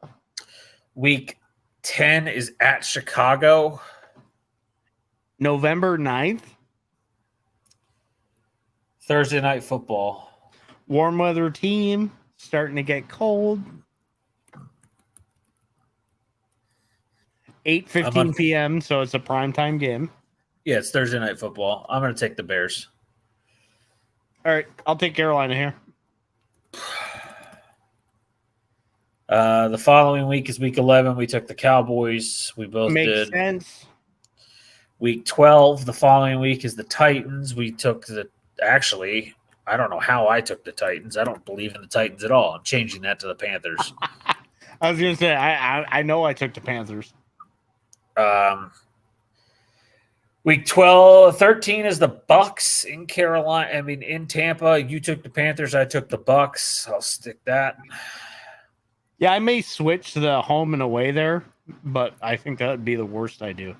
Week 10 is at Chicago. November 9th. Thursday night football. Warm weather team. Starting to get cold. 8:15 p.m., so it's a primetime game. Yeah, it's Thursday night football. I'm going to take the Bears. All right, I'll take Carolina here. The following week is week 11. We took the Cowboys. We both Makes did. Sense. Week 12, the following week is the Titans. We took actually, I don't know how I took the Titans. I don't believe in the Titans at all. I'm changing that to the Panthers. I was going to say, I know I took the Panthers. Week 13 is the Bucks in Carolina. I mean, in Tampa. You took the Panthers. I took the Bucks. I'll stick that. Yeah, I may switch to the home and away there, but I think that would be the worst I do.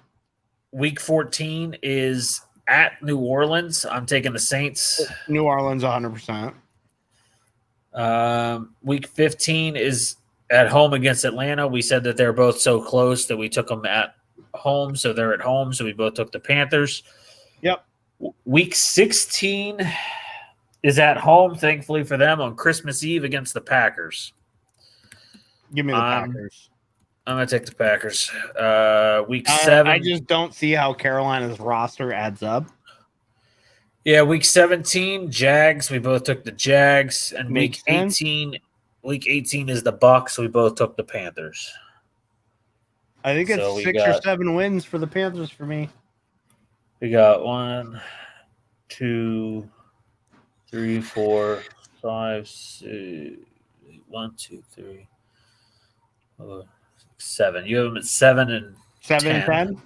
Week 14 is at New Orleans. I'm taking the Saints. New Orleans, 100%. Week 15 is at home against Atlanta. We said that they're both so close that we took them at home, so they're at home. So we both took the Panthers. Yep. Week 16 is at home, thankfully for them, on Christmas Eve against the Packers. Give me the Packers. I'm going to take the Packers. Week 7. I just don't see how Carolina's roster adds up. Yeah, week 17, Jags. We both took the Jags. And Makes week 18 is the Bucks. We both took the Panthers. I think it's 6 or 7 wins for the Panthers for me. We got 1, 2, 3, 4, 5, 6, 1, 2, 3, 4, 7. You have them at 7 and 7 and 10?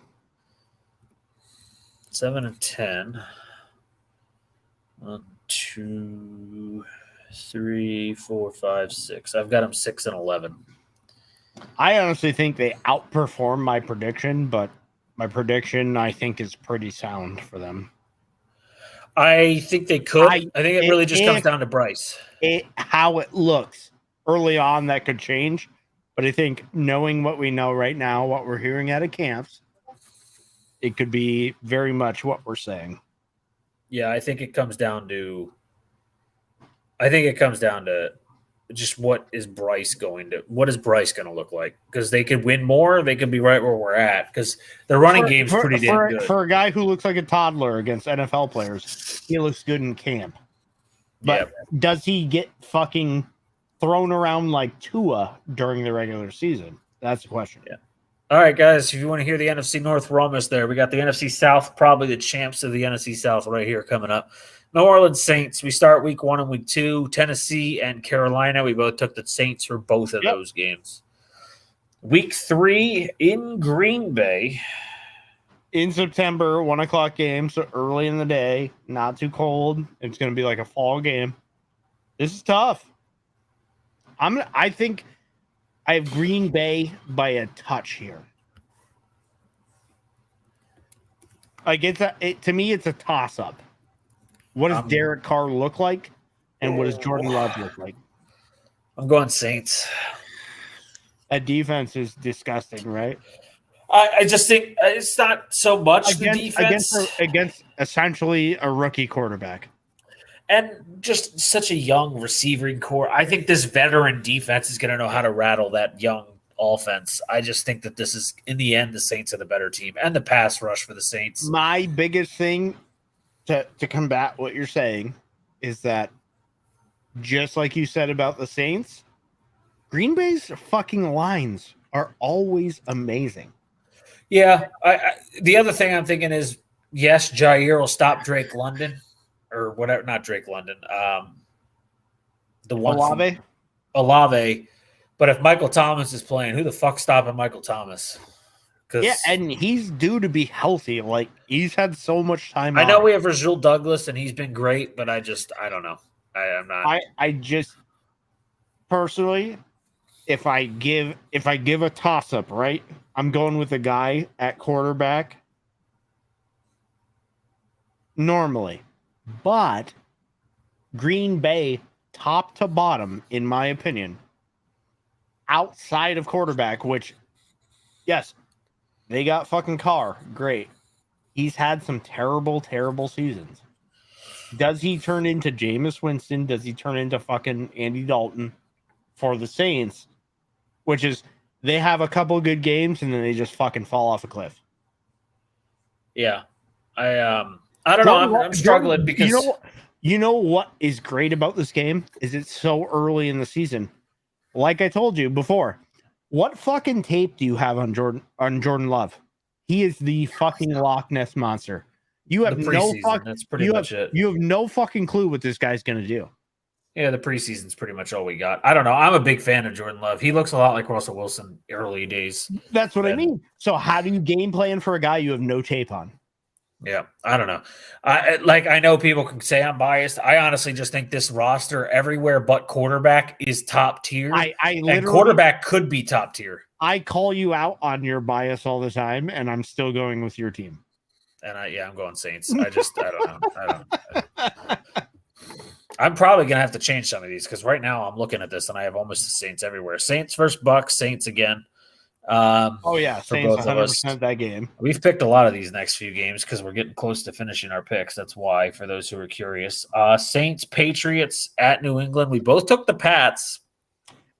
7 and 10. 1, 2, 3, 4, 5, 6. I've got them 6 and 11. I honestly think they outperform my prediction, but my prediction I think is pretty sound for them. I think they could. I think it really just comes down to Bryce. How it looks early on, that could change. But I think knowing what we know right now, what we're hearing out of camps, it could be very much what we're saying. Yeah, I think it comes down to just what is Bryce going to look like? Because they could win more, they could be right where we're at. Because their running game's pretty damn good. For a guy who looks like a toddler against NFL players, he looks good in camp. But does he get fucking thrown around like Tua during the regular season? That's the question. Yeah. All right, guys, if you want to hear the NFC North, we're almost there. We got the NFC South, probably the champs of the NFC South right here coming up. New Orleans Saints, we start week 1 and week 2. Tennessee and Carolina, we both took the Saints for both of those games. Week 3 in Green Bay. In September, 1 o'clock game, so early in the day, not too cold. It's going to be like a fall game. This is tough. I think I have Green Bay by a touch here. Like to me, it's a toss-up. What does Derek Carr look like, and what does Jordan Love look like? I'm going Saints. That defense is disgusting, right? I just think it's not so much the defense against essentially a rookie quarterback. And just such a young receiving core. I think this veteran defense is going to know how to rattle that young offense. I just think that this is, in the end, the Saints are the better team, and the pass rush for the Saints. My biggest thing to combat what you're saying is that, just like you said about the Saints, Green Bay's fucking lines are always amazing. Yeah. The other thing I'm thinking is, yes, Jair will stop Drake London. Or whatever, not Drake London. The one Olave. But if Michael Thomas is playing, who the fuck's stopping Michael Thomas? Yeah, and he's due to be healthy. Like, he's had so much time. I know we have Rasul Douglas, and he's been great, but I don't know. I'm not. I just personally, if I give a toss up, right, I'm going with a guy at quarterback. Normally. But Green Bay, top to bottom, in my opinion, outside of quarterback, which, yes, they got fucking Carr. Great. He's had some terrible, terrible seasons. Does he turn into Jameis Winston? Does he turn into fucking Andy Dalton for the Saints? Which is, they have a couple good games and then they just fucking fall off a cliff. Yeah. I don't know. I'm struggling because you know what is great about this game is it's so early in the season. Like I told you before, what fucking tape do you have on Jordan Love? He is the fucking Loch Ness monster. You have That's pretty much it. You have no fucking clue what this guy's gonna do. Yeah, the preseason's pretty much all we got. I don't know. I'm a big fan of Jordan Love. He looks a lot like Russell Wilson early days. That's what I mean. So how do you game plan for a guy you have no tape on? Yeah, I don't know. I know people can say I'm biased. I honestly just think this roster everywhere but quarterback is top tier. And quarterback could be top tier. I call you out on your bias all the time, and I'm still going with your team. And I'm going Saints. I don't know. I'm probably gonna have to change some of these because right now I'm looking at this and I have almost the Saints everywhere. Saints versus Bucks, Saints again. Oh yeah, For Saints both of us. 100% that game. We've picked a lot of these next few games because we're getting close to finishing our picks. That's why, for those who are curious. Saints, Patriots at New England. We both took the Pats.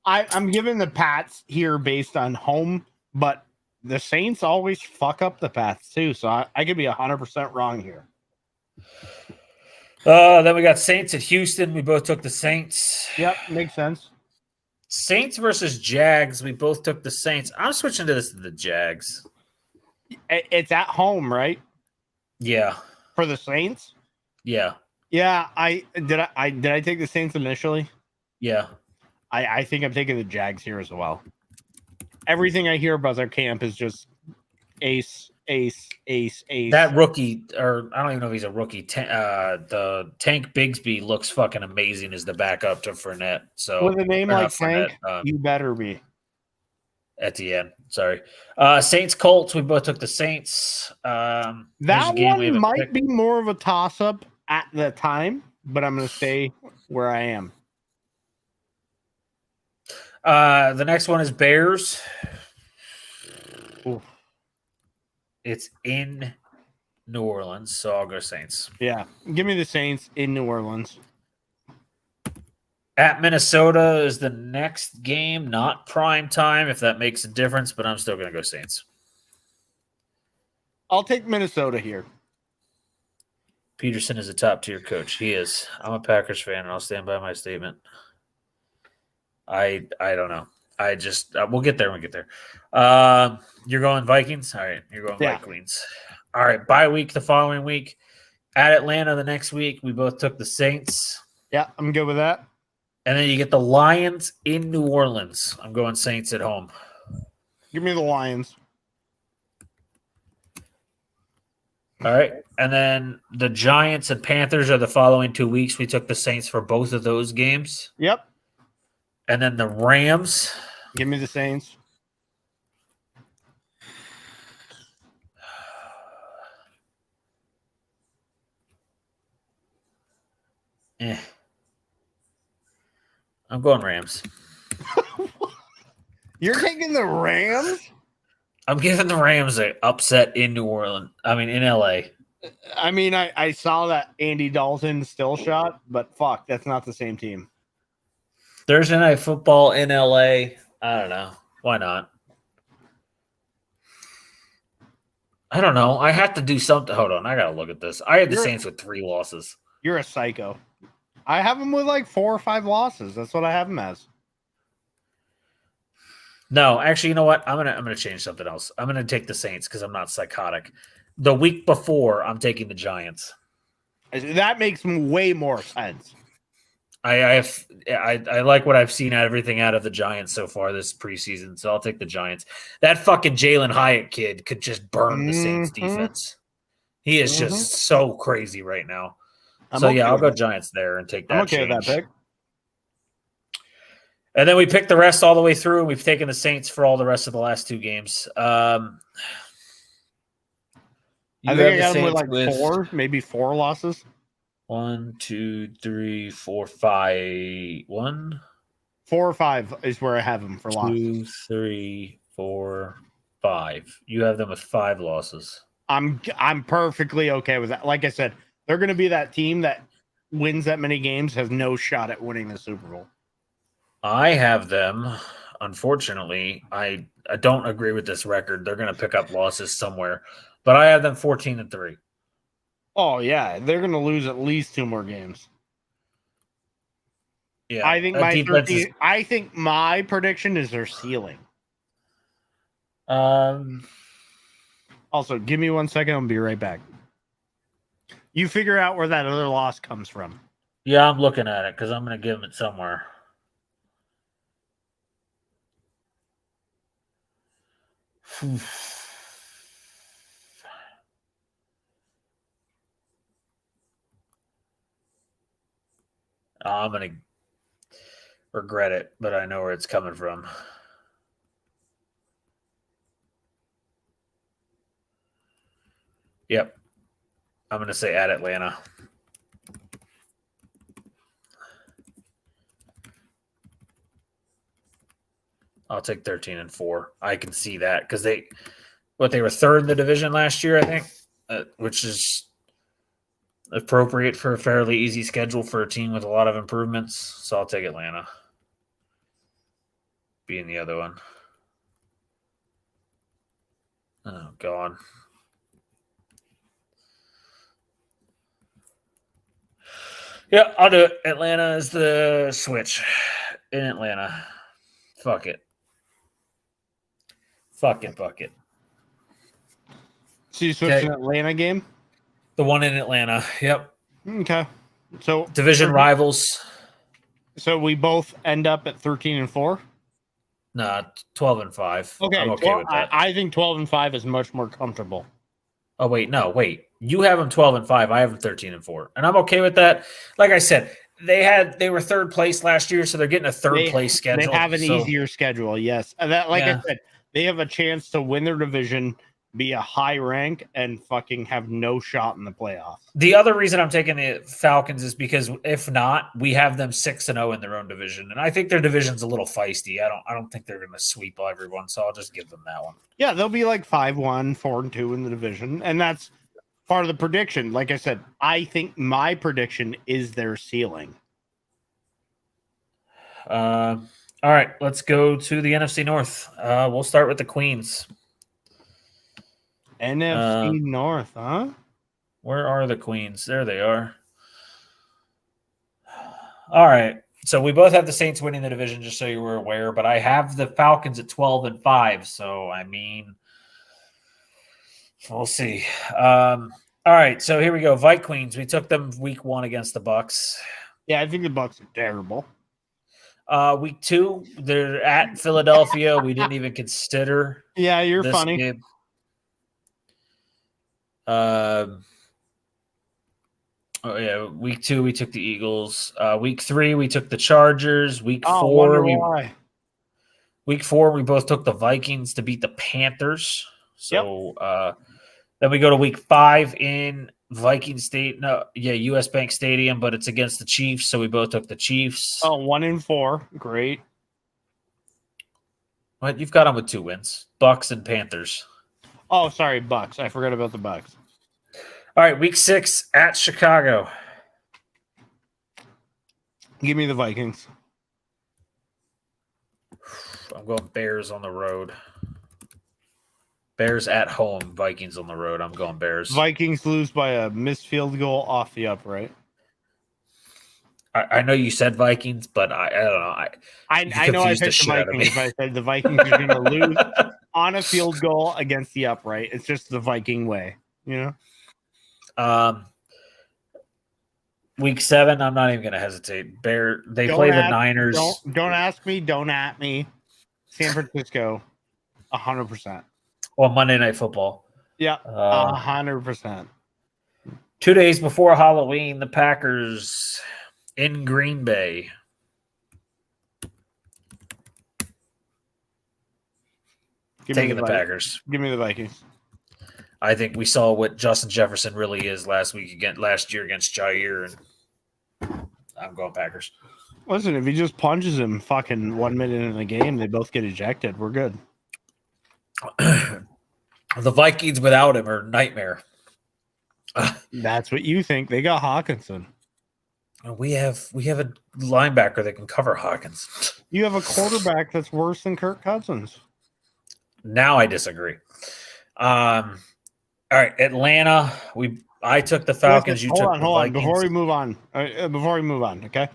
I'm giving the Pats here based on home, but the Saints always fuck up the Pats too, so I could be 100% wrong here. Then we got Saints at Houston. We both took the Saints. Yep, makes sense. Saints versus Jags. We both took the Saints. I'm switching to the Jags. It's at home, right? Yeah. For the Saints? Yeah. Yeah, I did take the Saints initially? Yeah. I think I'm taking the Jags here as well. Everything I hear about their camp is just ace. That rookie, or I don't even know if he's a rookie. The Tank Bigsby looks fucking amazing as the backup to Fournette. So with a name or like not Fournette, Tank, you better be. Etienne. Sorry. Saints Colts. We both took the Saints. That one might be more of a toss up at the time, but I'm going to stay where I am. The next one is Bears. Ooh. It's in New Orleans, so I'll go Saints. Yeah, give me the Saints in New Orleans. At Minnesota is the next game, not prime time, if that makes a difference, but I'm still going to go Saints. I'll take Minnesota here. Peterson is a top-tier coach. He is. I'm a Packers fan, and I'll stand by my statement. I don't know. I just we'll get there when we get there. You're going Vikings? All right, you're going Vikings. All right, bye week the following week. At Atlanta the next week, we both took the Saints. Yeah, I'm good with that. And then you get the Lions in New Orleans. I'm going Saints at home. Give me the Lions. All right. And then the Giants and Panthers are the following 2 weeks. We took the Saints for both of those games. Yep. And then the Rams. Give me the Saints. I'm going Rams. You're taking the Rams? I'm giving the Rams an upset in New Orleans. I mean, in LA. I mean, I saw that Andy Dalton still shot, but fuck, that's not the same team. Thursday Night Football in LA. I don't know. Why not? I don't know. I have to do something. Hold on. I got to look at this. I had the Saints with 3 losses. You're a psycho. I have them with like 4 or 5 losses. That's what I have them as. No, actually, you know what? I'm gonna change something else. I'm gonna take the Saints because I'm not psychotic. The week before, I'm taking the Giants. That makes way more sense. I like what I've seen everything out of the Giants so far this preseason, so I'll take the Giants. That fucking Jalen Hyatt kid could just burn the Saints defense. He is just so crazy right now. I'll go Giants there and take that. I'm okay with that pick. And then we picked the rest all the way through, and we've taken the Saints for all the rest of the last 2 games. I think I got them with like 4, maybe 4 losses. 1, 2, 3, 4, 5. 1, 4 or 5 is where I have them for losses. 2, 3, 4, 5. You have them with 5 losses. I'm perfectly okay with that. Like I said, they're going to be that team that wins that many games, has no shot at winning the Super Bowl. I have them. Unfortunately, I don't agree with this record. They're going to pick up losses somewhere, but I have them 14-3. Oh yeah, they're going to lose at least 2 more games. Yeah, I think my prediction is their ceiling. Also, give me 1 second. I'll be right back. You figure out where that other loss comes from. Yeah, I'm looking at it because I'm going to give them it somewhere. I'm going to regret it, but I know where it's coming from. Yep. I'm going to say at Atlanta. I'll take 13-4. I can see that because they were third in the division last year, I think, which is appropriate for a fairly easy schedule for a team with a lot of improvements. So I'll take Atlanta being the other one. Oh, God. Yeah, I'll do it. Atlanta is the switch in Atlanta. Fuck it. Fuck it. So you switched an Atlanta game? The one in Atlanta. Yep. Okay. So division rivals. So we both end up at 13-4? Nah, 12-5. Okay, I'm okay with that. I think 12-5 is much more comfortable. Oh, wait. You have them 12-5. I have them 13-4. And I'm okay with that. Like I said, they were third place last year, so they're getting a third place schedule. They have an easier schedule, yes. And that, I said, they have a chance to win their division, be a high rank, and fucking have no shot in the playoffs. The other reason I'm taking the Falcons is because if not, we have them 6-0 in their own division, and I think their division's a little feisty. I don't think they're going to sweep everyone, so I'll just give them that one. Yeah, they'll be like 5-1, 4-2 in the division, and that's part of the prediction. Like I said, I think my prediction is their ceiling. All right, let's go to the NFC North. We'll start with the Queens. NFC North, huh? Where are the Queens? There they are. All right. So we both have the Saints winning the division, just so you were aware, but I have the Falcons at 12-5. So, I mean, we'll see. All right. So here we go. Vikings. We took them week 1 against the Bucks. Yeah, I think the Bucks are terrible. Week 2, they're at Philadelphia. We didn't even consider. Yeah, you're funny. Game. Week 2 we took the Eagles. Week 3 we took the Chargers. Week 4 we both took the Vikings to beat the Panthers. So then we go to week 5 in US Bank Stadium, but it's against the Chiefs, so we both took the Chiefs. Oh, 1-4. Great. What? You've got them with 2 wins. Bucks and Panthers. Oh, sorry, Bucks. I forgot about the Bucks. All right, week 6 at Chicago. Give me the Vikings. I'm going Bears on the road. Bears at home, Vikings on the road. I'm going Bears. Vikings lose by a missed field goal off the upright. I know you said Vikings, but I don't know. I know I picked the Vikings, but I said the Vikings are going to lose on a field goal against the upright. It's just the Viking way, you know? Week 7, I'm not even going to hesitate. They play the Niners. Don't ask me. Don't at me. San Francisco, 100%. Well, Monday Night Football. Yeah, 100%. 2 days before Halloween, the Packers in Green Bay. Taking the Packers. Give me the Vikings. I think we saw what Justin Jefferson really is last year against Jair, and I'm going Packers. Listen, if he just punches him fucking 1 minute in the game, they both get ejected. We're good. The Vikings without him are nightmare. That's what you think. They got Hawkinson. We have a linebacker that can cover Hawkins. You have a quarterback that's worse than Kirk Cousins. Now I disagree. All right, Atlanta. I took the Falcons. Hold on. Before we move on, okay?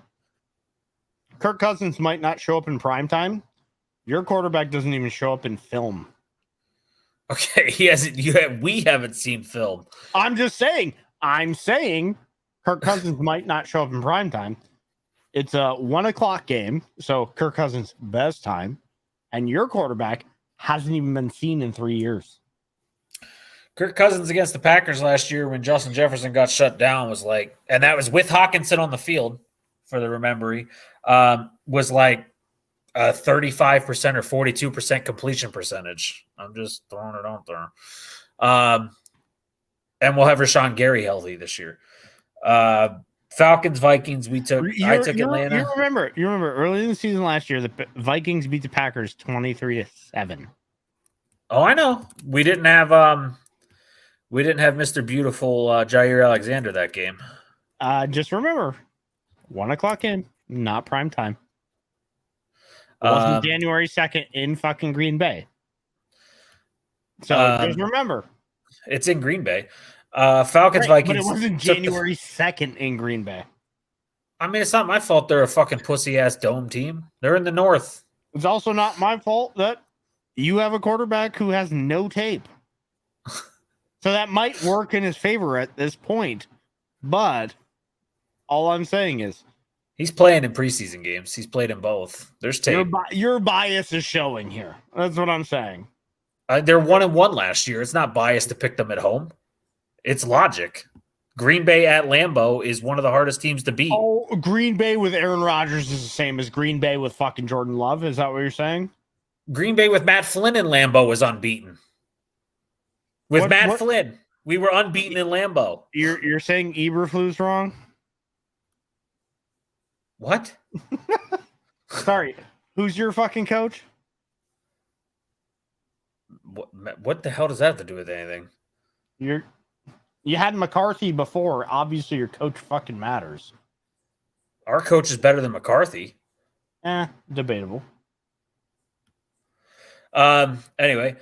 Kirk Cousins might not show up in prime time. Your quarterback doesn't even show up in film. Okay, he hasn't. We haven't seen film. I'm saying Kirk Cousins might not show up in prime time. It's a 1:00 game, so Kirk Cousins' best time, and your quarterback hasn't even been seen in 3 years. Kirk Cousins against the Packers last year when Justin Jefferson got shut down and that was with Hawkinson on the field for the memory, was like a 35% or 42% completion percentage. I'm just throwing it out there. And we'll have Rashawn Gary healthy this year. Falcons, Vikings. I took You Atlanta. remember early in the season last year, the Vikings beat the Packers 23-7. Oh, I know. We didn't have Mr. Beautiful Jair Alexander that game. Just remember, 1:00 in, not prime time. It wasn't January 2nd in fucking Green Bay. So just remember, it's in Green Bay. Falcons, Vikings, but it wasn't January 2nd in Green Bay. I mean, it's not my fault they're a fucking pussy ass dome team. They're in the North. It's also not my fault that you have a quarterback who has no tape. So that might work in his favor at this point. But all I'm saying is he's playing in preseason games. He's played in both. There's tape. Your bias is showing here. That's what I'm saying. They're 1-1 last year. It's not biased to pick them at home. It's logic. Green Bay at Lambeau is one of the hardest teams to beat. Oh, Green Bay with Aaron Rodgers is the same as Green Bay with fucking Jordan Love. Is that what you're saying? Green Bay with Matt Flynn in Lambeau was unbeaten. With Matt Flynn, we were unbeaten in Lambeau. You're saying Eberflus wrong? What? Sorry. Who's your fucking coach? What the hell does that have to do with anything? You had McCarthy before. Obviously, your coach fucking matters. Our coach is better than McCarthy. Debatable. Anyway.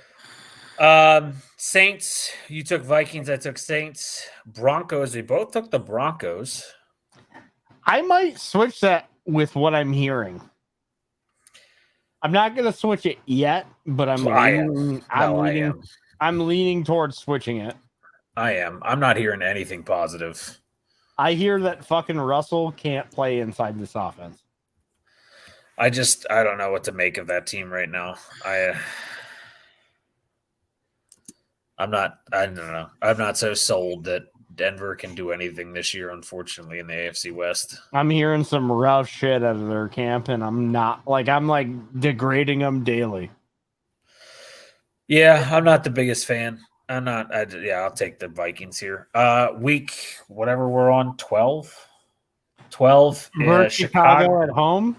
Saints, you took Vikings, I took Saints. Broncos, we both took the Broncos. I might switch that with what I'm hearing. I'm not going to switch it yet, but I'm leaning towards switching it. I am. I'm not hearing anything positive. I hear that fucking Russell can't play inside this offense. I don't know what to make of that team right now. I don't know. I'm not so sold that Denver can do anything this year, unfortunately, in the AFC West. I'm hearing some rough shit out of their camp, and I'm degrading them daily. Yeah, I'm not the biggest fan. I'll take the Vikings here. Week, whatever we're on, 12. 12. Chicago at home.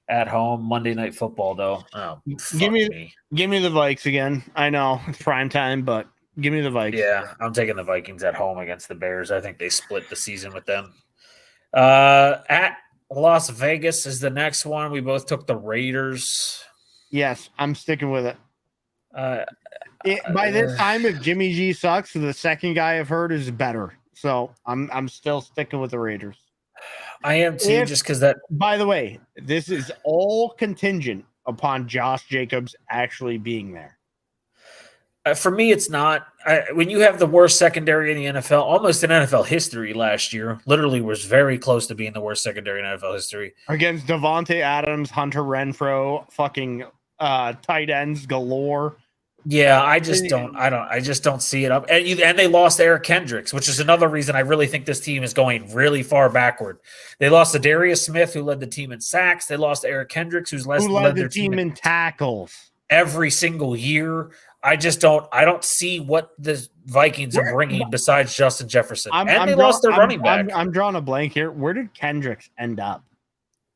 At home, Monday Night Football, though. Oh, give me the Vikes again. I know it's prime time, but give me the Vikes. Yeah, I'm taking the Vikings at home against the Bears. I think they split the season with them. At Las Vegas is the next one. We both took the Raiders. Yes, I'm sticking with it. By this time, if Jimmy G sucks, the second guy I've heard is better. So I'm still sticking with the Raiders. I am too, just because that. By the way, this is all contingent upon Josh Jacobs actually being there. For me, it's not. When you have the worst secondary in the NFL, almost in NFL history last year, literally was very close to being the worst secondary in NFL history. Against Devontae Adams, Hunter Renfrow, fucking tight ends galore. Yeah, I just don't see it up. And they lost Eric Kendricks, which is another reason I really think this team is going really far backward. They lost to Darius Smith, who led the team in sacks. They lost Eric Kendricks, who led their team in tackles every single year. I don't see what the Vikings are bringing besides Justin Jefferson. They lost their running back. I'm drawing a blank here. Where did Kendricks end up?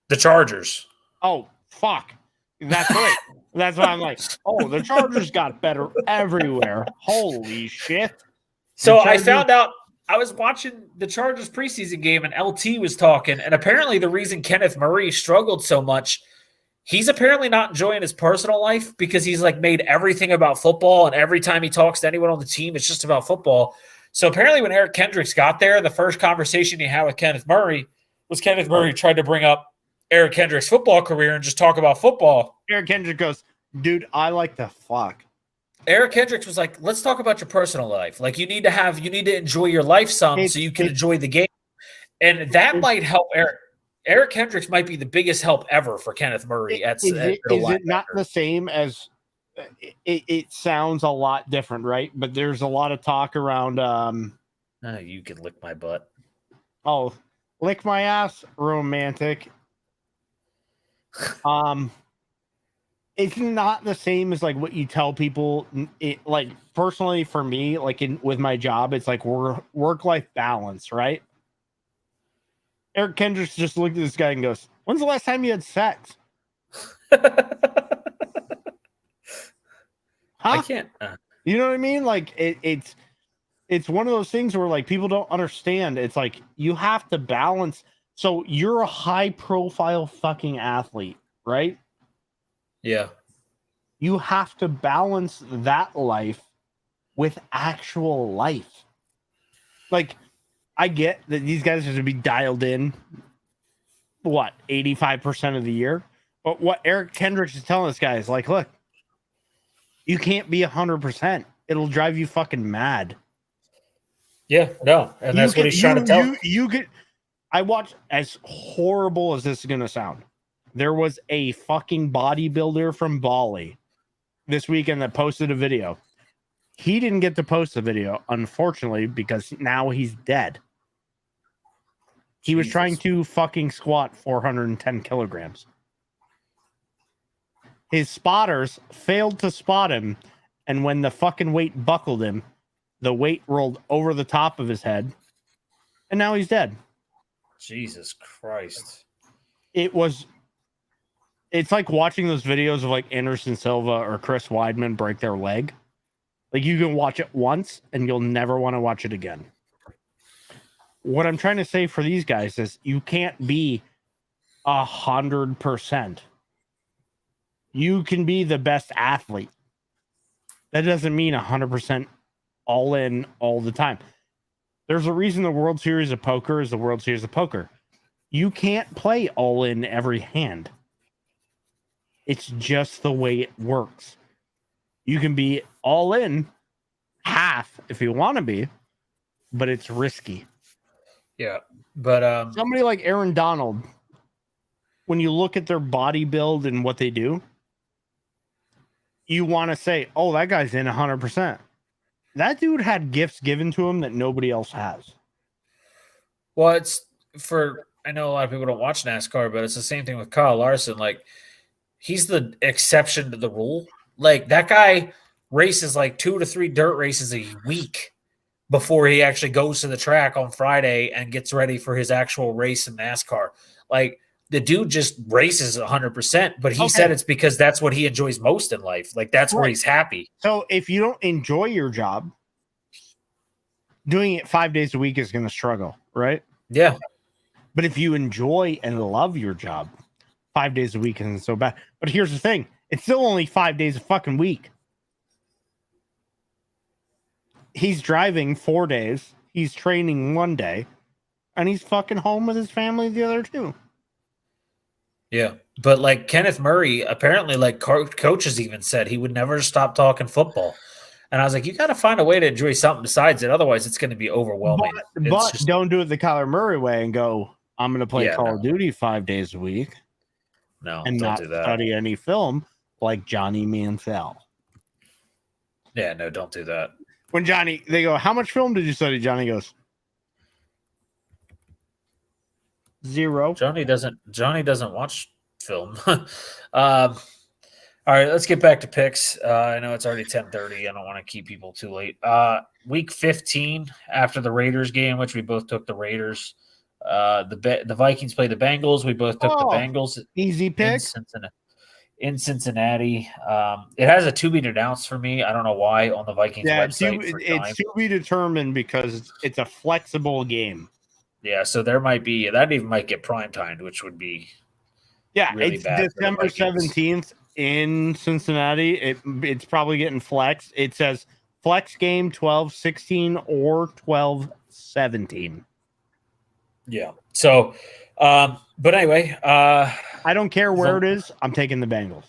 The Chargers. Oh, fuck. That's right. That's why I'm like, oh, the Chargers got better everywhere. Holy shit. So I found out, I was watching the Chargers preseason game and LT was talking, and apparently the reason Kenneth Murray struggled so much, he's apparently not enjoying his personal life because he's made everything about football, and every time he talks to anyone on the team, it's just about football. So apparently when Eric Kendricks got there, the first conversation he had with Kenneth Murray was Kenneth Murray tried to bring up Eric Kendricks' football career and just talk about football. Eric Kendricks goes, dude, I like to fuck. Eric Kendricks was like, let's talk about your personal life. You need to enjoy your life so you can enjoy the game. And that might help Eric. Eric Kendricks might be the biggest help ever for Kenneth Murray. Is it not the same as it sounds a lot different, right? But there's a lot of talk around. You can lick my butt. Oh, lick my ass, romantic. It's not the same as what you tell people. Personally for me, with my job, it's work-life balance, right? Eric Kendricks just looked at this guy and goes, "When's the last time you had sex?" I can't. You know what I mean? Like it's one of those things where like people don't understand. It's like you have to balance. So you're a high profile fucking athlete, right? Yeah. You have to balance that life with actual life. Like, I get that these guys have to be dialed in, 85% of the year? But what Eric Kendricks is telling this guy is like, look, you can't be 100%. It'll drive you fucking mad. Yeah, no. And that's what he's trying to tell. You get, I watched, as horrible as this is going to sound, there was a fucking bodybuilder from Bali this weekend that posted a video. He didn't get to post the video, unfortunately, because now he's dead. He was trying to fucking squat 410 kilograms. His spotters failed to spot him, and when the fucking weight buckled him, the weight rolled over the top of his head, and now he's dead. Jesus Christ. It's like watching those videos of like Anderson Silva or Chris Weidman break their leg. Like you can watch it once and you'll never want to watch it again. What I'm trying to say for these guys is you can't be 100%. You can be the best athlete. That doesn't mean 100% all in all the time. There's a reason the World Series of Poker is the World Series of Poker. You can't play all in every hand. It's just the way it works. You can be all in half if you want to be, but it's risky. Yeah, but somebody like Aaron Donald, when you look at their body build and what they do, you want to say, "Oh, that guy's in 100%." That dude had gifts given to him that nobody else has. Well, I know a lot of people don't watch NASCAR, but it's the same thing with Kyle Larson. Like, he's the exception to the rule. Like, that guy races like 2 to 3 dirt races a week before he actually goes to the track on Friday and gets ready for his actual race in NASCAR. Like, the dude just races 100%, but he said it's because that's what he enjoys most in life. Like, that's where he's happy. So if you don't enjoy your job, doing it 5 days a week is going to struggle, right? Yeah. But if you enjoy and love your job, 5 days a week isn't so bad. But here's the thing. It's still only 5 days a fucking week. He's driving 4 days. He's training 1 day. And he's fucking home with his family the other 2. Yeah. But like Kenneth Murray, apparently like coaches even said he would never stop talking football. And I was like, you got to find a way to enjoy something besides it. Otherwise, it's going to be overwhelming. But don't do it the Kyler Murray way and go, I'm going to play Call of Duty 5 days a week. No, and not study any film like Johnny Manziel. Yeah, no, don't do that. When they go, how much film did you study? Johnny goes, 0. Johnny doesn't watch film. All right, let's get back to picks. I know it's already 10:30. I don't want to keep people too late. Week 15 after the Raiders game, which we both took the Raiders. The Vikings play the Bengals. We both took the Bengals. Easy pick. In Cincinnati. It has a to be announced for me. I don't know why on the Vikings website. It's to be determined because it's a flexible game. Yeah, so there might be that even might get prime timed, which would be really it's bad. December 17th in Cincinnati. It's probably getting flexed. It says flex game 12-16 or 12-17. Yeah. So, but anyway, I don't care where it is. I'm taking the Bengals.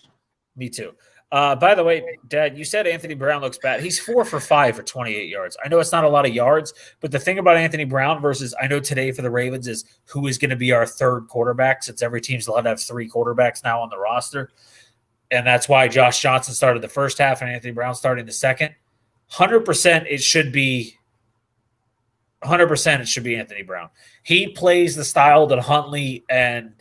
Me too. By the way, Dad, you said Anthony Brown looks bad. He's 4 for 5 for 28 yards. I know it's not a lot of yards, but the thing about Anthony Brown versus I know today for the Ravens is who is going to be our third quarterback, since every team's allowed to have 3 quarterbacks now on the roster. And that's why Josh Johnson started the first half and Anthony Brown starting the second. 100% it should be 100% it should be Anthony Brown. He plays the style that Huntley and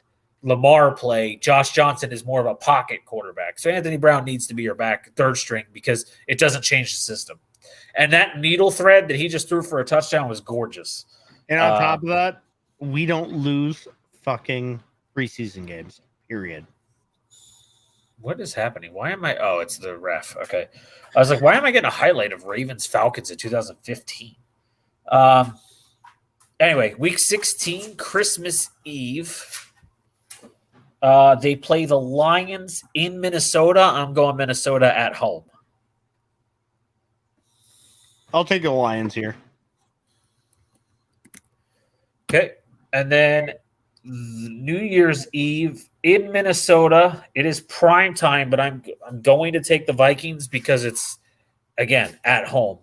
Lamar play. Josh Johnson is more of a pocket quarterback. So Anthony Brown needs to be your back third string because it doesn't change the system. And that needle thread that he just threw for a touchdown was gorgeous. And on top of that, we don't lose fucking preseason games. Period. What is happening? Why am I? Oh, it's the ref. Okay. I was like, why am I getting a highlight of Ravens Falcons in 2015? Anyway, week 16, Christmas Eve. They play the Lions in Minnesota. I'm going Minnesota at home. I'll take the Lions here. Okay. And then New Year's Eve in Minnesota. It is prime time, but I'm going to take the Vikings because it's, again, at home.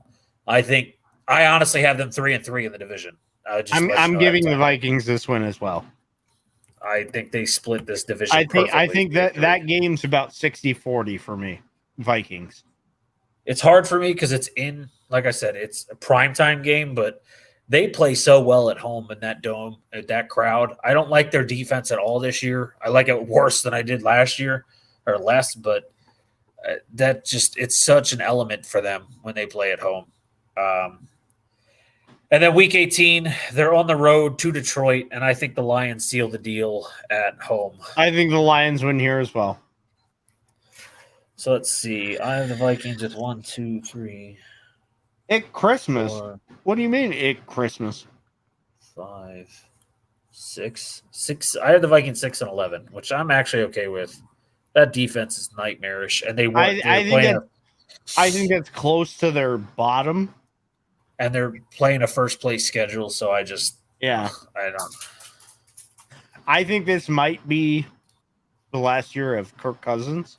I honestly have them 3-3 in the division. I'm giving the Vikings this win as well. I think they split this division. I think that game's about 60-40 for me. Vikings. It's hard for me because it's in, like I said, it's a primetime game, but they play so well at home in that dome, at that crowd. I don't like their defense at all this year. I like it worse than I did last year or less, but it's such an element for them when they play at home. And then week 18, they're on the road to Detroit, and I think the Lions seal the deal at home. I think the Lions win here as well. So let's see. I have the Vikings at 1, 2, 3. At Christmas? 4, what do you mean at Christmas? 5, 6. I have the Vikings 6-11, which I'm actually okay with. That defense is nightmarish, and I think that's close to their bottom. And they're playing a first place schedule, so I don't. I think this might be the last year of Kirk Cousins.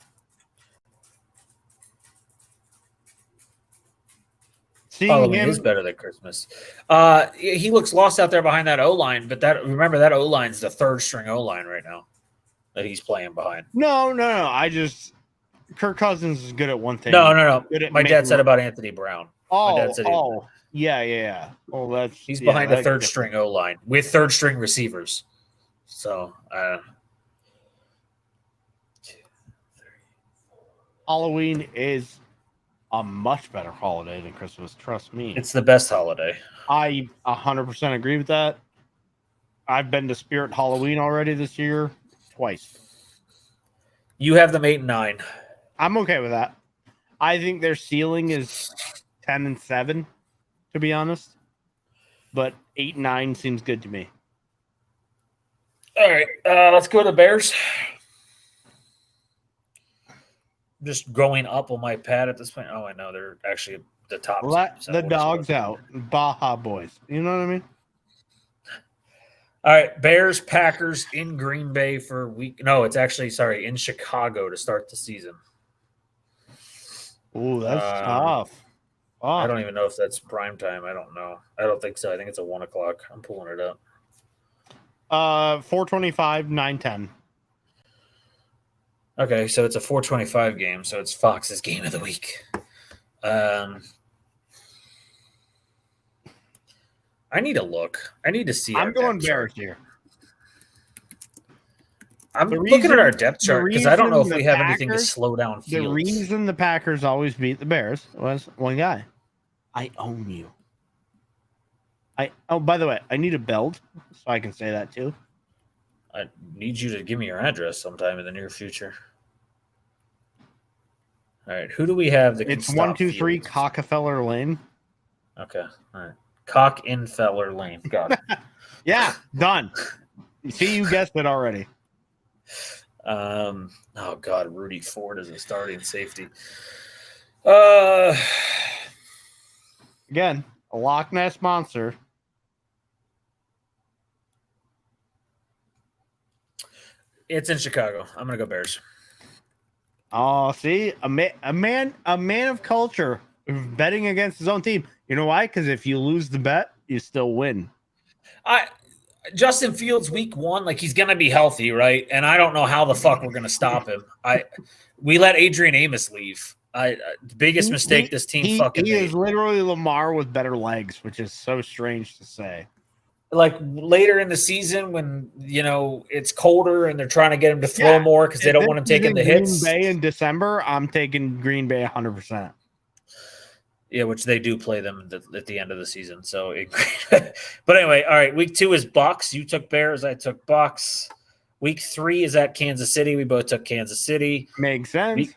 Halloween is better than Christmas. He looks lost out there behind that O-line, but remember that O-line's the third string O-line right now that he's playing behind. No. Kirk Cousins is good at one thing. No. My dad said about Anthony Brown. Yeah. Oh, he's behind the third string O-line with third string receivers. So, 2, 3, 4. Halloween is a much better holiday than Christmas. Trust me. It's the best holiday. I 100% agree with that. I've been to Spirit Halloween already this year twice. You have them 8-9. I'm okay with that. I think their ceiling is 10-7, to be honest. But 8-9 seems good to me. All right, let's go to the Bears. Just going up on my pad at this point. Oh, I know they're actually the top. Let the dogs out. Baja Boys. You know what I mean? All right, Bears, Packers in Green Bay for week. No, it's actually, in Chicago to start the season. Ooh, that's tough. Oh. I don't even know if that's prime time. I don't know. I don't think so. I think it's a 1 o'clock. I'm pulling it up. 4:25, 9:10. Okay, so it's a 4:25 game. So it's Fox's game of the week. I need to look. I need to see. I'm going Bears here. I'm looking at our depth chart because I don't know if we have anything to slow down Fields. The reason the Packers always beat the Bears was one guy. I own you. By the way, I need a belt so I can say that too. I need you to give me your address sometime in the near future. All right, who do we have that can It's 123 Cockefeller Lane. Okay, all right. Cockefeller Lane. Got it. Yeah, done. See, you guessed it already. Oh God, Rudy Ford is a starting safety. Again, a Loch Ness monster. It's in Chicago. I'm gonna go Bears. Oh, see, a man of culture betting against his own team. You know why? Because if you lose the bet, you still win. Justin Fields week 1, like he's gonna be healthy, right? And I don't know how the fuck we're gonna stop him. We let Adrian Amos leave. The biggest mistake this team fucking made. He is literally Lamar with better legs, which is so strange to say. Like later in the season when it's colder and they're trying to get him to throw more because they don't want him taking the hits. Green Bay in December, I'm taking Green Bay 100%. Yeah, which they do play them at the end of the season. So, but anyway, all right. Week 2 is Bucks. You took Bears. I took Bucks. Week 3 is at Kansas City. We both took Kansas City. Makes sense.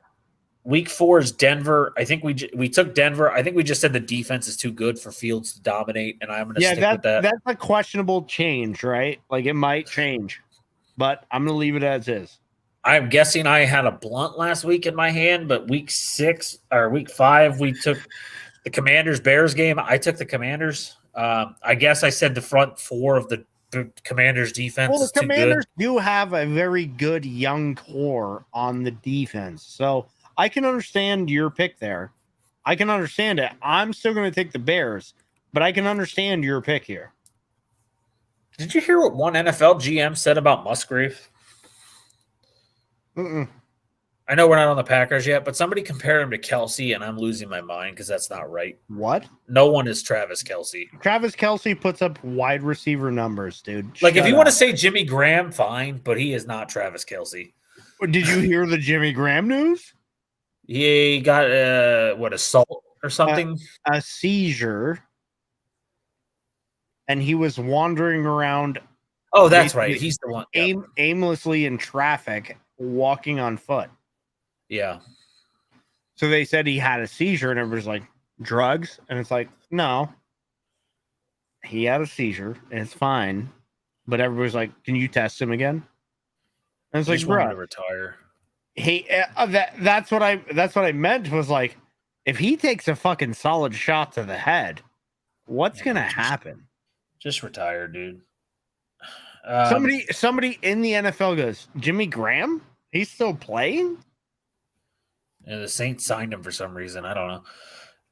Week 4 is Denver. I think we took Denver. I think we just said the defense is too good for Fields to dominate, and I'm going to stick with that. That's a questionable change, right? Like it might change, but I'm going to leave it as is. I'm guessing I had a blunt last week in my hand, but week 5, we took the Commanders-Bears game. I took the Commanders. I guess I said the front 4 of the Commanders defense is too good. The Commanders do have a very good young core on the defense. So I can understand your pick there. I can understand it. I'm still going to take the Bears, but I can understand your pick here. Did you hear what one NFL GM said about Musgrave? I know we're not on the Packers yet, but somebody compared him to Kelsey, and I'm losing my mind because that's not right. What? No one is Travis Kelsey. Travis Kelsey puts up wide receiver numbers, dude. Like, if you want to say Jimmy Graham, fine, but he is not Travis Kelsey. Did you hear the Jimmy Graham news? He got, assault or something? A seizure. And he was wandering around. Oh, that's right. He's the one. Aimlessly in traffic, walking on foot. Yeah. So they said he had a seizure, and everybody's like, drugs? And it's like, no. He had a seizure, and it's fine. But everybody's like, can you test him again? And it's like, bro, to retire. He that's what I meant was like, if he takes a fucking solid shot to the head, what's gonna happen? Just retire, dude. Somebody in the NFL goes, Jimmy Graham? He's still playing? And the Saints signed him for some reason. I don't know.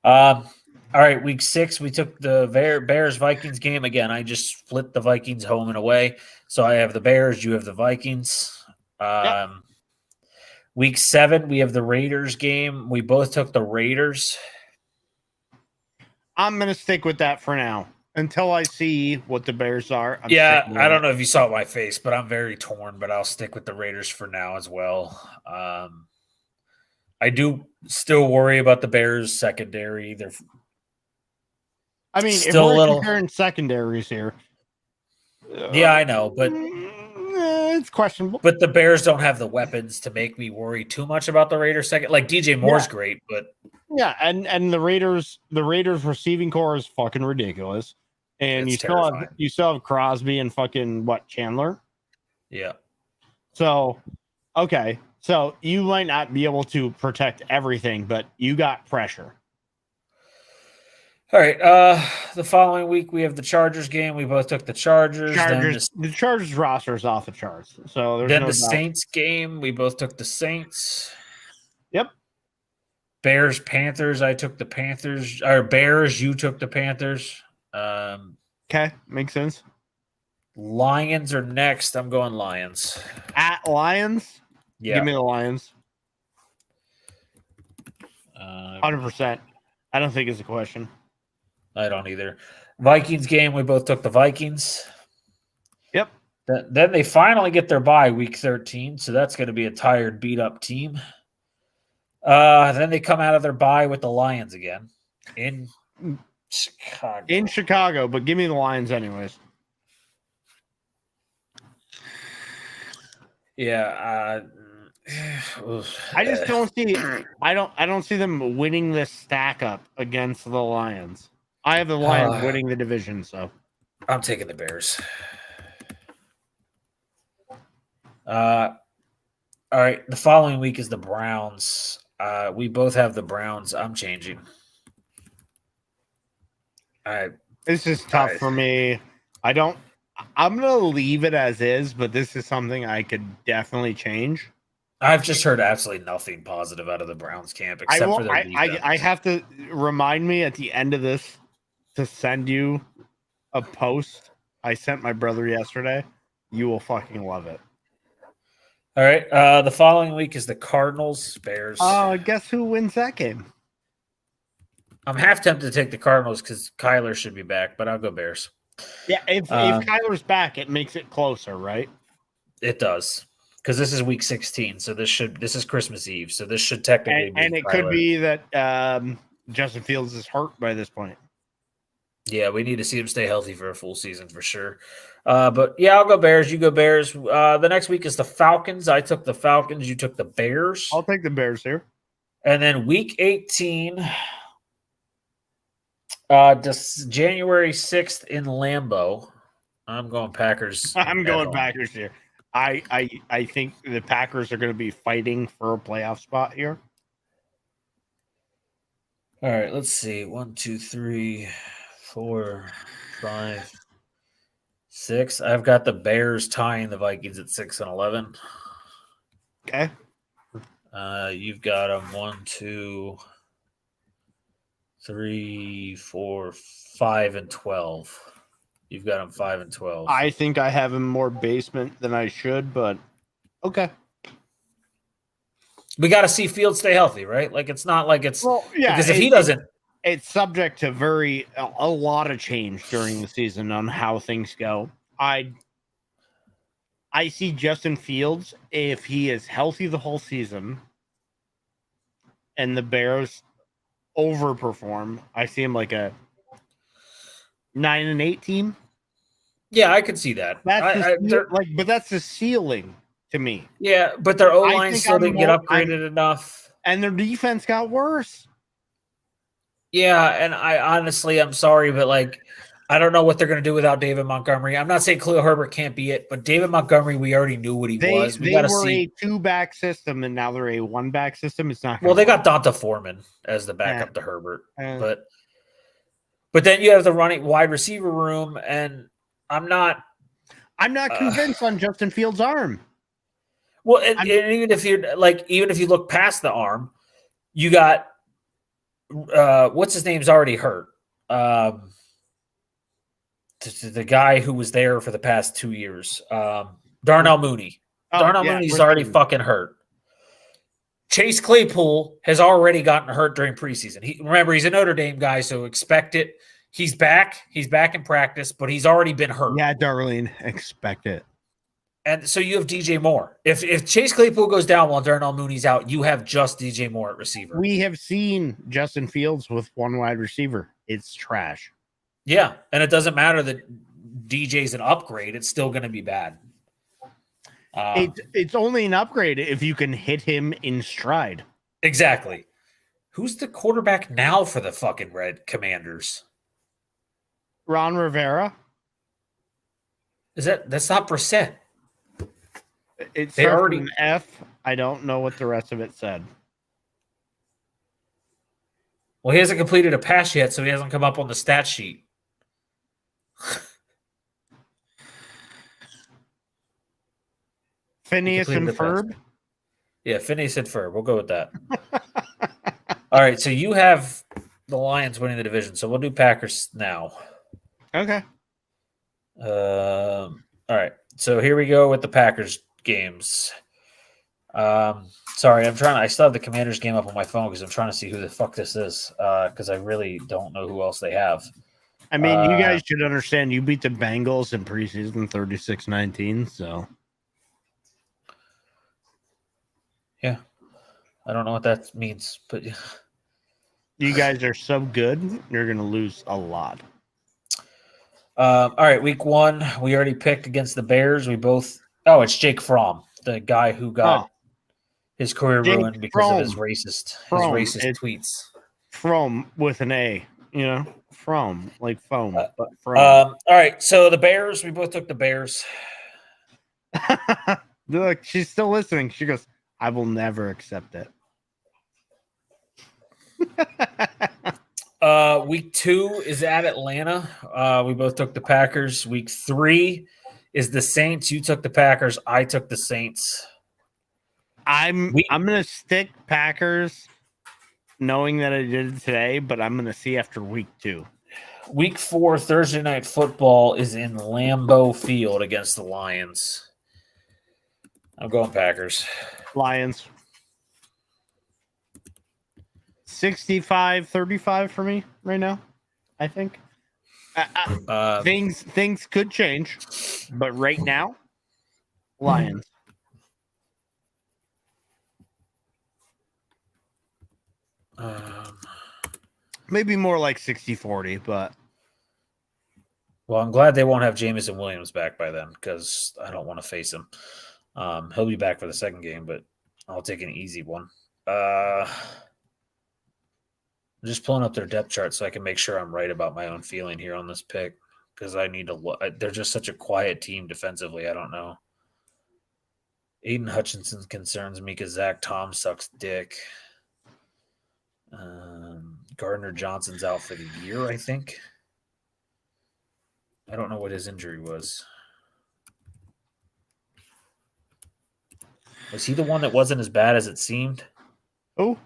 All right, week 6, we took the Bears-Vikings game. Again, I just split the Vikings home and away. So I have the Bears, you have the Vikings. Yep. Week 7, we have the Raiders game. We both took the Raiders. I'm going to stick with that for now until I see what the Bears are. I don't know if you saw my face, but I'm very torn, but I'll stick with the Raiders for now as well. I do still worry about the Bears secondary. If we're comparing secondaries here. Yeah, I know, but it's questionable. But the Bears don't have the weapons to make me worry too much about the Raiders second. Like DJ Moore's great, but yeah, and the Raiders receiving core is fucking ridiculous. And you still have Crosby and fucking Chandler? Yeah. So, okay. So you might not be able to protect everything, but you got pressure. All right. The following week we have the Chargers game. We both took the Chargers. The Chargers roster is off the charts. So there's then the Saints game. We both took the Saints. Yep. Bears Panthers. I took the Panthers. Or Bears. You took the Panthers. Okay, makes sense. Lions are next. I'm going Lions. At Lions. Yeah. Give me the Lions. 100%. I don't think it's a question. I don't either. Vikings game, we both took the Vikings. Yep. Then they finally get their bye week 13, so that's going to be a tired, beat-up team. Then they come out of their bye with the Lions again in Chicago. In Chicago, but give me the Lions anyways. Yeah. I just don't see. I don't see them winning this stack up against the Lions. I have the Lions winning the division, so I'm taking the Bears. All right. The following week is the Browns. We both have the Browns. I'm changing. All right. This is tough for me. I'm gonna leave it as is, but this is something I could definitely change. I've just heard absolutely nothing positive out of the Browns camp except for their defense. I have to remind me at the end of this to send you a post I sent my brother yesterday. You will fucking love it. All right. The following week is the Cardinals, Bears. Guess who wins that game? I'm half tempted to take the Cardinals because Kyler should be back, but I'll go Bears. Yeah, if Kyler's back, it makes it closer, right? It does. Because this is week 16, so this is Christmas Eve, so this should technically be and it Kyler. could be that Justin Fields is hurt by this point. Yeah, we need to see him stay healthy for a full season for sure. But yeah, I'll go Bears. You go Bears. The next week is the Falcons. I took the Falcons. You took the Bears. I'll take the Bears here. And then week 18, January 6th in Lambeau. I'm going Packers. I'm going Packers here. I think the Packers are going to be fighting for a playoff spot here. All right, let's see. 1, 2, 3, 4, 5, 6. I've got the Bears tying the Vikings at 6 and 11. Okay. You've got them 1, 2, 3, 4, 5, and 12. You've got them 5 and 12. I think I have him more basement than I should, but okay. We got to see Fields stay healthy, right? Like it's not like it's because if he doesn't, it's subject to a lot of change during the season on how things go. I see Justin Fields if he is healthy the whole season, and the Bears overperform. I see him like a 9-8 team. Yeah, I could see that. But that's the ceiling to me. Yeah, but their O line still didn't get upgraded enough, and their defense got worse. Yeah, and I'm sorry, but like, I don't know what they're going to do without David Montgomery. I'm not saying Khalil Herbert can't be it, but David Montgomery, we already knew what he was. They were a 2-back system, and now they're a 1-back system. It's not. Well, they got Donta Foreman as the backup to Herbert, but then you have the running wide receiver room, and I'm not convinced on Justin Fields' arm. Well, and even if you look past the arm, you got what's his name's already hurt. The guy who was there for the past 2 years, Darnell Mooney. Darnell Mooney's already fucking hurt. Chase Claypool has already gotten hurt during preseason. Remember, he's a Notre Dame guy, so expect it. He's back. He's back in practice, but he's already been hurt. Yeah, Darlene, expect it. And so you have DJ Moore. If Chase Claypool goes down while Darnell Mooney's out, you have just DJ Moore at receiver. We have seen Justin Fields with one wide receiver. It's trash. Yeah, and it doesn't matter that DJ's an upgrade. It's still going to be bad. It's only an upgrade if you can hit him in stride. Exactly. Who's the quarterback now for the fucking Red Commanders? Ron Rivera. That's not Brissett. It's already an F. I don't know what the rest of it said. Well, he hasn't completed a pass yet, so he hasn't come up on the stat sheet. Phineas and Ferb? Yeah, Phineas and Ferb. We'll go with that. All right, so you have the Lions winning the division, so we'll do Packers now. Okay. All right, so here we go with the Packers games. Sorry, I still have the Commanders game up on my phone because I'm trying to see who the fuck this is because I really don't know who else they have. I mean, you guys should understand you beat the Bengals in preseason 36-19, so. Yeah. I don't know what that means, but you guys are so good, you're going to lose a lot. All right, week 1, we already picked against the Bears. It's Jake Fromm, the guy who got his career ruined because of his racist tweets. Fromm with an A, Fromm, like foam. But all right, so the Bears, we both took the Bears. Look, she's still listening. She goes, I will never accept it. Week 2 is at Atlanta. We both took the Packers. Week 3 is the Saints. You took the Packers. I took the Saints. I'm gonna stick Packers, knowing that I did it today, but I'm gonna see after week 2. Week 4, Thursday Night Football is in Lambeau Field against the Lions. I'm going Packers. Lions. 65-35 for me right now, I think. Things could change, but right now, Lions. Maybe more like 60-40, but Well, I'm glad they won't have Jamison Williams back by then because I don't want to face him. He'll be back for the second game, but I'll take an easy one. I'm just pulling up their depth chart so I can make sure I'm right about my own feeling here on this pick because I need to look. They're just such a quiet team defensively. I don't know. Aiden Hutchinson concerns me because Zach Tom sucks dick. Gardner Johnson's out for the year, I think. I don't know what his injury was. Was he the one that wasn't as bad as it seemed? oh,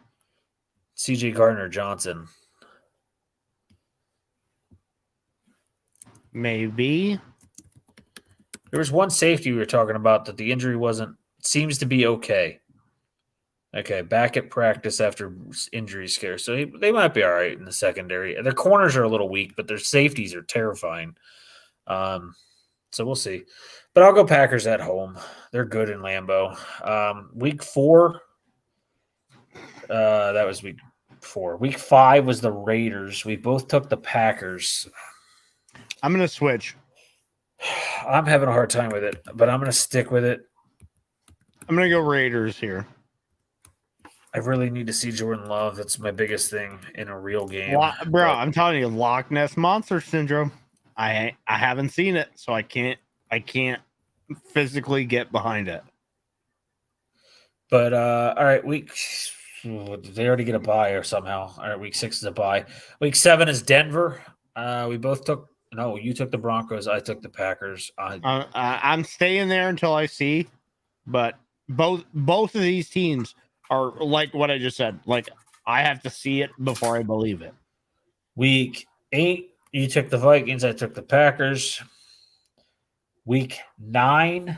CJ Gardner Johnson. maybe. There was one safety we were talking about that the injury wasn't, seems to be okay. Okay, back at practice after injury scare. So they might be all right in the secondary. Their corners are a little weak, but their safeties are terrifying. So we'll see. But I'll go Packers at home. They're good in Lambeau. Week 4, that was week 4. Week 5 was the Raiders. We both took the Packers. I'm going to switch. I'm having a hard time with it, but I'm going to stick with it. I'm going to go Raiders here. I really need to see Jordan Love. That's my biggest thing in a real game. Bro, I'm telling you, Loch Ness Monster Syndrome. I haven't seen it, so I can't physically get behind it. But all right, they already get a bye or somehow. All right, week 6 is a bye. Week 7 is Denver. We both took you took the Broncos, I took the Packers. I'm staying there until I see, but both of these teams are like what I just said. Like I have to see it before I believe it. Week 8, you took the Vikings, I took the Packers. Week 9.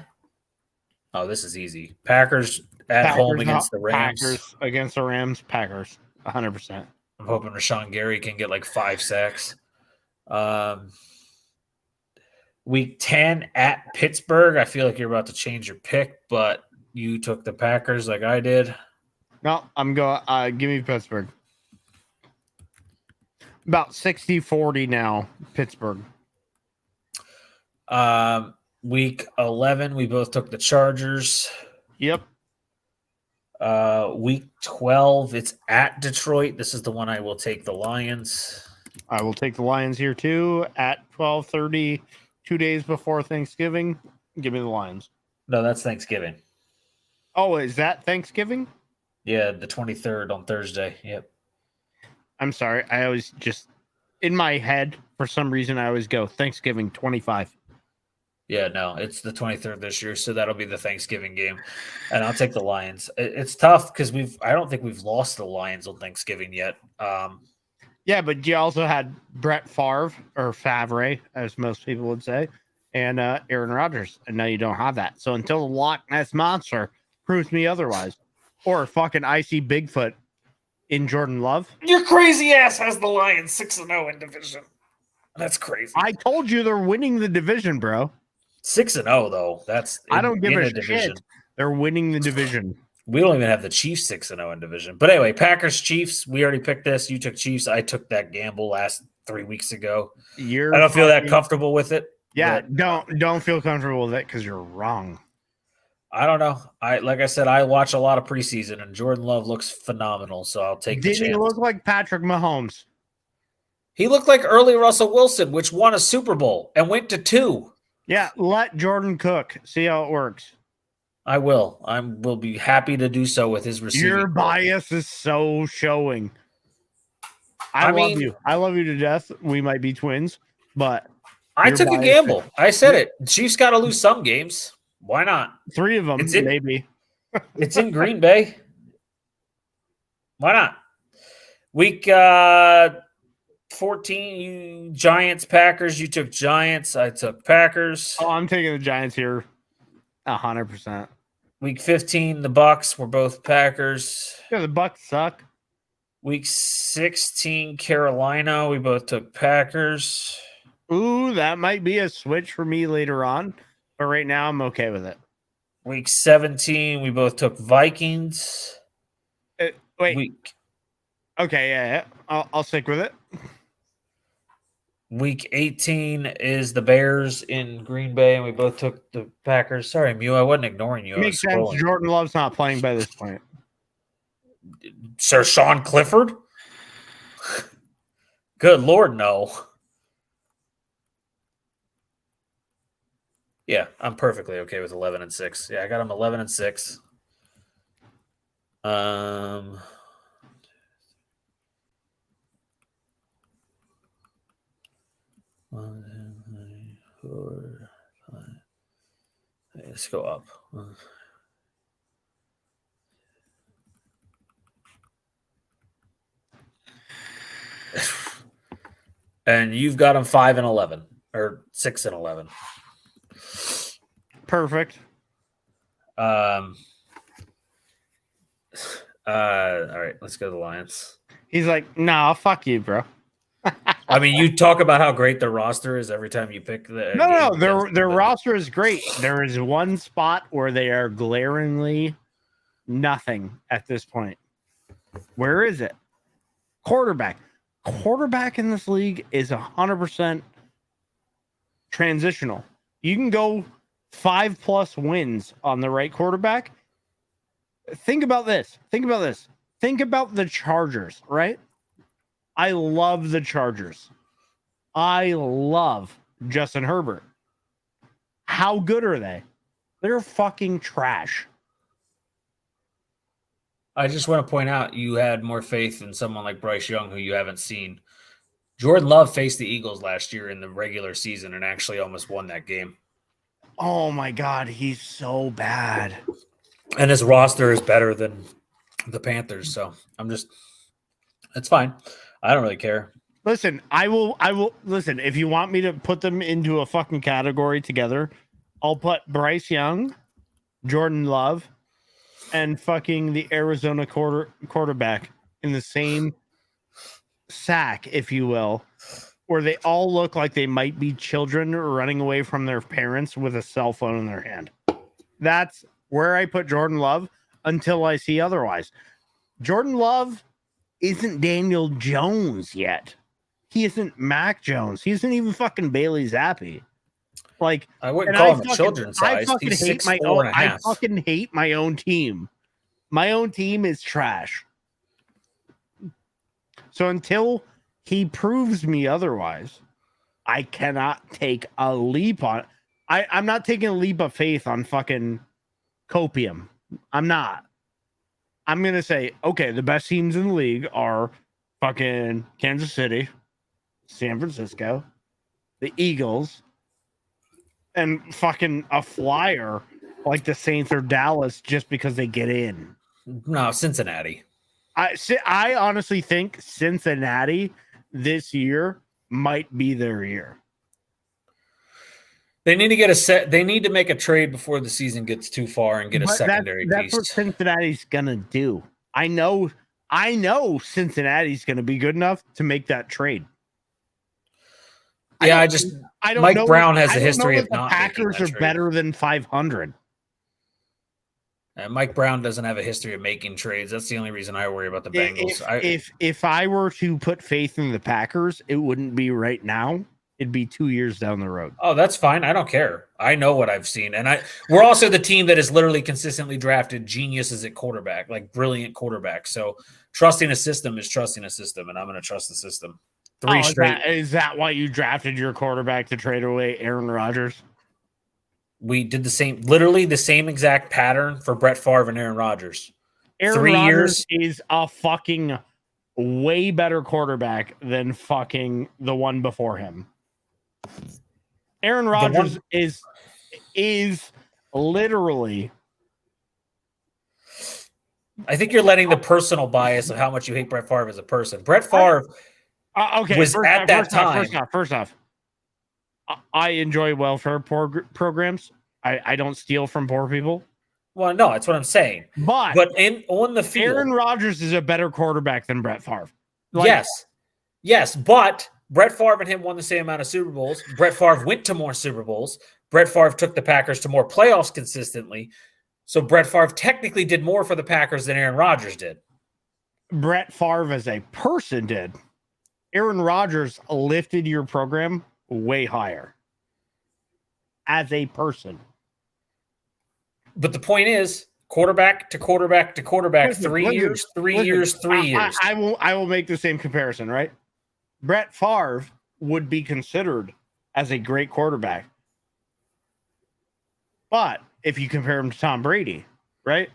Oh, this is easy. Packers at home against the Rams. Packers against the Rams. Packers, 100%. I'm hoping Rashawn Gary can get like 5 sacks. Week 10 at Pittsburgh. I feel like you're about to change your pick, but you took the Packers like I did. No, I'm going. Give me Pittsburgh. About 60-40 now, Pittsburgh. Week 11, we both took the Chargers. Yep. Week 12, it's at Detroit. This is the one I will take the Lions. I will take the Lions here too at 12:30, 2 days before Thanksgiving. Give me the Lions. No, that's Thanksgiving. Oh, is that Thanksgiving? Yeah, the 23rd on Thursday. Yep. I'm sorry. I always just, in my head, for some reason, I always go Thanksgiving 25. Yeah, no, it's the 23rd this year, so that'll be the Thanksgiving game. And I'll take the Lions. It's tough because I don't think we've lost the Lions on Thanksgiving yet. Yeah, but you also had Brett Favre, or Favre, as most people would say, and Aaron Rodgers, and now you don't have that. So until the Loch Ness Monster proves me otherwise, or fucking icy Bigfoot in Jordan Love. Your crazy ass has the Lions 6-0 in division. That's crazy. I told you they're winning the division, bro. 6-0 though. That's I don't give a shit. They're winning the division. We don't even have the Chiefs 6-0 in division. But anyway, Packers Chiefs. We already picked this. You took Chiefs. I took that gamble last 3 weeks ago. I don't feel that comfortable with it. Yeah, don't feel comfortable with it because you're wrong. I don't know. Like I said, I watch a lot of preseason, and Jordan Love looks phenomenal. So I'll take the chance. Didn't he look like Patrick Mahomes? He looked like early Russell Wilson, which won a Super Bowl and went to 2. Yeah, let Jordan cook. See how it works. I will. I will be happy to do so with his receiving. Your bias is so showing. I love you. I love you to death. We might be twins, but I took a gamble. I said it. Chiefs got to lose some games. Why not? 3 of them, maybe. It's in Green Bay. Why not? Week 14, you Giants, Packers. You took Giants. I took Packers. Oh, I'm taking the Giants here 100%. Week 15, the Bucks. We're both Packers. Yeah, the Bucks suck. Week 16, Carolina. We both took Packers. Ooh, that might be a switch for me later on. But right now, I'm okay with it. Week 17, we both took Vikings. Wait. Okay, yeah. I'll stick with it. Week 18 is the Bears in Green Bay, and we both took the Packers. Sorry, Mew, I wasn't ignoring you. I was Makes sense. scrolling. Jordan Love's not playing by this point. Sir Sean Clifford? Good Lord, no. Yeah, I'm perfectly okay with 11-6. Yeah, I got him 11-6. One, two, three, 4, 5. Let's go up. And you've got them 5-11 or 6-11. Perfect. All right, let's go to the Lions. He's like, nah, fuck you, bro. I mean, you talk about how great the roster is every time you pick the. No, their roster is great. There is one spot where they are glaringly nothing at this point. Where is it? Quarterback. Quarterback in this league is 100% transitional. You can go 5+ wins on the right quarterback. Think about this. Think about the Chargers, right? I love the Chargers. I love Justin Herbert. How good are they? They're fucking trash. I just want to point out you had more faith in someone like Bryce Young, who you haven't seen. Jordan Love faced the Eagles last year in the regular season and actually almost won that game. Oh my God, he's so bad. And his roster is better than the Panthers, so it's fine. I don't really care. Listen, I will listen. If you want me to put them into a fucking category together, I'll put Bryce Young, Jordan Love, and fucking the Arizona quarterback in the same sack, if you will, where they all look like they might be children running away from their parents with a cell phone in their hand. That's where I put Jordan Love until I see otherwise. Jordan Love isn't Daniel Jones yet. He isn't Mac Jones. He isn't even fucking Bailey Zappi. Like, I wouldn't call him a children's size. I fucking He's hate 6'4" my own. and a I half. fucking hate my own team. My own team is trash. So until he proves me otherwise, I cannot take a leap on. I'm not taking a leap of faith on fucking copium. I'm not. I'm gonna say, okay, the best teams in the league are fucking Kansas City, San Francisco, the Eagles, and fucking a flyer like the Saints or Dallas just because they get in. No, Cincinnati. I honestly think Cincinnati this year might be their year. They need to get a set. They need to make a trade before the season gets too far and get a secondary that's piece. what Cincinnati's gonna do. I know Cincinnati's gonna be good enough to make that trade. Yeah, I don't Mike know. Brown has I a don't history know of if the not Packers making that are trade. better than 500. Mike Brown doesn't have a history of making trades. That's the only reason I worry about the Bengals. If I were to put faith in the Packers, it wouldn't be right now. It'd be 2 years down the road. Oh, that's fine. I don't care. I know what I've seen. And we're also the team that has literally consistently drafted geniuses at quarterback, like brilliant quarterbacks. So trusting a system is trusting a system, and I'm going to trust the system. Three straight. Is that why you drafted your quarterback to trade away Aaron Rodgers? We did literally the same exact pattern for Brett Favre and Aaron Rodgers. Aaron Rodgers is a fucking way better quarterback than fucking the one before him. Aaron Rodgers is literally. I think you're letting the personal bias of how much you hate Brett Favre as a person. Brett Favre was at that time. First off, I enjoy welfare programs. I don't steal from poor people. Well, no, that's what I'm saying. But on the field, Aaron Rodgers is a better quarterback than Brett Favre. Yes, but Brett Favre and him won the same amount of Super Bowls. Brett Favre went to more Super Bowls. Brett Favre took the Packers to more playoffs consistently. So Brett Favre technically did more for the Packers than Aaron Rodgers did. Brett Favre as a person did. Aaron Rodgers lifted your program way higher as a person. But the point is, quarterback to quarterback to quarterback, Listen, 3 years, 3 years, 3 years. I will make the same comparison, right? Brett Favre would be considered as a great quarterback. But if you compare him to Tom Brady, right?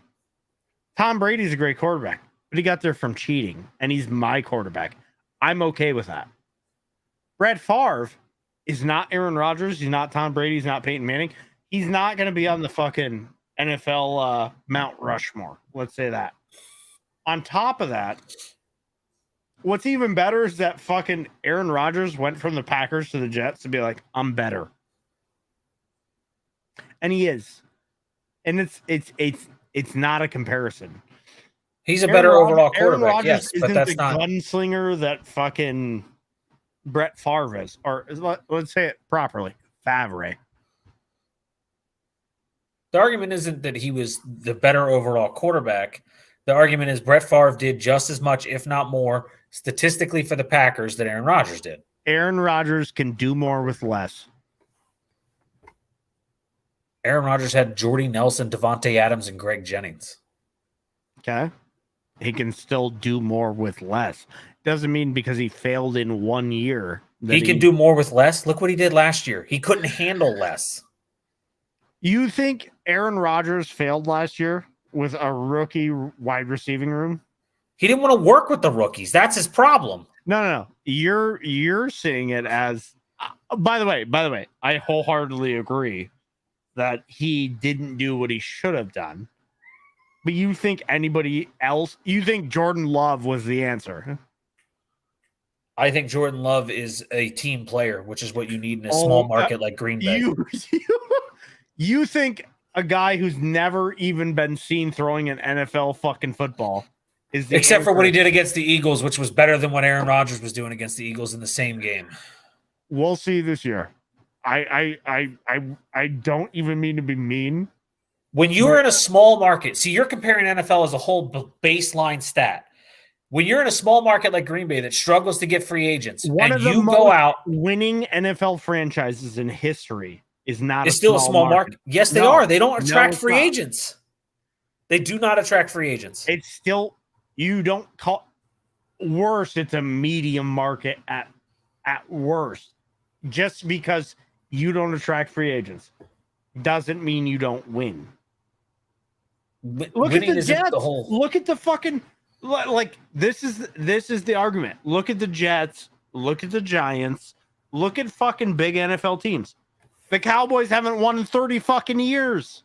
Tom Brady's a great quarterback, but he got there from cheating, and he's my quarterback. I'm okay with that. Brett Favre is not Aaron Rodgers. He's not Tom Brady. He's not Peyton Manning. He's not going to be on the fucking NFL Mount Rushmore. Let's say that. On top of that, what's even better is that fucking Aaron Rodgers went from the Packers to the Jets to be like, I'm better. And he is. And it's not a comparison. He's a better overall quarterback, Rodgers yes, but that's not gunslinger that fucking Brett Favre is. Or let's say it properly, Favre. The argument isn't that he was the better overall quarterback. The argument is Brett Favre did just as much, if not more, statistically for the Packers than Aaron Rodgers did. Aaron Rodgers can do more with less. Aaron Rodgers had Jordy Nelson, Devontae Adams, and Greg Jennings. Okay. He can still do more with less. Doesn't mean because he failed in 1 year. He can do more with less. Look what he did last year. He couldn't handle less. You think Aaron Rodgers failed last year with a rookie wide receiving room? He didn't want to work with the rookies. That's his problem. No. You're seeing it as by the way, I wholeheartedly agree that he didn't do what he should have done. But you think anybody else, you think Jordan Love was the answer? I think Jordan Love is a team player, which is what you need in a small market like Green Bay. You think a guy who's never even been seen throwing an NFL fucking football is the except answer. for what he did against the Eagles, which was better than what Aaron Rodgers was doing against the Eagles in the same game. We'll see this year. I don't even mean to be mean. When you're in a small market, see, you're comparing NFL as a whole baseline stat. When you're in a small market like Green Bay that struggles to get free agents, one and of the you most go out winning NFL franchises in history is not it's still a small market. Yes, they are. They don't attract free agents. They do not attract free agents. It's still you don't call worse. It's a medium market at worst. Just because you don't attract free agents doesn't mean you don't win. Look at the Jets. Look at the fucking like this is the argument. Look at the Jets. Look at the Giants. Look at fucking big NFL teams. The Cowboys haven't won in 30 fucking years.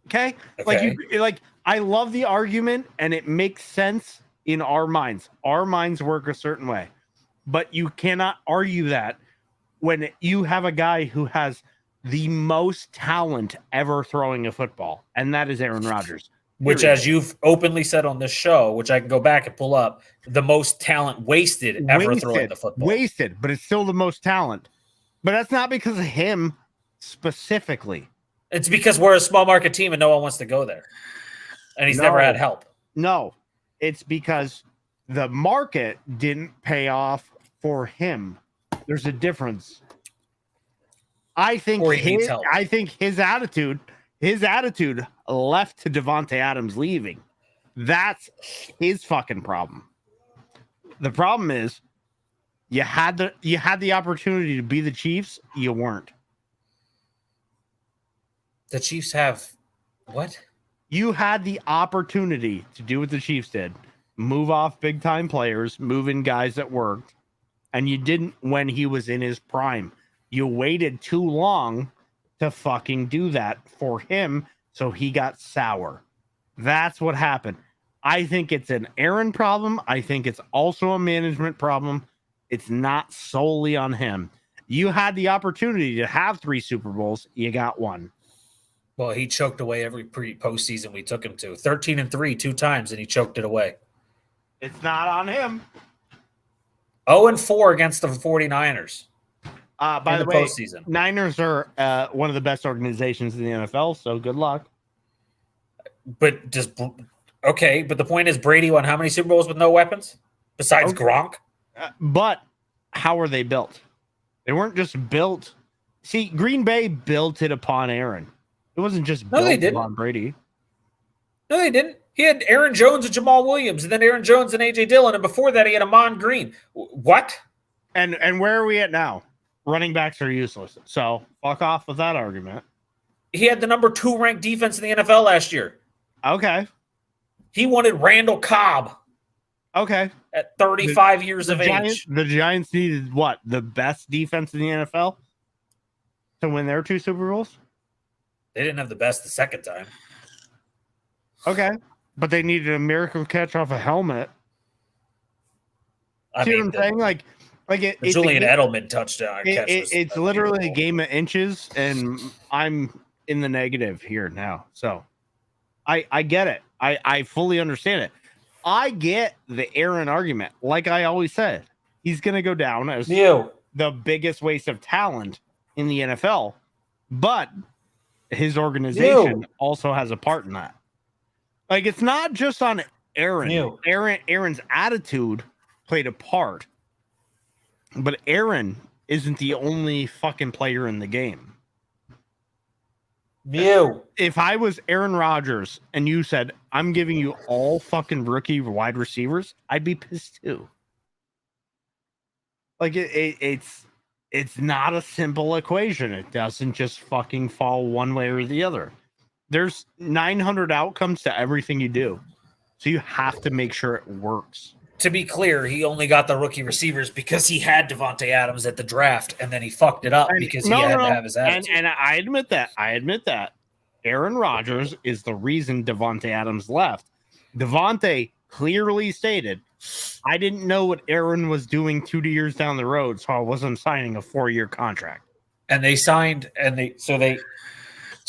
Okay? Like I love the argument and it makes sense in our minds. Our minds work a certain way. But you cannot argue that when you have a guy who has the most talent ever throwing a football, and that is Aaron Rodgers. Which, as you've openly said on this show, which I can go back and pull up, the most talent wasted ever throwing the football. Wasted, but it's still the most talent. But that's not because of him specifically. It's because we're a small market team and no one wants to go there. And he's never had help. No, it's because the market didn't pay off for him. There's a difference. I think his attitude left to Devontae Adams leaving. That's his fucking problem. The problem is you had the opportunity to be the Chiefs, you weren't. The Chiefs have what? You had the opportunity to do what the Chiefs did. Move off big time players, move in guys that worked, and you didn't when he was in his prime. You waited too long to fucking do that for him, so he got sour. That's what happened. I think it's an Aaron problem. I think it's also a management problem. It's not solely on him. You had the opportunity to have 3 Super Bowls. You got 1. Well, he choked away every postseason we took him to. 13-3 2 times, and he choked it away. It's not on him. 0-4 against the 49ers. By the way, postseason. Niners are one of the best organizations in the NFL, so good luck. But Okay, but the point is Brady won how many Super Bowls with no weapons besides Gronk? But how are they built? They weren't just built. See, Green Bay built it upon Aaron. It wasn't just built upon Brady. No, they didn't. He had Aaron Jones and Jamal Williams, and then Aaron Jones and A.J. Dillon, and before that he had Amon Green. What? And where are we at now? Running backs are useless. So fuck off with that argument. He had the number 2 ranked defense in the NFL last year. Okay. He wanted Randall Cobb. Okay. At 35 years of age. The Giants needed what? The best defense in the NFL to win their 2 Super Bowls? They didn't have the best the second time. Okay. But they needed a miracle catch off a helmet. See what I'm saying? Like the Julian Edelman touchdown catch. It's literally a game of inches, and I'm in the negative here now. So I get it. I fully understand it. I get the Aaron argument. Like I always said, he's going to go down as the biggest waste of talent in the NFL, but his organization also has a part in that. Like, it's not just on Aaron. Aaron's attitude played a part, but Aaron isn't the only fucking player in the game. If I was Aaron Rodgers and you said, I'm giving you all fucking rookie wide receivers, I'd be pissed too. Like, it's not a simple equation. It doesn't just fucking fall one way or the other. There's 900 outcomes to everything you do. So you have to make sure it works. To be clear, he only got the rookie receivers because he had Devontae Adams at the draft, and then he fucked it up because he had to have his attitude. And I admit that. Aaron Rodgers is the reason Devontae Adams left. Devontae clearly stated, I didn't know what Aaron was doing 2 years down the road, so I wasn't signing a 4-year contract. And they signed, so they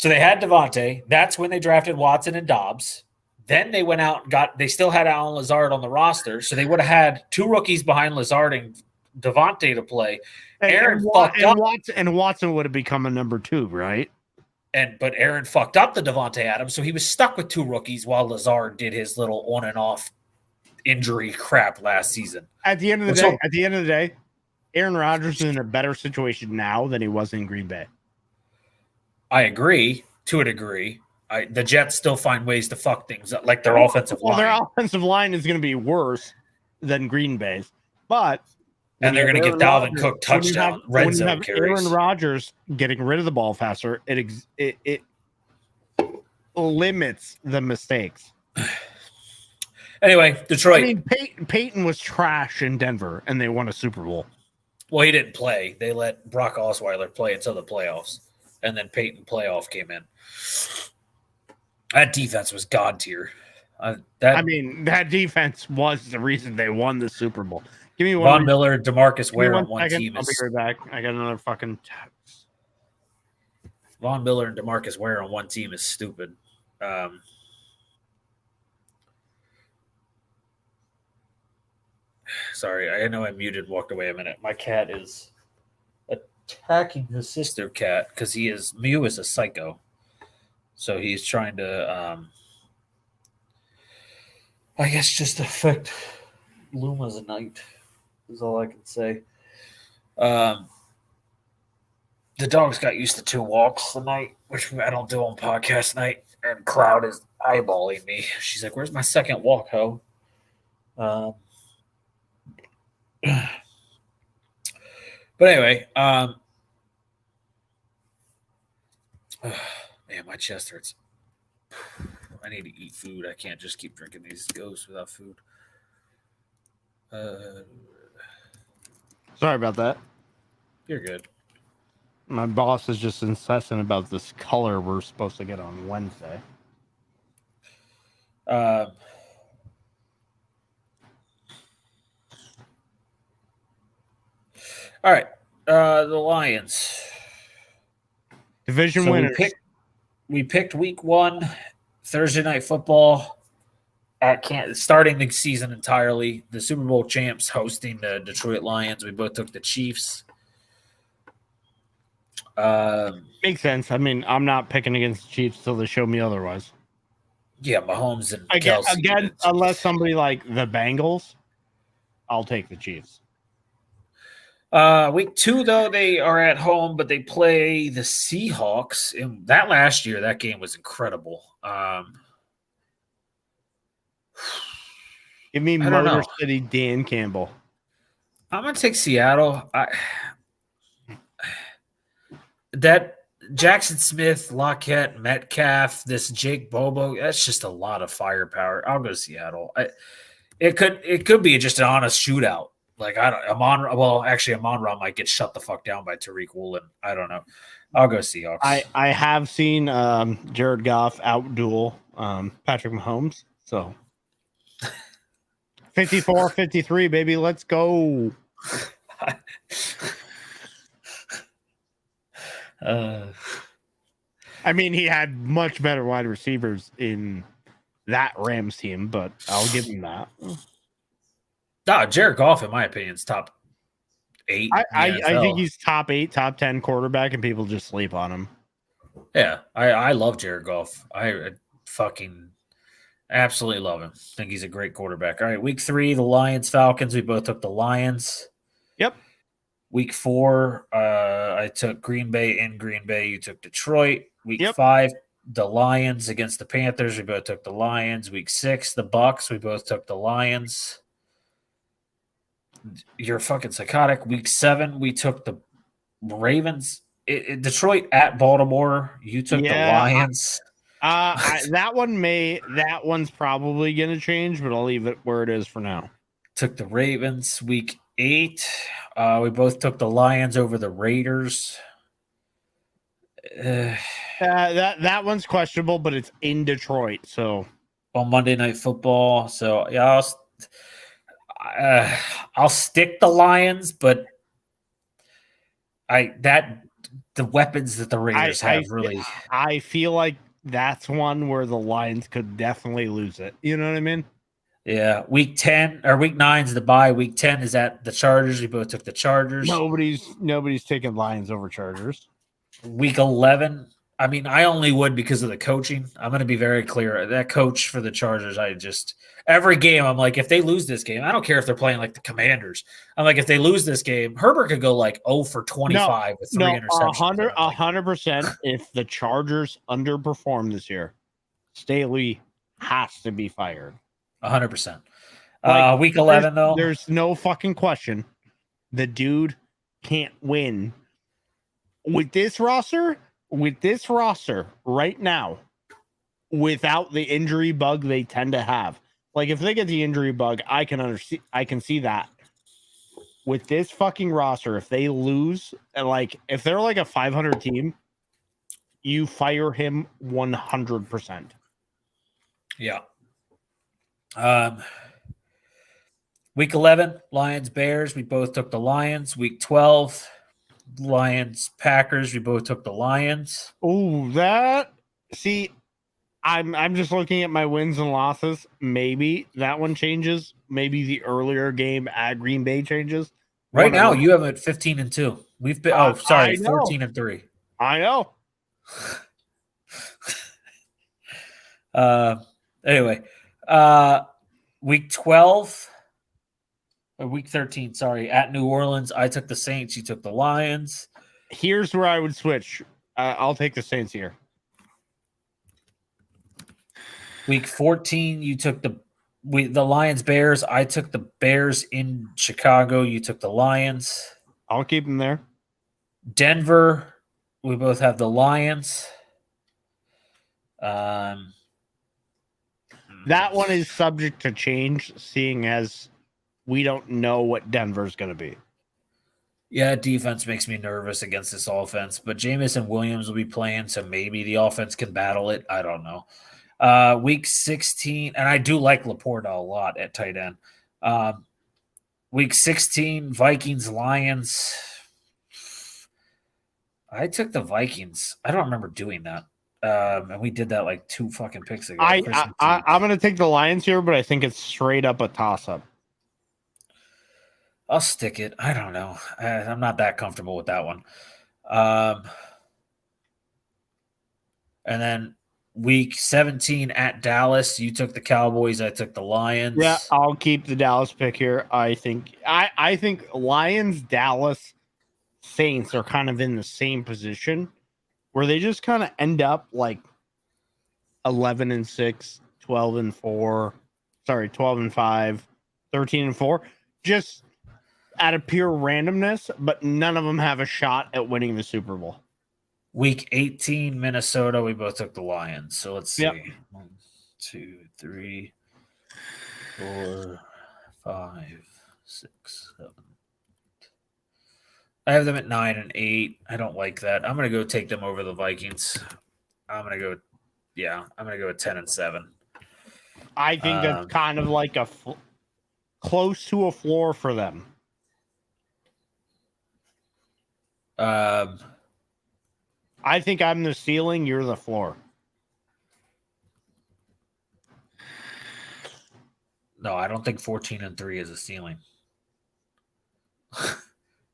had Devontae. That's when they drafted Watson and Dobbs. Then they went out and they still had Alan Lazard on the roster, so they would have had 2 rookies behind Lazard and Devontae to play. Watson would have become a number 2, right? But Aaron fucked up the Devontae Adams, so he was stuck with 2 rookies while Lazard did his little on and off injury crap last season. At the end of the day, Aaron Rodgers is in a better situation now than he was in Green Bay. I agree to a degree. The Jets still find ways to fuck things up, like their offensive line. Their offensive line is going to be worse than Green Bay's, but they're going to give Dalvin Cook touchdown red zone carries. Aaron Rodgers getting rid of the ball faster, it limits the mistakes. Anyway, Detroit. I mean, Peyton was trash in Denver, and they won a Super Bowl. Well, he didn't play. They let Brock Osweiler play until the playoffs, and then Peyton playoff came in. That defense was god tier. That defense was the reason they won the Super Bowl. Give me one. Von Miller, DeMarcus Ware on one team. I'll be right back. I got another fucking text. Von Miller and DeMarcus Ware on one team is stupid. Sorry, I know I muted and walked away a minute. My cat is attacking his sister cat because Mew is a psycho. So he's trying to, I guess, just affect Luma's night is all I can say. The dogs got used to 2 walks a night, which I don't do on podcast night, and Cloud is eyeballing me. She's like, where's my second walk, ho? But anyway, man, my chest hurts. I need to eat food. I can't just keep drinking these ghosts without food. Sorry about that. You're good. My boss is just incessant about this color we're supposed to get on Wednesday. All right. The Lions. Division winners. We picked week 1, Thursday Night Football, starting the season entirely. The Super Bowl champs hosting the Detroit Lions. We both took the Chiefs. Makes sense. I mean, I'm not picking against the Chiefs till they show me otherwise. Yeah, Mahomes and Again, Kelsey. unless somebody like the Bengals, I'll take the Chiefs. Week 2, though, they are at home, but they play the Seahawks. And that last year, that game was incredible. Give me I don't Motor know. City Dan Campbell. I'm gonna take Seattle. That Jackson Smith, Lockett, Metcalf, this Jake Bobo, that's just a lot of firepower. I'll go Seattle. It could be just an honest shootout. Like Amon-Ra might get shut the fuck down by Tariq Woolen. I don't know. I'll go Seahawks. I have seen Jared Goff outduel Patrick Mahomes. So 54-53, baby. Let's go. I mean, he had much better wide receivers in that Rams team, but I'll give him that. No, Jared Goff, in my opinion, is top 8. I think he's top 8, top 10 quarterback, and people just sleep on him. Yeah, I love Jared Goff. I fucking absolutely love him. Think he's a great quarterback. All right, week 3, the Lions, Falcons. We both took the Lions. Yep. Week 4, I took Green Bay in Green Bay. You took Detroit. Week 5, the Lions against the Panthers. We both took the Lions. Week 6, the Bucks. We both took the Lions. You're fucking psychotic. Week 7, we took the Ravens. Detroit at Baltimore. You took the Lions. That one's probably gonna change, but I'll leave it where it is for now. Took the Ravens. Week 8, we both took the Lions over the Raiders. That one's questionable, but it's in Detroit, so on Monday Night Football. So yeah, I'll stick the Lions, but the weapons that the Raiders have really. I feel like that's one where the Lions could definitely lose it. You know what I mean? Yeah. Week 9 is the bye. Week 10 is at the Chargers. We both took the Chargers. Nobody's taking Lions over Chargers. Week 11. I mean, I only would because of the coaching. I'm going to be very clear. That coach for the Chargers, every game, I'm like, if they lose this game, I don't care if they're playing like the Commanders. I'm like, if they lose this game, Herbert could go like 0 for 25 with 3 interceptions. 100%. If the Chargers underperform this year, Staley has to be fired. 100%. Week 11, though. There's no fucking question. The dude can't win. With this roster right now, without the injury bug they tend to have. Like, if they get the injury bug, I can see that. With this fucking roster, if they lose, like, if they're like a 500 team, you fire him 100%. Yeah. Week 11, Lions, Bears. We both took the Lions. Week 12, Lions, Packers. We both took the Lions. Oh, I'm just looking at my wins and losses. Maybe that one changes. Maybe the earlier game at Green Bay changes. Right now, you have it 15-2. We've been 14-3. I know. Anyway, week 12 or week 13, sorry, at New Orleans, I took the Saints. You took the Lions. Here's where I would switch. I'll take the Saints here. Week 14, you took the Lions, Bears. I took the Bears in Chicago. You took the Lions. I'll keep them there. Denver, we both have the Lions. That one is subject to change, seeing as we don't know what Denver's going to be. Yeah, defense makes me nervous against this offense, but Jameson Williams will be playing, so maybe the offense can battle it. I don't know. Week 16, and I do like Laporta a lot at tight end. Week 16, Vikings, Lions. I took the Vikings. I don't remember doing that. And we did that like 2 fucking picks ago. I'm going to take the Lions here, but I think it's straight up a toss-up. I'll stick it. I don't know. I'm not that comfortable with that one. And then Week 17 at Dallas. You took the Cowboys. I took the Lions. Yeah, I'll keep the Dallas pick here. I think Lions, Dallas, Saints are kind of in the same position where they just kind of end up like 11-6, 12-4, 12-5, 13-4, just out of pure randomness, but none of them have a shot at winning the Super Bowl. Week 18, Minnesota. We both took the Lions. So let's see. Yep. 1, 2, 3, 4, 5, 6, 7. I have them at 9 and 8. I don't like that. I'm going to go take them over the Vikings. I'm going to go with 10 and 7. I think that's kind of like close to a floor for them. I think I'm the ceiling. You're the floor. No, I don't think 14 and 3 is a ceiling.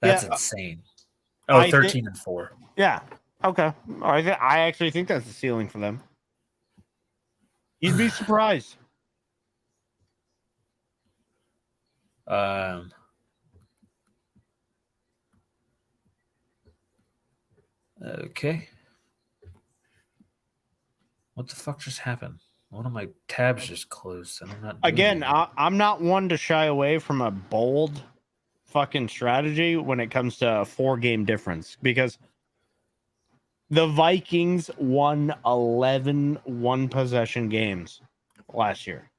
That's insane. Oh, 13 and 4. Yeah. Okay. I actually think that's the ceiling for them. You'd be surprised. Okay. What the fuck just happened? One of my tabs just closed, and I'm not. Again, I'm not one to shy away from a bold fucking strategy when it comes to a 4-game difference, because the Vikings won 11 one-possession games last year.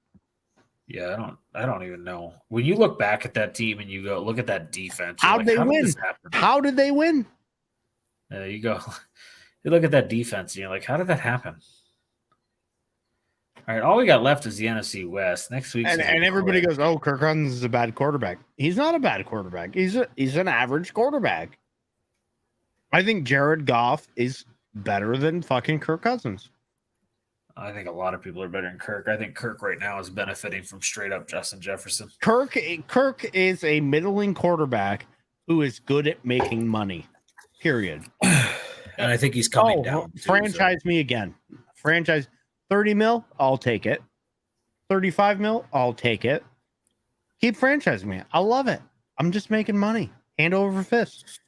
Yeah, I don't even know. When you look back at that team and you go look at that defense, How did they win? How did they win? You go, you look at that defense and you're like, how did that happen? All right, all we got left is the NFC West. Next week, and everybody goes, "Oh, Kirk Cousins is a bad quarterback." He's not a bad quarterback. He's an average quarterback. I think Jared Goff is better than fucking Kirk Cousins. I think a lot of people are better than Kirk. I think Kirk right now is benefiting from straight up Justin Jefferson. Kirk is a middling quarterback who is good at making money. Period. And I think he's coming down. Franchise me again. Franchise 30 mil, I'll take it. 35 mil, I'll take it. Keep franchising me. I love it. I'm just making money. Hand over fist.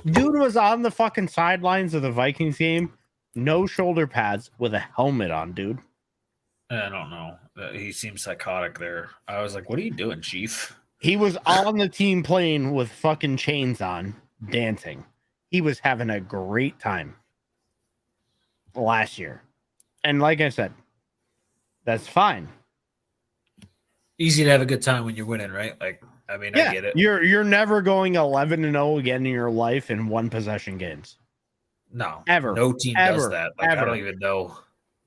Dude was on the fucking sidelines of the Vikings game. No shoulder pads with a helmet on, dude. I don't know. He seems psychotic there. I was like, what are you doing, Chief? He was on the team plane with fucking chains on, dancing. He was having a great time last year. And like I said, that's fine. Easy to have a good time when you're winning, right? Like, I mean, I get it. You're never going 11-0 again in your life in one possession games. No. Ever. No team does that. Like, I don't even know.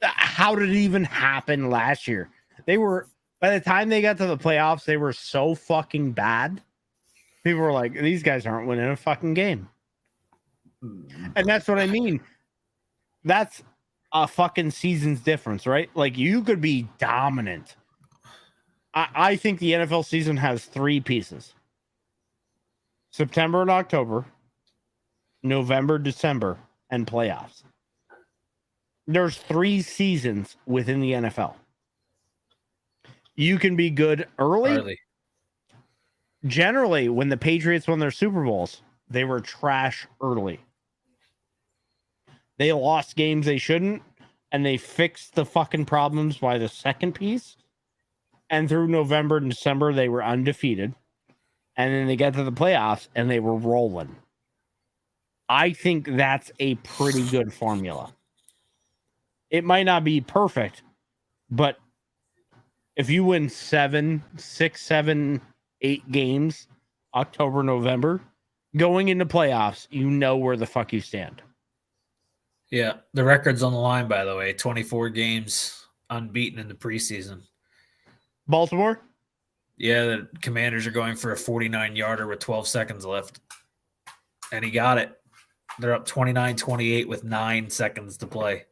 How did it even happen last year? They were, by the time they got to the playoffs, they were so fucking bad. People were like, these guys aren't winning a fucking game. And that's what I mean. That's a fucking season's difference, right? Like, you could be dominant. I think the NFL season has 3 pieces: September and October, November, December, and playoffs. There's 3 seasons within the NFL. You can be good early. Generally, when the Patriots won their Super Bowls, they were trash early. They lost games they shouldn't, and they fixed the fucking problems by the second piece. And through November and December, they were undefeated. And then they got to the playoffs, and they were rolling. I think that's a pretty good formula. It might not be perfect, but if you win 7, 6, 7, 8 games, October, November, going into playoffs, you know where the fuck you stand. Yeah, the record's on the line, by the way. 24 games unbeaten in the preseason. Baltimore? Yeah, the Commanders are going for a 49-yarder with 12 seconds left. And he got it. They're up 29-28 with 9 seconds to play.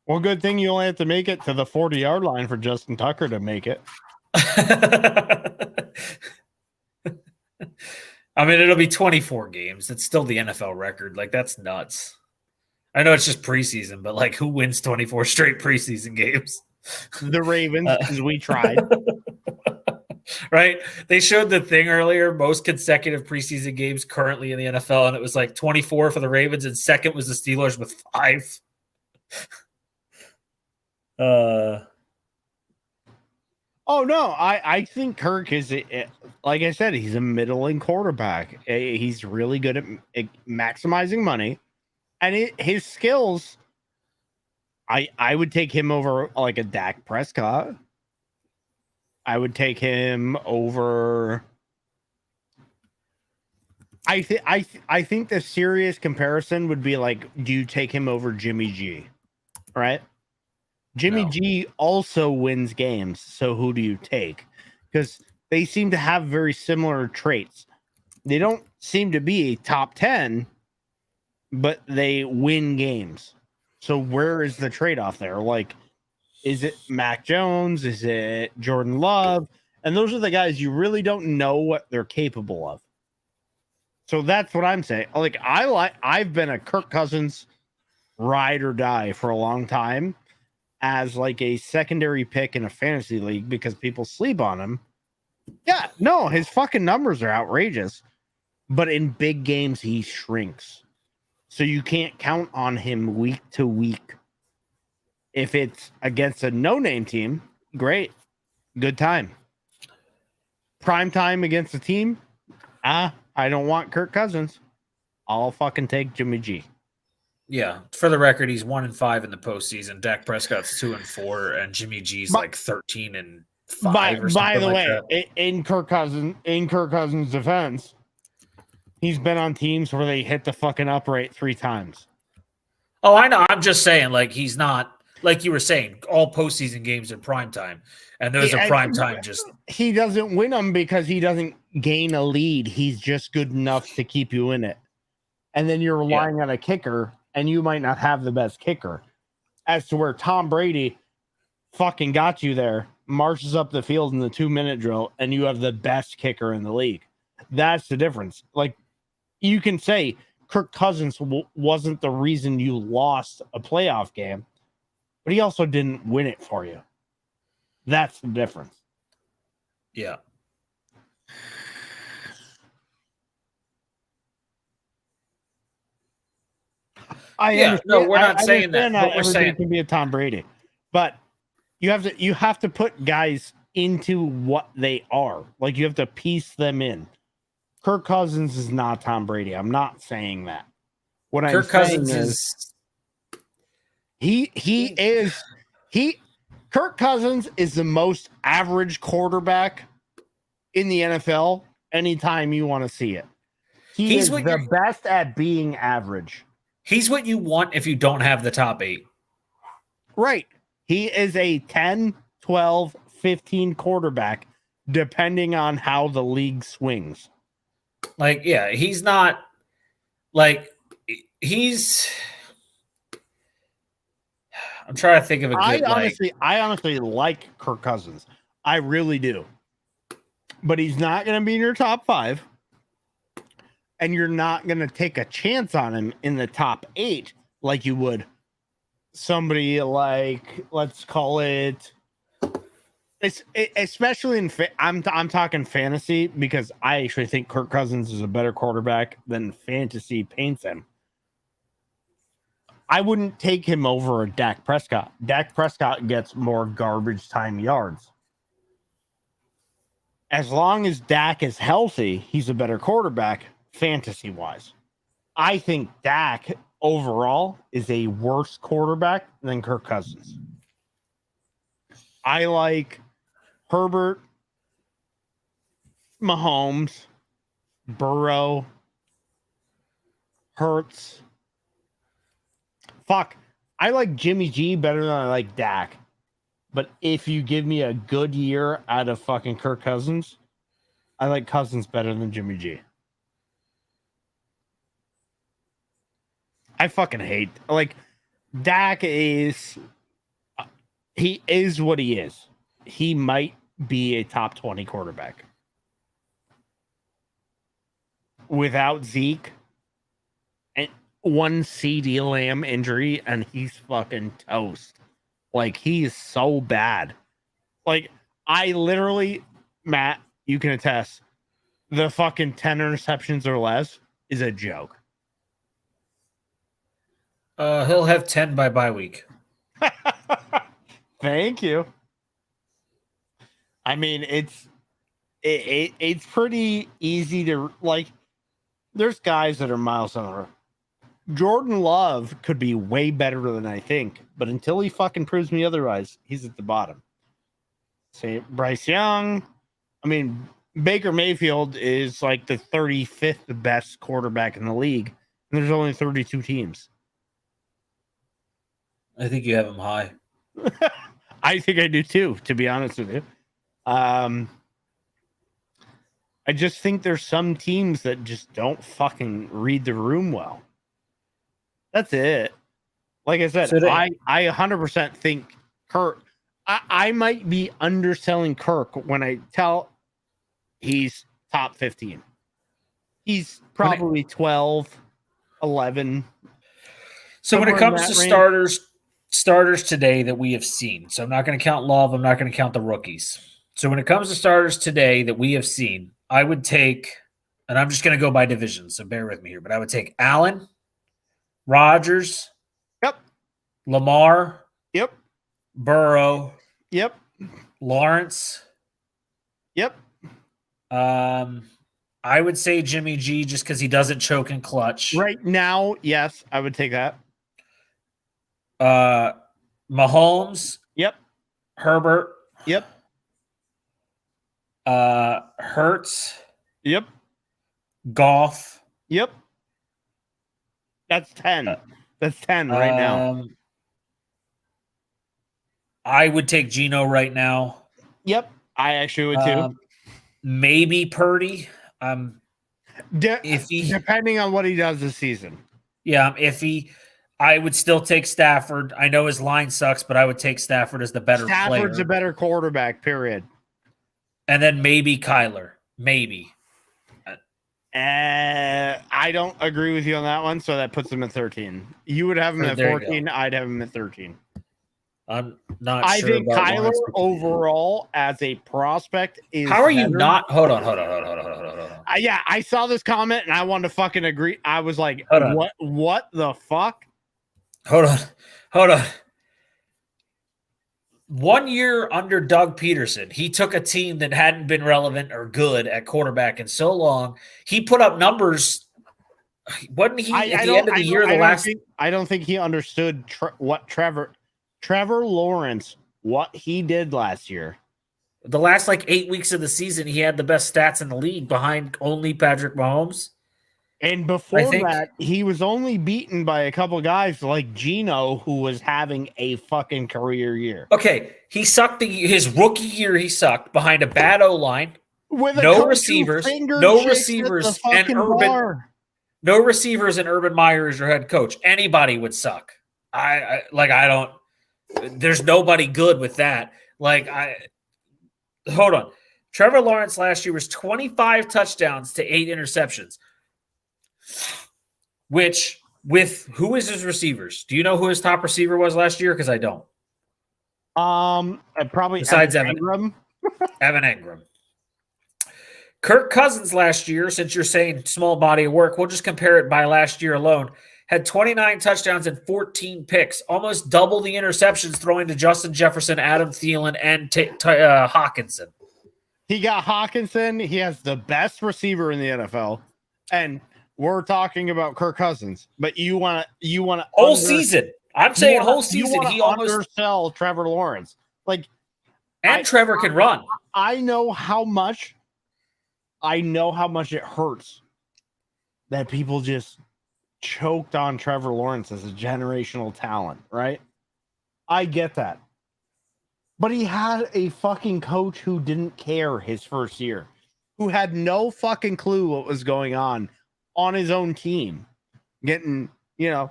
Well, good thing you only have to make it to the 40-yard line for Justin Tucker to make it. I mean, it'll be 24 games. It's still the NFL record. Like, that's nuts. I know it's just preseason, but like, who wins 24 straight preseason games? The Ravens, because we tried. Right? They showed the thing earlier, most consecutive preseason games currently in the NFL, and it was like 24 for the Ravens, and second was the Steelers with 5. Oh no, I think Kirk is, like I said, he's a middling quarterback. He's really good at maximizing money, and his skills. I would take him over like a Dak Prescott. I would take him over. I think the serious comparison would be like, do you take him over Jimmy G? Right? Jimmy G also wins games, so who do you take? Because they seem to have very similar traits. They don't seem to be top 10, but they win games. So where is the trade-off there? Like, is it Mac Jones? Is it Jordan Love? And those are the guys you really don't know what they're capable of. So that's what I'm saying. Like, I've been a Kirk Cousins ride or die for a long time as like a secondary pick in a fantasy league because people sleep on him. Yeah, no, his fucking numbers are outrageous, but in big games he shrinks. So you can't count on him week to week. If it's against a no-name team, great. Good time. Prime time against a team, I don't want Kirk Cousins. I'll fucking take Jimmy G. Yeah, for the record, he's 1-5 in the postseason. Dak Prescott's 2-4, and Jimmy G's like 13-5 or something. By the like way, that. in Kirk Cousins' defense, he's been on teams where they hit the fucking upright 3 times. Oh, I know. I'm just saying, like, he's not, like you were saying, all postseason games are prime time, and those are prime time. Just he doesn't win them because he doesn't gain a lead. He's just good enough to keep you in it, and then you're relying on a kicker. And you might not have the best kicker, as to where Tom Brady fucking got you there, marches up the field in the 2-minute drill, and you have the best kicker in the league. That's the difference. Like, you can say Kirk Cousins wasn't the reason you lost a playoff game, but he also didn't win it for you. That's the difference. Yeah. We're not saying that. Not But we're everybody saying can be a Tom Brady, but you have to put guys into what they are. Like, you have to piece them in. Kirk Cousins is not Tom Brady. I'm not saying that. What Kirk I'm saying is Kirk Cousins is the most average quarterback in the NFL anytime you want to see it. He's the best at being average. He's what you want if you don't have the top 8. Right. He is a 10, 12, 15 quarterback, depending on how the league swings. Like, yeah, he's not like he's. I'm trying to think of a good. I honestly like Kirk Cousins. I really do. But he's not going to be in your top 5. And you're not going to take a chance on him in the top 8 like you would somebody like, let's call it, especially in I'm talking fantasy, because I actually think Kirk Cousins is a better quarterback than fantasy paints him. I wouldn't take him over a Dak Prescott. Dak Prescott gets more garbage time yards. As long as Dak is healthy, he's a better quarterback fantasy-wise. I think Dak overall is a worse quarterback than Kirk Cousins. I like Herbert, Mahomes, Burrow, Hurts. Fuck. I like Jimmy G better than I like Dak. But if you give me a good year out of fucking Kirk Cousins, I like Cousins better than Jimmy G. I fucking hate, like, Dak is, he is what he is. He might be a top 20 quarterback. Without Zeke, and one CD Lamb injury and he's fucking toast. Like, he is so bad. Like, I literally, Matt, you can attest, the fucking 10 interceptions or less is a joke. He'll have 10 by bye week. Thank you. I mean, it's pretty easy to, like, there's guys that are miles on the road. Jordan Love could be way better than I think, but until he fucking proves me otherwise, he's at the bottom. Say Bryce Young. I mean, Baker Mayfield is like the 35th best quarterback in the league, and there's only 32 teams. I think you have him high. I think I do too, to be honest with you. I just think there's some teams that just don't fucking read the room well. That's it. Like I said, I 100% think Kirk. I might be underselling Kirk when I tell he's top 15. He's probably 12, 11. So when it comes to starters today that we have seen, so I'm not going to count Love, I'm not going to count the rookies. So when it comes to starters today that we have seen, I would take, and I'm just going to go by division, so bear with me here, but I would take Allen, Rodgers, yep, Lamar, yep, Burrow, yep, Lawrence, yep. I would say Jimmy G just because he doesn't choke and clutch. Right now, yes, I would take that. Mahomes, yep. Herbert, yep. Hurts, yep. Goff, yep. That's 10. That's 10 right now. I would take Geno right now. Yep, I actually would too. Maybe Purdy. Iffy. Depending on what he does this season. Yeah, I'm iffy. I would still take Stafford. I know his line sucks, but I would take Stafford as the better player. Stafford's a better quarterback, period. And then maybe Kyler. Maybe. I don't agree with you on that one, so that puts him at 13. You would have him at 14. I'd have him at 13. I'm not I sure. I think Kyler overall as a prospect is. How are you better. not? Hold on. Yeah, I saw this comment and I wanted to fucking agree. I was like, what the fuck? Hold on. 1 year under Doug Peterson, he took a team that hadn't been relevant or good at quarterback in so long. He put up numbers. Wasn't he at the end of the year? I don't think he understood what Trevor Lawrence, what he did last year. The last 8 weeks of the season, he had the best stats in the league behind only Patrick Mahomes. And before that, he was only beaten by a couple guys like Geno, who was having a fucking career year. Okay, he sucked his rookie year. He sucked behind a bad O-line, no receivers, and Urban Meyer as your head coach. Anybody would suck. I don't. There's nobody good with that. Hold on. Trevor Lawrence last year was 25 touchdowns to 8 interceptions. Which, with who is his receivers? Do you know who his top receiver was last year? Because I don't. Probably besides Evan Engram. Kirk Cousins last year, since you're saying small body of work, we'll just compare it by last year alone. Had 29 touchdowns and 14 picks, almost double the interceptions throwing to Justin Jefferson, Adam Thielen, and Hawkinson. He got Hawkinson. He has the best receiver in the NFL, and we're talking about Kirk Cousins. But you want to whole season. I'm saying whole season. He almost undersell Trevor Lawrence. Trevor can run. I know how much it hurts that people just choked on Trevor Lawrence as a generational talent, right? I get that. But he had a fucking coach who didn't care his first year, who had no fucking clue what was going on his own team, getting, a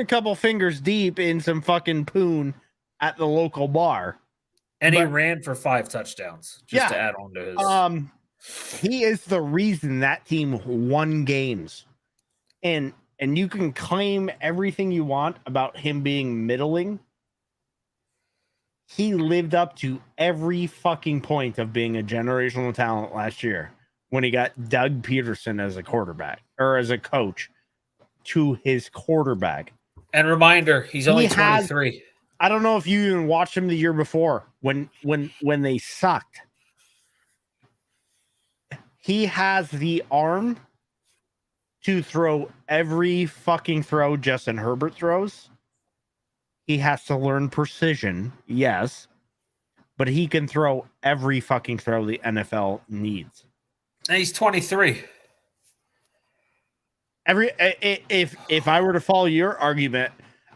couple fingers deep in some fucking poon at the local bar. And he ran for 5 touchdowns to add on to his. He is the reason that team won games. And and you can claim everything you want about him being middling. He lived up to every fucking point of being a generational talent last year when he got Doug Peterson as a quarterback or as a coach to his quarterback. And reminder, he's only 23. I don't know if you even watched him the year before when they sucked. He has the arm to throw every fucking throw Justin Herbert throws. He has to learn precision, yes, but he can throw every fucking throw the NFL needs. And he's 23. If I were to follow your argument,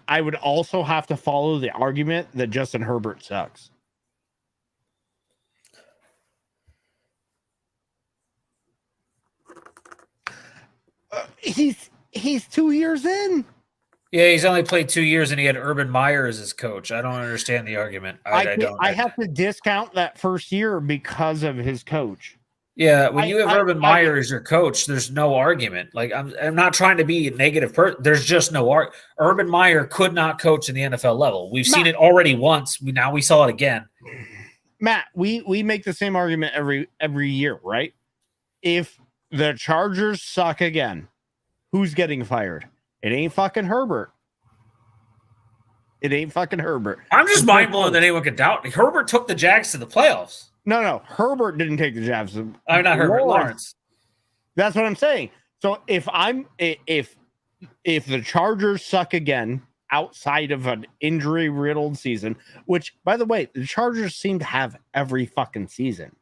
I would also have to follow the argument that Justin Herbert sucks. He's 2 years in. Yeah, he's only played 2 years, and he had Urban Meyer as his coach. I don't understand the argument. I have to discount that first year because of his coach. Yeah, when you have Urban Meyer as your coach, there's no argument. Like I'm not trying to be a negative person. There's just no argument. Urban Meyer could not coach in the NFL level. We've seen it already once. Now we saw it again. Matt, we make the same argument every year, right? If the Chargers suck again, who's getting fired? It ain't fucking Herbert. It ain't fucking Herbert. I'm just mind blown that anyone could doubt. Herbert took the Jags to the playoffs. No. Herbert didn't take the Jags. I'm not Herbert. Lawrence. That's what I'm saying. So if the Chargers suck again outside of an injury-riddled season, which, by the way, the Chargers seem to have every fucking season,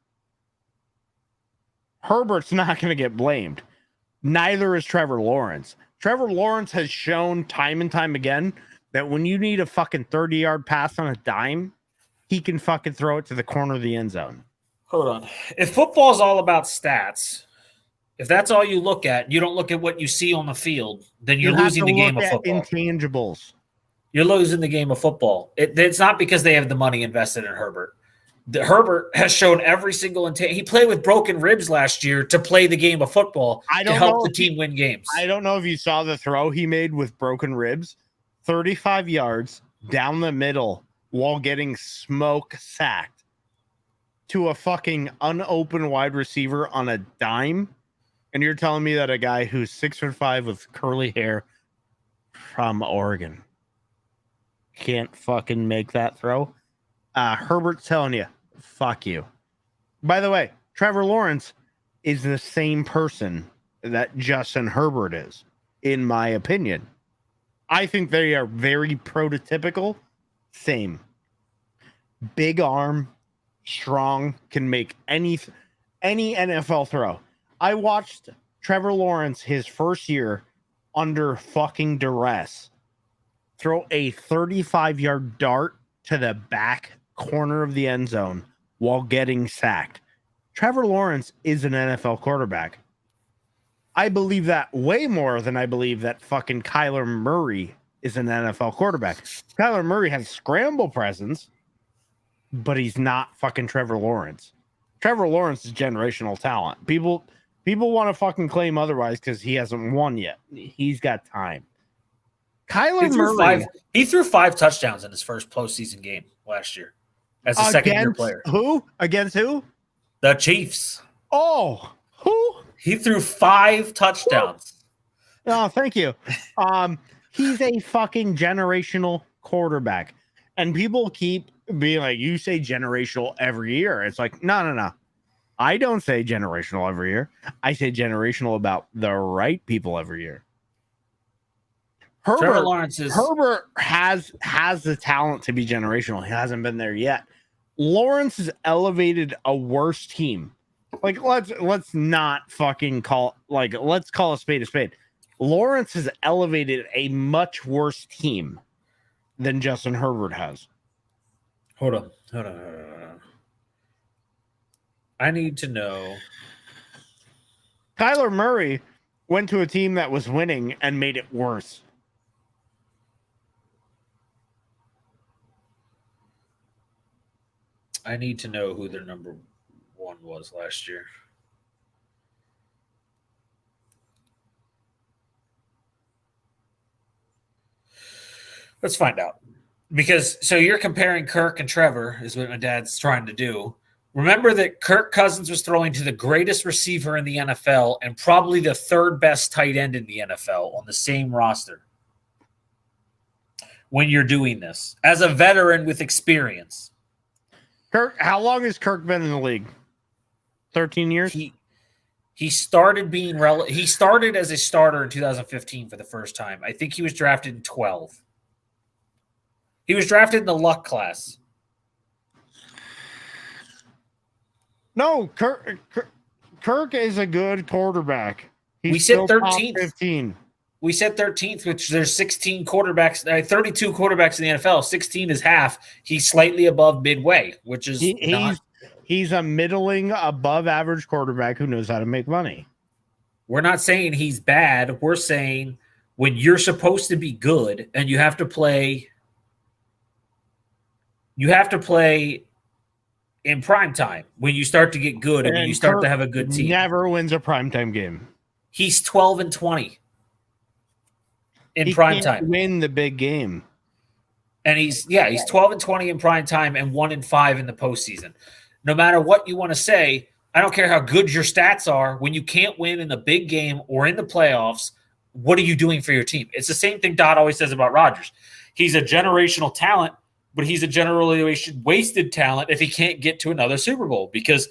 Herbert's not going to get blamed. Neither is Trevor Lawrence. Trevor Lawrence has shown time and time again that when you need a fucking 30-yard pass on a dime, he can fucking throw it to the corner of the end zone. Hold on. If football is all about stats, if that's all you look at, you don't look at what you see on the field, then you're losing the game of football. Intangibles. You're losing the game of football. It's not because they have the money invested in Herbert. Herbert has shown every single he played with broken ribs last year to play the game of football to help the team win games. I don't know if you saw the throw he made with broken ribs, 35 yards down the middle while getting smoke sacked to a fucking unopened wide receiver on a dime. And you're telling me that a guy who's 6'5" with curly hair from Oregon can't fucking make that throw? Herbert's telling you, fuck you. By the way, Trevor Lawrence is the same person that Justin Herbert is, in my opinion. I think they are very prototypical. Same. Big arm, strong, can make any NFL throw. I watched Trevor Lawrence his first year under fucking duress throw a 35-yard dart to the back corner of the end zone while getting sacked. Trevor Lawrence is an NFL quarterback. I believe that way more than I believe that fucking Kyler Murray is an NFL quarterback. Kyler Murray has scramble presence, but he's not fucking Trevor Lawrence. Trevor Lawrence is generational talent. People want to fucking claim otherwise because he hasn't won yet. He's got time. Kyler Murray. He threw 5 touchdowns in his first postseason game last year as a second-year player. Who? Against who? The Chiefs. Oh, who? He threw 5 touchdowns. Oh, thank you. He's a fucking generational quarterback. And people keep being like, you say generational every year. It's like, no. I don't say generational every year. I say generational about the right people every year. Herbert has the talent to be generational. He hasn't been there yet. Lawrence has elevated a worse team. Like, let's not fucking let's call a spade a spade. Lawrence has elevated a much worse team than Justin Herbert has. Hold on. I need to know. Kyler Murray went to a team that was winning and made it worse. I need to know who their number 1 was last year. Let's find out. Because so you're comparing Kirk and Trevor is what my dad's trying to do. Remember that Kirk Cousins was throwing to the greatest receiver in the NFL and probably the third best tight end in the NFL on the same roster. When you're doing this as a veteran with experience. Kirk, how long has Kirk been in the league? 13 years? He started being he started as a starter in 2015 for the first time. I think he was drafted in 12. He was drafted in the luck class. No, Kirk is a good quarterback. We said 13th. 15. We said 13th, which there's 16 quarterbacks, 32 quarterbacks in the NFL. 16 is half. He's slightly above midway, which is he's a middling, above average quarterback who knows how to make money. We're not saying he's bad. We're saying when you're supposed to be good and you have to play in prime time when you start to get good and when you start to have a good team. Never wins a primetime game. He's 12-20 in prime time. Win the big game. And he's 12-20 in prime time and 1-5 in the postseason. No matter what you want to say, I don't care how good your stats are. When you can't win in the big game or in the playoffs, what are you doing for your team? It's the same thing Dodd always says about Rodgers. He's a generational talent, but he's a generation wasted talent if he can't get to another Super Bowl because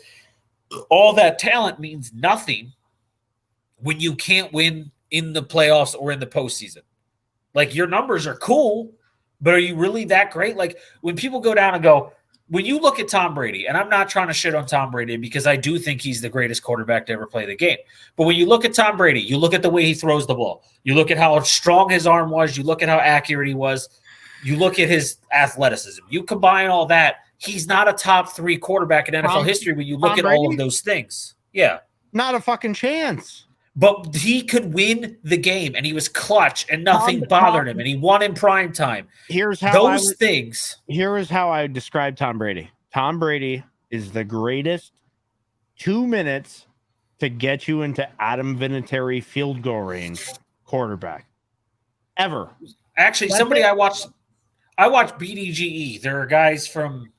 all that talent means nothing when you can't win in the playoffs or in the postseason. Like, your numbers are cool, but are you really that great? Like, when people go down and go, when you look at Tom Brady, and I'm not trying to shit on Tom Brady because I do think he's the greatest quarterback to ever play the game. But when you look at Tom Brady, you look at the way he throws the ball. You look at how strong his arm was. You look at how accurate he was. You look at his athleticism. You combine all that, he's not a top 3 quarterback in NFL history when you look at all of those things. Yeah. Not a fucking chance. But he could win the game, and he was clutch, and nothing bothered him, and he won in prime time. Here's how things. Here is how I would describe Tom Brady. Tom Brady is the greatest 2 minutes to get you into Adam Vinatieri field goal range quarterback ever. Actually, I watched BDGE. There are guys from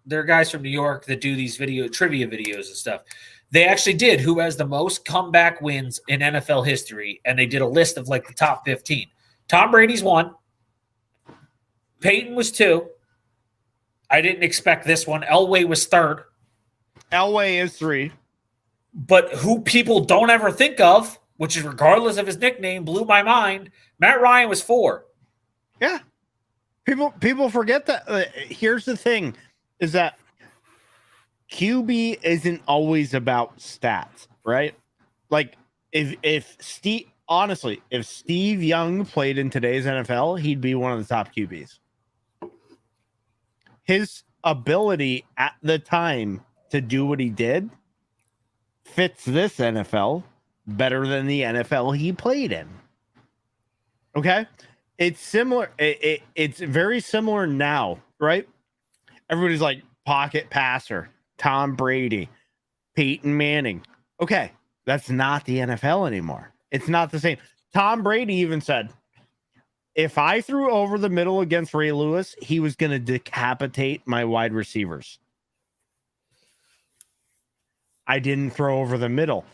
New York that do these trivia videos and stuff. They actually did who has the most comeback wins in NFL history, and they did a list of like the top 15. Tom Brady's 1. Peyton was 2. I didn't expect this one. Elway was 3rd. Elway is 3. But who people don't ever think of, which is regardless of his nickname, blew my mind, Matt Ryan was 4. Yeah. People forget that. Here's the thing, is that QB isn't always about stats, right? Like if Steve Young played in today's NFL, he'd be one of the top QBs. His ability at the time to do what he did fits this NFL better than the NFL he played in. Okay? It's similar. It's very similar now, right? Everybody's like pocket passer. Tom Brady, Peyton Manning. Okay, that's not the NFL anymore. It's not the same. Tom Brady even said, if I threw over the middle against Ray Lewis, he was going to decapitate my wide receivers. I didn't throw over the middle.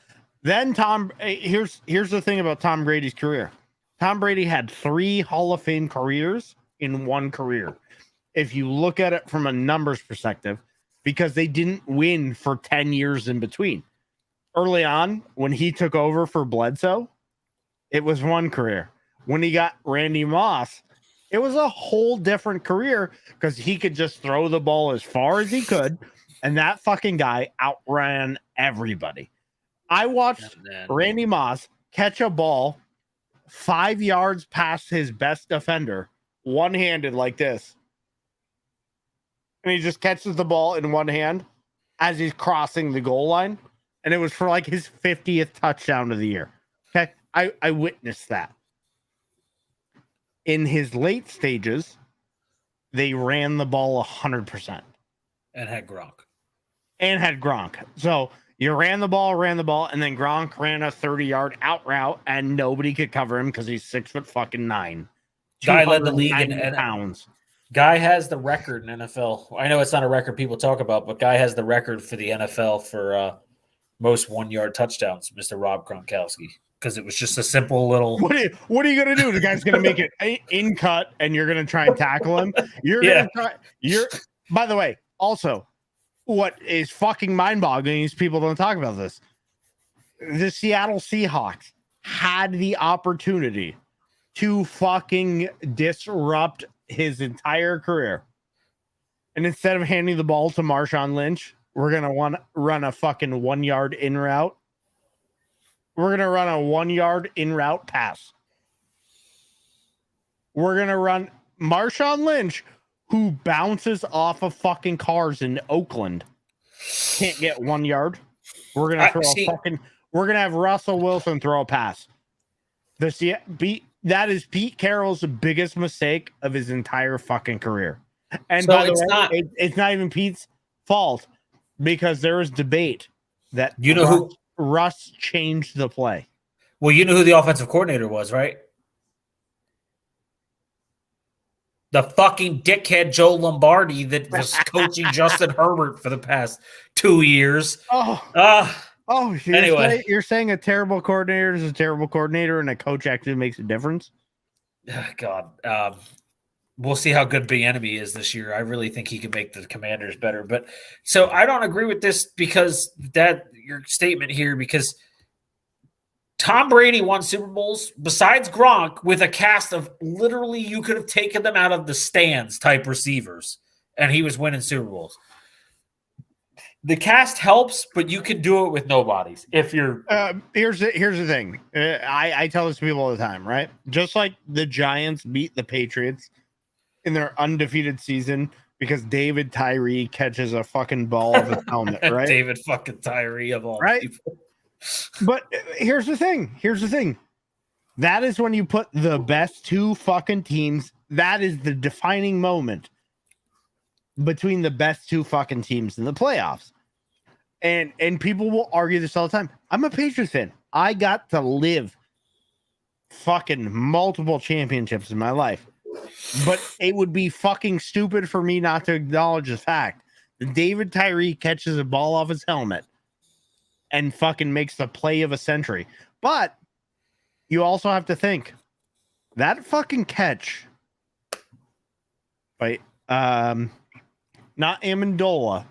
Then here's the thing about Tom Brady's career. Tom Brady had 3 Hall of Fame careers in one career. If you look at it from a numbers perspective, because they didn't win for 10 years in between. Early on, when he took over for Bledsoe, it was one career. When he got Randy Moss, it was a whole different career because he could just throw the ball as far as he could, and that fucking guy outran everybody. I watched Randy Moss catch a ball 5 yards past his best defender, one-handed like this. And he just catches the ball in one hand as he's crossing the goal line. And it was for like his 50th touchdown of the year. Okay. I witnessed that. In his late stages, they ran the ball 100%. And had Gronk. So you ran the ball, and then Gronk ran a 30-yard out route, and nobody could cover him because he's 6'9", Guy led the league in 290 pounds. Guy has the record in NFL. I know it's not a record people talk about, but Guy has the record for the NFL for most 1-yard touchdowns, Mr. Rob Gronkowski, because it was just a simple little. What are you gonna do? The guy's gonna make it in cut, and you're gonna try and tackle him. You're gonna try. By the way, also, what is fucking mind-boggling is people don't talk about this. The Seattle Seahawks had the opportunity to fucking disrupt his entire career. And instead of handing the ball to Marshawn Lynch, we're going to run a fucking 1-yard in route. We're going to run a 1-yard in route pass. We're going to run Marshawn Lynch, who bounces off of fucking cars in Oakland. Can't get 1 yard. We're going to throw we're going to have Russell Wilson throw a pass. That is Pete Carroll's biggest mistake of his entire fucking career. And by the way, it's not even Pete's fault, because there was debate that Russ changed the play. Well, you know who the offensive coordinator was, right? The fucking dickhead Joe Lombardi that was coaching Justin Herbert for the past 2 years. You're saying a terrible coordinator is a terrible coordinator and a coach actually makes a difference? God. We'll see how good Bieniemy is this year. I really think he can make the Commanders better. But so I don't agree with this because your statement here, because Tom Brady won Super Bowls besides Gronk with a cast of literally you could have taken them out of the stands type receivers, and he was winning Super Bowls. The cast helps, but you can do it with nobodies. If you're here's the thing. I tell this to people all the time, right? Just like the Giants beat the Patriots in their undefeated season because David Tyree catches a fucking ball of his helmet, right? David fucking Tyree of all people. But here's the thing. That is when you put the best two fucking teams. That is the defining moment between the best two fucking teams in the playoffs. And people will argue this all the time. I'm a Patriots fan. I got to live fucking multiple championships in my life. But it would be fucking stupid for me not to acknowledge the fact that David Tyree catches a ball off his helmet and fucking makes the play of a century. But you also have to think that fucking catch by not Amendola.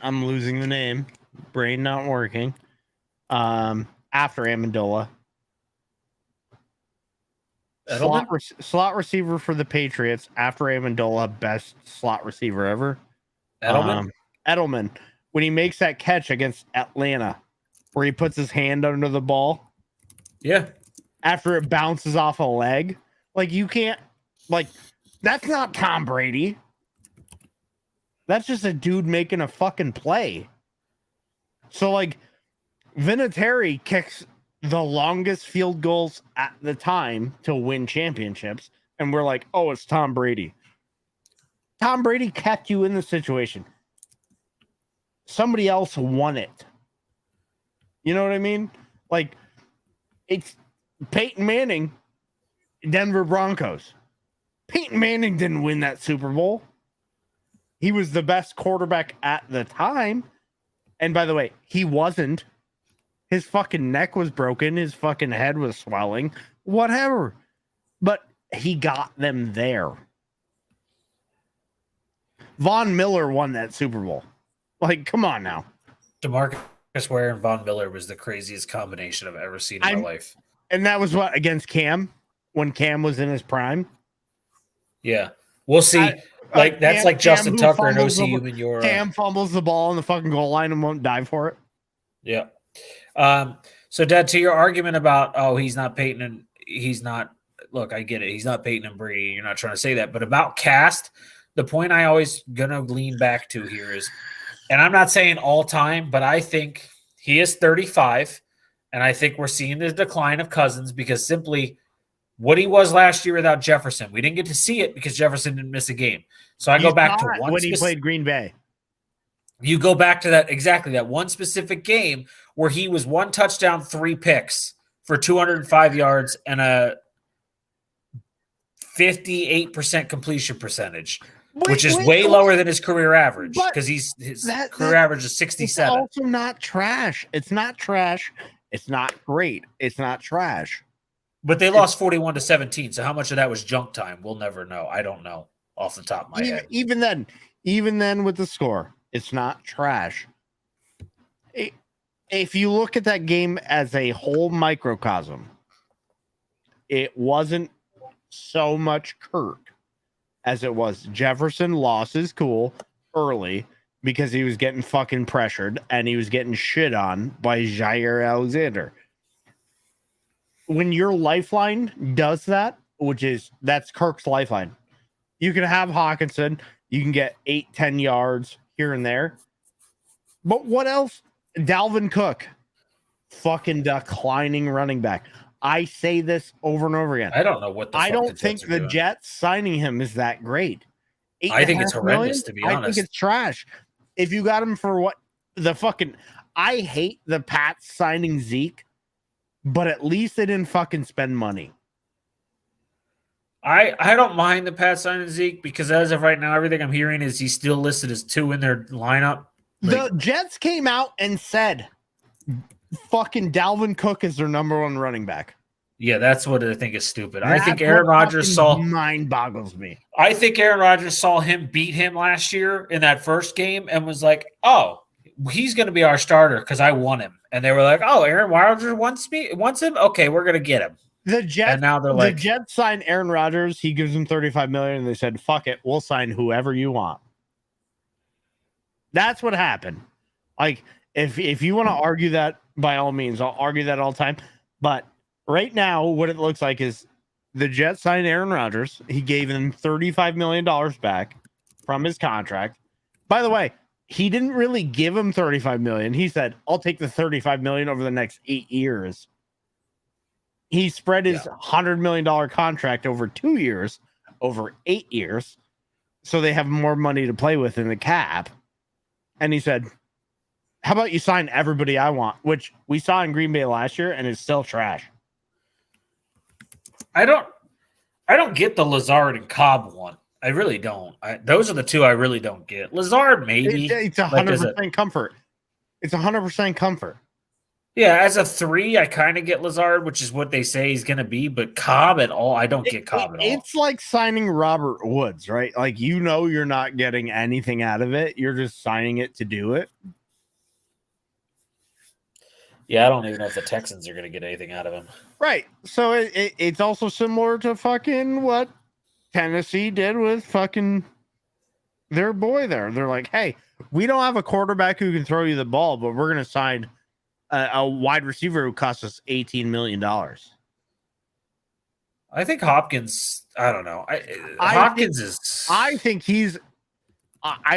I'm losing the name. Brain not working. After Amendola. Slot receiver for the Patriots after Amendola, best slot receiver ever. Edelman. When he makes that catch against Atlanta, where he puts his hand under the ball. Yeah. After it bounces off a leg. Like, you can't, like, that's not Tom Brady. That's just a dude making a fucking play. So, like, Vinatieri kicks the longest field goals at the time to win championships. And we're like, oh, it's Tom Brady. Tom Brady kept you in the situation. Somebody else won it. You know what I mean? Like, it's Peyton Manning, Denver Broncos. Peyton Manning didn't win that Super Bowl. He was the best quarterback at the time. And by the way, he wasn't. His fucking neck was broken. His fucking head was swelling. Whatever. But he got them there. Von Miller won that Super Bowl. Like, come on now. DeMarcus Ware and Von Miller was the craziest combination I've ever seen in my life. And that was what, against Cam? When Cam was in his prime? Yeah. We'll see. That's like Justin Tucker and OCU in your... Cam fumbles the ball on the fucking goal line and won't dive for it. Yeah. So, Dad, to your argument about, he's not Peyton and he's not... Look, I get it. He's not Peyton and Brady. You're not trying to say that. But about cast, the point I always going to lean back to here is... And I'm not saying all time, but I think he is 35, and I think we're seeing the decline of Cousins because simply what he was last year without Jefferson. We didn't get to see it because Jefferson didn't miss a game. So I go back to one when he played Green Bay. You go back to that one specific game where he was 1 touchdown, 3 picks for 205 yards and a 58% completion percentage, which is way lower than his career average because his career average is 67. It's also not trash. It's not trash. It's not great. It's not trash. But they lost 41-17. So how much of that was junk time? We'll never know. I don't know off the top of my head. Even then with the score, it's not trash. If you look at that game as a whole microcosm, it wasn't so much Kirk as it was Jefferson lost his cool early because he was getting fucking pressured and he was getting shit on by Jair Alexander. When your lifeline does that, that's Kirk's lifeline. You can have Hawkinson, you can get 8-10 yards here and there. But what else? Dalvin Cook, fucking declining running back. I say this over and over again. I don't know what the I don't think the Jets signing him is that great. I think it's horrendous, to be honest. I think it's trash. If you got him for what the fucking, I hate the Pats signing Zeke, but at least they didn't fucking spend money. I don't mind the Pats signing Zeke because as of right now, everything I'm hearing is he's still listed as 2 in their lineup. The Jets came out and said fucking Dalvin Cook is their number 1 running back. Yeah, that's what I think is stupid. I think Aaron Rodgers saw mind boggles me. I think Aaron Rodgers saw him beat him last year in that first game and was like, "Oh, he's going to be our starter because I want him." And they were like, "Oh, Aaron Rodgers wants him. Okay, we're going to get him." The Jets and now they're like, the Jets signed Aaron Rodgers. He gives them $35 million, and they said, "Fuck it, we'll sign whoever you want." That's what happened. Like, if you want to argue that, by all means, I'll argue that all the time. But right now, what it looks like is the Jets signed Aaron Rodgers. He gave them $35 million back from his contract. By the way, he didn't really give him $35 million. He said, "I'll take the $35 million over the next 8 years." He spread his $100 million contract over 2 years, over 8 years, so they have more money to play with in the cap. And he said, "How about you sign everybody I want?" Which we saw in Green Bay last year, and it's still trash. I don't get the Lazard and Cobb one. I really don't. Those are the 2 I really don't get. Lazard, maybe. It's 100% comfort. It's 100% comfort. Yeah, as a 3, I kind of get Lazard, which is what they say he's going to be. But Cobb at all, I don't get Cobb at all. It's like signing Robert Woods, right? Like, you're not getting anything out of it. You're just signing it to do it. Yeah, I don't even know if the Texans are going to get anything out of him. Right. So it's also similar to fucking what Tennessee did with fucking their boy there. They're like, "Hey, we don't have a quarterback who can throw you the ball, but we're going to sign a wide receiver who costs us $18 million. I think Hopkins, I don't know. I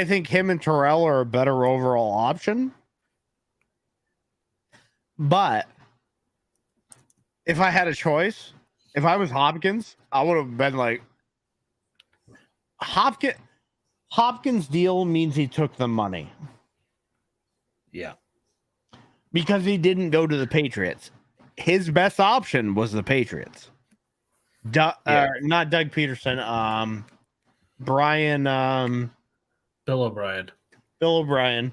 think him and Terrell are a better overall option. But if I had a choice, if I was Hopkins, I would have been like, Hopkins' deal means he took the money. Yeah. Because he didn't go to the Patriots. His best option was the Patriots. Not Doug Peterson. Bill O'Brien. Bill O'Brien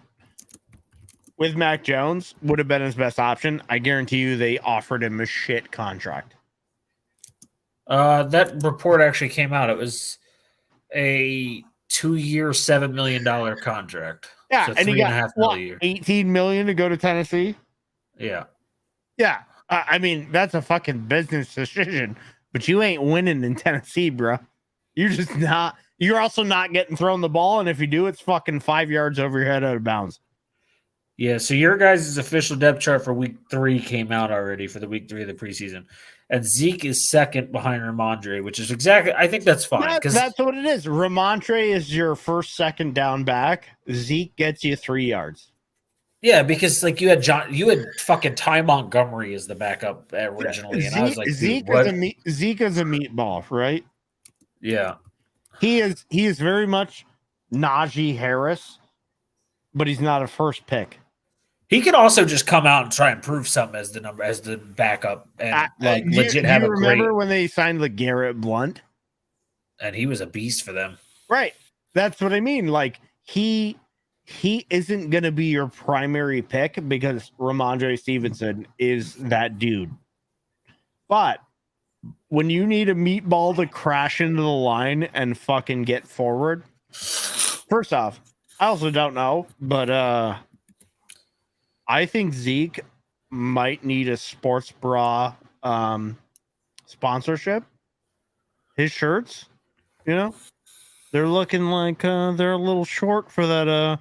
with Mac Jones would have been his best option. I guarantee you they offered him a shit contract. That report actually came out. It was a 2-year, $7 million contract. Yeah, so and he got $18 million to go to Tennessee. Yeah. Yeah. I mean, that's a fucking business decision, but you ain't winning in Tennessee, bro. You're just not. You're also not getting thrown the ball, and if you do, it's fucking 5 yards over your head out of bounds. Yeah, so your guys' official depth chart for week 3 came out already for the week 3 of the preseason. And Zeke is second behind Ramondre, which is exactly, I think that's fine. That's what it is. Ramondre is your first, second down back. Zeke gets you 3 yards. Yeah, because like you had fucking Ty Montgomery as the backup originally. And I was like, Zeke is a meatball, right? Yeah. He is very much Najee Harris, but he's not a first pick. He could also just come out and try and prove something as the backup and legit have a great. Remember when they signed LeGarrette Blount? and he was a beast for them. Right. That's what I mean. Like he isn't going to be your primary pick because Ramondre Stevenson is that dude. But when you need a meatball to crash into the line and fucking get forward, first off, I also don't know, but I think Zeke might need a sports bra sponsorship. His shirts, they're looking like they're a little short for that.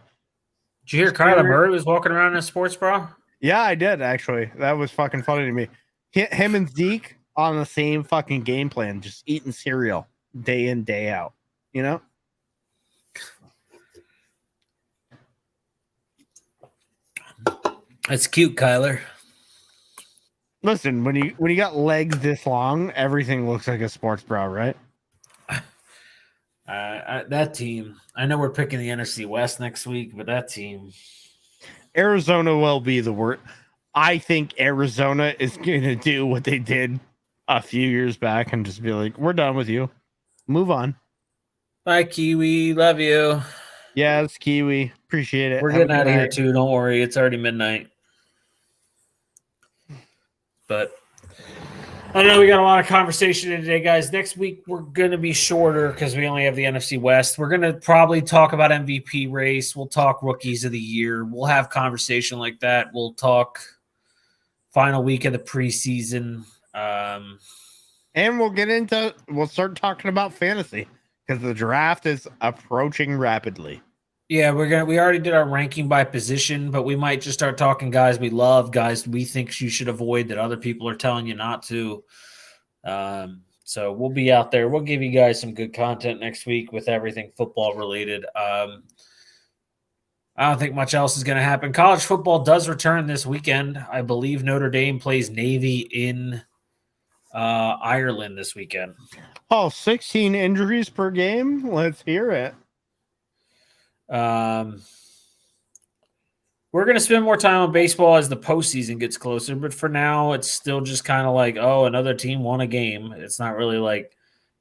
Did you hear Kyler Murray was walking around in a sports bra? Yeah, I did actually. That was fucking funny to me. Him and Zeke on the same fucking game plan, just eating cereal day in, day out. That's cute, Kyler. Listen, when you got legs this long, everything looks like a sports bra, right? That team. I know we're picking the NFC West next week, but that team. Arizona will be the worst. I think Arizona is going to do what they did a few years back and just be like, we're done with you. Move on. Bye, Kiwi. Love you. Yes, Kiwi. Appreciate it. We're getting out of here, too. Don't worry. It's already midnight. But I don't know. We got a lot of conversation today, guys. Next week, we're going to be shorter because we only have the NFC West. We're going to probably talk about MVP race. We'll talk rookies of the year. We'll have conversation like that. We'll talk final week of the preseason. And we'll start talking about fantasy because the draft is approaching rapidly. Yeah, we already did our ranking by position, but we might just start talking guys we love, guys we think you should avoid that other people are telling you not to. So we'll be out there. We'll give you guys some good content next week with everything football related. I don't think much else is going to happen. College football does return this weekend. I believe Notre Dame plays Navy in Ireland this weekend. Oh, 16 injuries per game? Let's hear it. We're going to spend more time on baseball as the postseason gets closer, but for now, it's still just kind of like, oh, another team won a game. It's not really like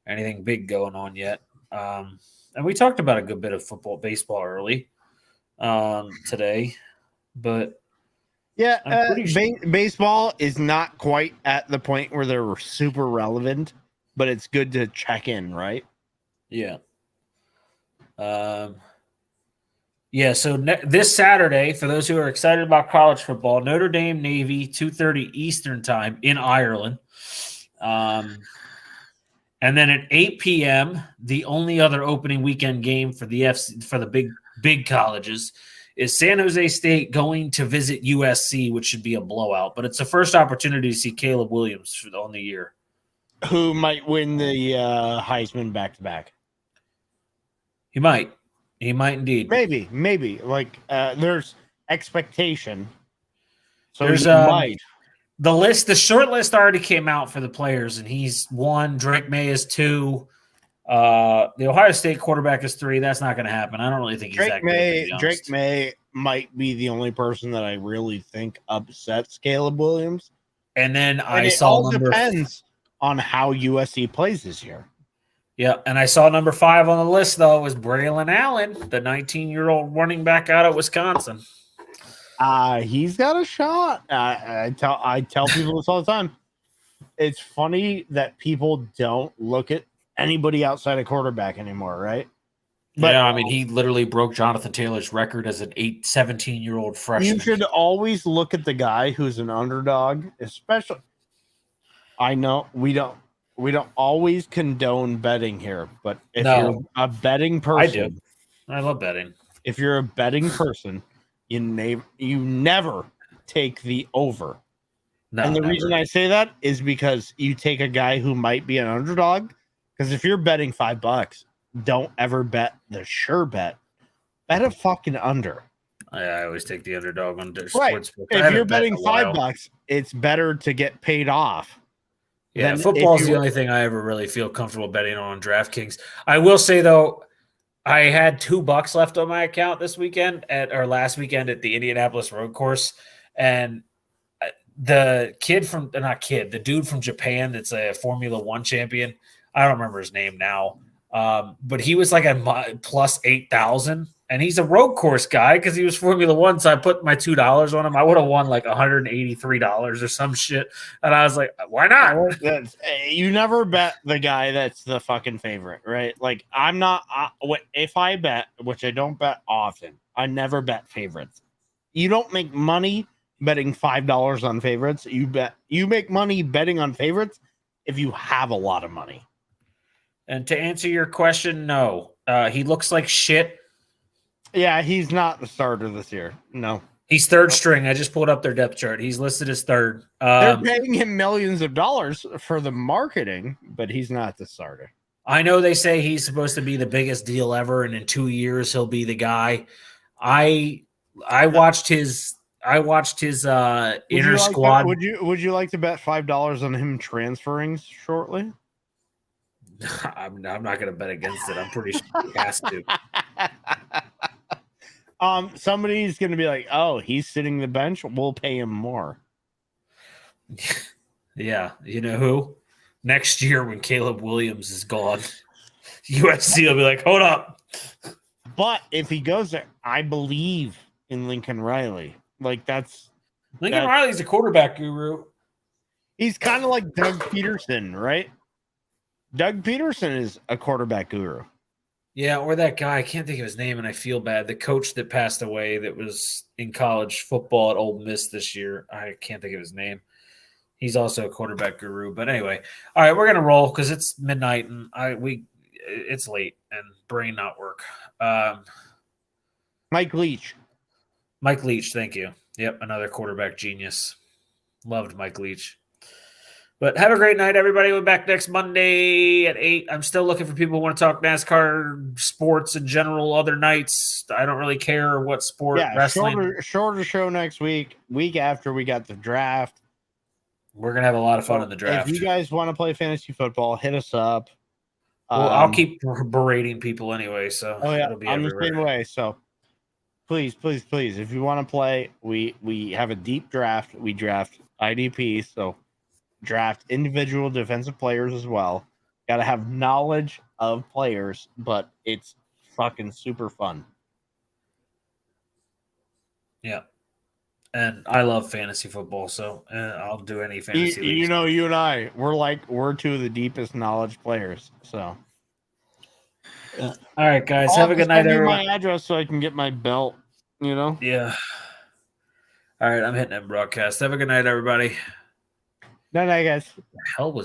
anything big going on yet. And we talked about a good bit of baseball early today, but yeah, baseball is not quite at the point where they're super relevant, but it's good to check in, right? Yeah. Yeah, so this Saturday, for those who are excited about college football, Notre Dame Navy, 2:30 Eastern time in Ireland. And then at 8 p.m., the only other opening weekend game for the big colleges is San Jose State going to visit USC, which should be a blowout. But it's the first opportunity to see Caleb Williams on the year. Who might win the Heisman back-to-back? He might. He might indeed. Maybe. Like, there's expectation. So there's might. The short list already came out for the players, and he's 1. Drake May is 2. The Ohio State quarterback is 3. That's not going to happen. I don't really think he's that good. Drake May might be the only person that I really think upsets Caleb Williams. And then it all depends on how USC plays this year. Yeah, and I saw number 5 on the list, though, was Braylon Allen, the 19-year-old running back out of Wisconsin. He's got a shot. I tell people this all the time. It's funny that people don't look at anybody outside of quarterback anymore, right? But yeah, I mean, he literally broke Jonathan Taylor's record as an 17-year-old freshman. You should always look at the guy who's an underdog, especially. I know we don't always condone betting here, but if you're a betting person, I do. I love betting. If you're a betting person, you never take the over. No, and the reason I say that is because you take a guy who might be an underdog. Because if you're betting $5, don't ever bet the sure bet. Bet a fucking under. I always take the underdog on sports. If you're betting $5, it's better to get paid off. Yeah, football is the only thing I ever really feel comfortable betting on DraftKings. I will say, though, I had $2 left on my account last weekend at the Indianapolis road course. And the dude from Japan that's a Formula One champion, I don't remember his name now. But he was like a plus 8,000, and he's a road course guy because he was Formula One. So I put my $2 on him. I would have won like $183 or some shit, and I was like, why not? You never bet the guy that's the fucking favorite, right? Like I'm not. If I bet, which I don't bet often, I never bet favorites. You don't make money betting $5 on favorites. You make money betting on favorites if you have a lot of money. And to answer your question, no. He looks like shit. Yeah, he's not the starter this year. No. He's third string. I just pulled up their depth chart. He's listed as third. They're paying him millions of dollars for the marketing, but he's not the starter. I know they say he's supposed to be the biggest deal ever, and in 2 years he'll be the guy. I watched his inner squad. Would you like to bet $5 on him transferring shortly? I'm not going to bet against it. I'm pretty sure he has to. Somebody's going to be like, "Oh, he's sitting the bench. We'll pay him more." Yeah, you know who? Next year when Caleb Williams is gone, USC will be like, "Hold up." But if he goes there, I believe in Lincoln Riley. Like Lincoln Riley's a quarterback guru. He's kind of like Doug Peterson, right? Doug Peterson is a quarterback guru. Yeah, or that guy, I can't think of his name, and I feel bad. The coach that passed away that was in college football at Ole Miss this year. I can't think of his name. He's also a quarterback guru. But anyway, all right, we're gonna roll because it's midnight and it's late and brain not work. Mike Leach. Mike Leach, thank you. Yep, another quarterback genius. Loved Mike Leach. But have a great night, everybody. We'll be back next Monday at 8. I'm still looking for people who want to talk NASCAR, sports in general, other nights. I don't really care what sport, wrestling. Shorter show next week. Week after we got the draft. We're going to have a lot of fun in the draft. If you guys want to play fantasy football, hit us up. Well, I'll keep berating people anyway, so it'll be everywhere. The same way. So please, if you want to play, we have a deep draft. We draft IDP, so draft individual defensive players as well. Got to have knowledge of players, but it's fucking super fun. Yeah. And I love fantasy football, so I'll do any fantasy leagues. You know, you and I, we're two of the deepest knowledge players. So, all right, guys, have a good night, everyone. My address so I can get my belt. You know. Yeah. All right, I'm hitting that broadcast. Have a good night, everybody. Night, guys. What the hell was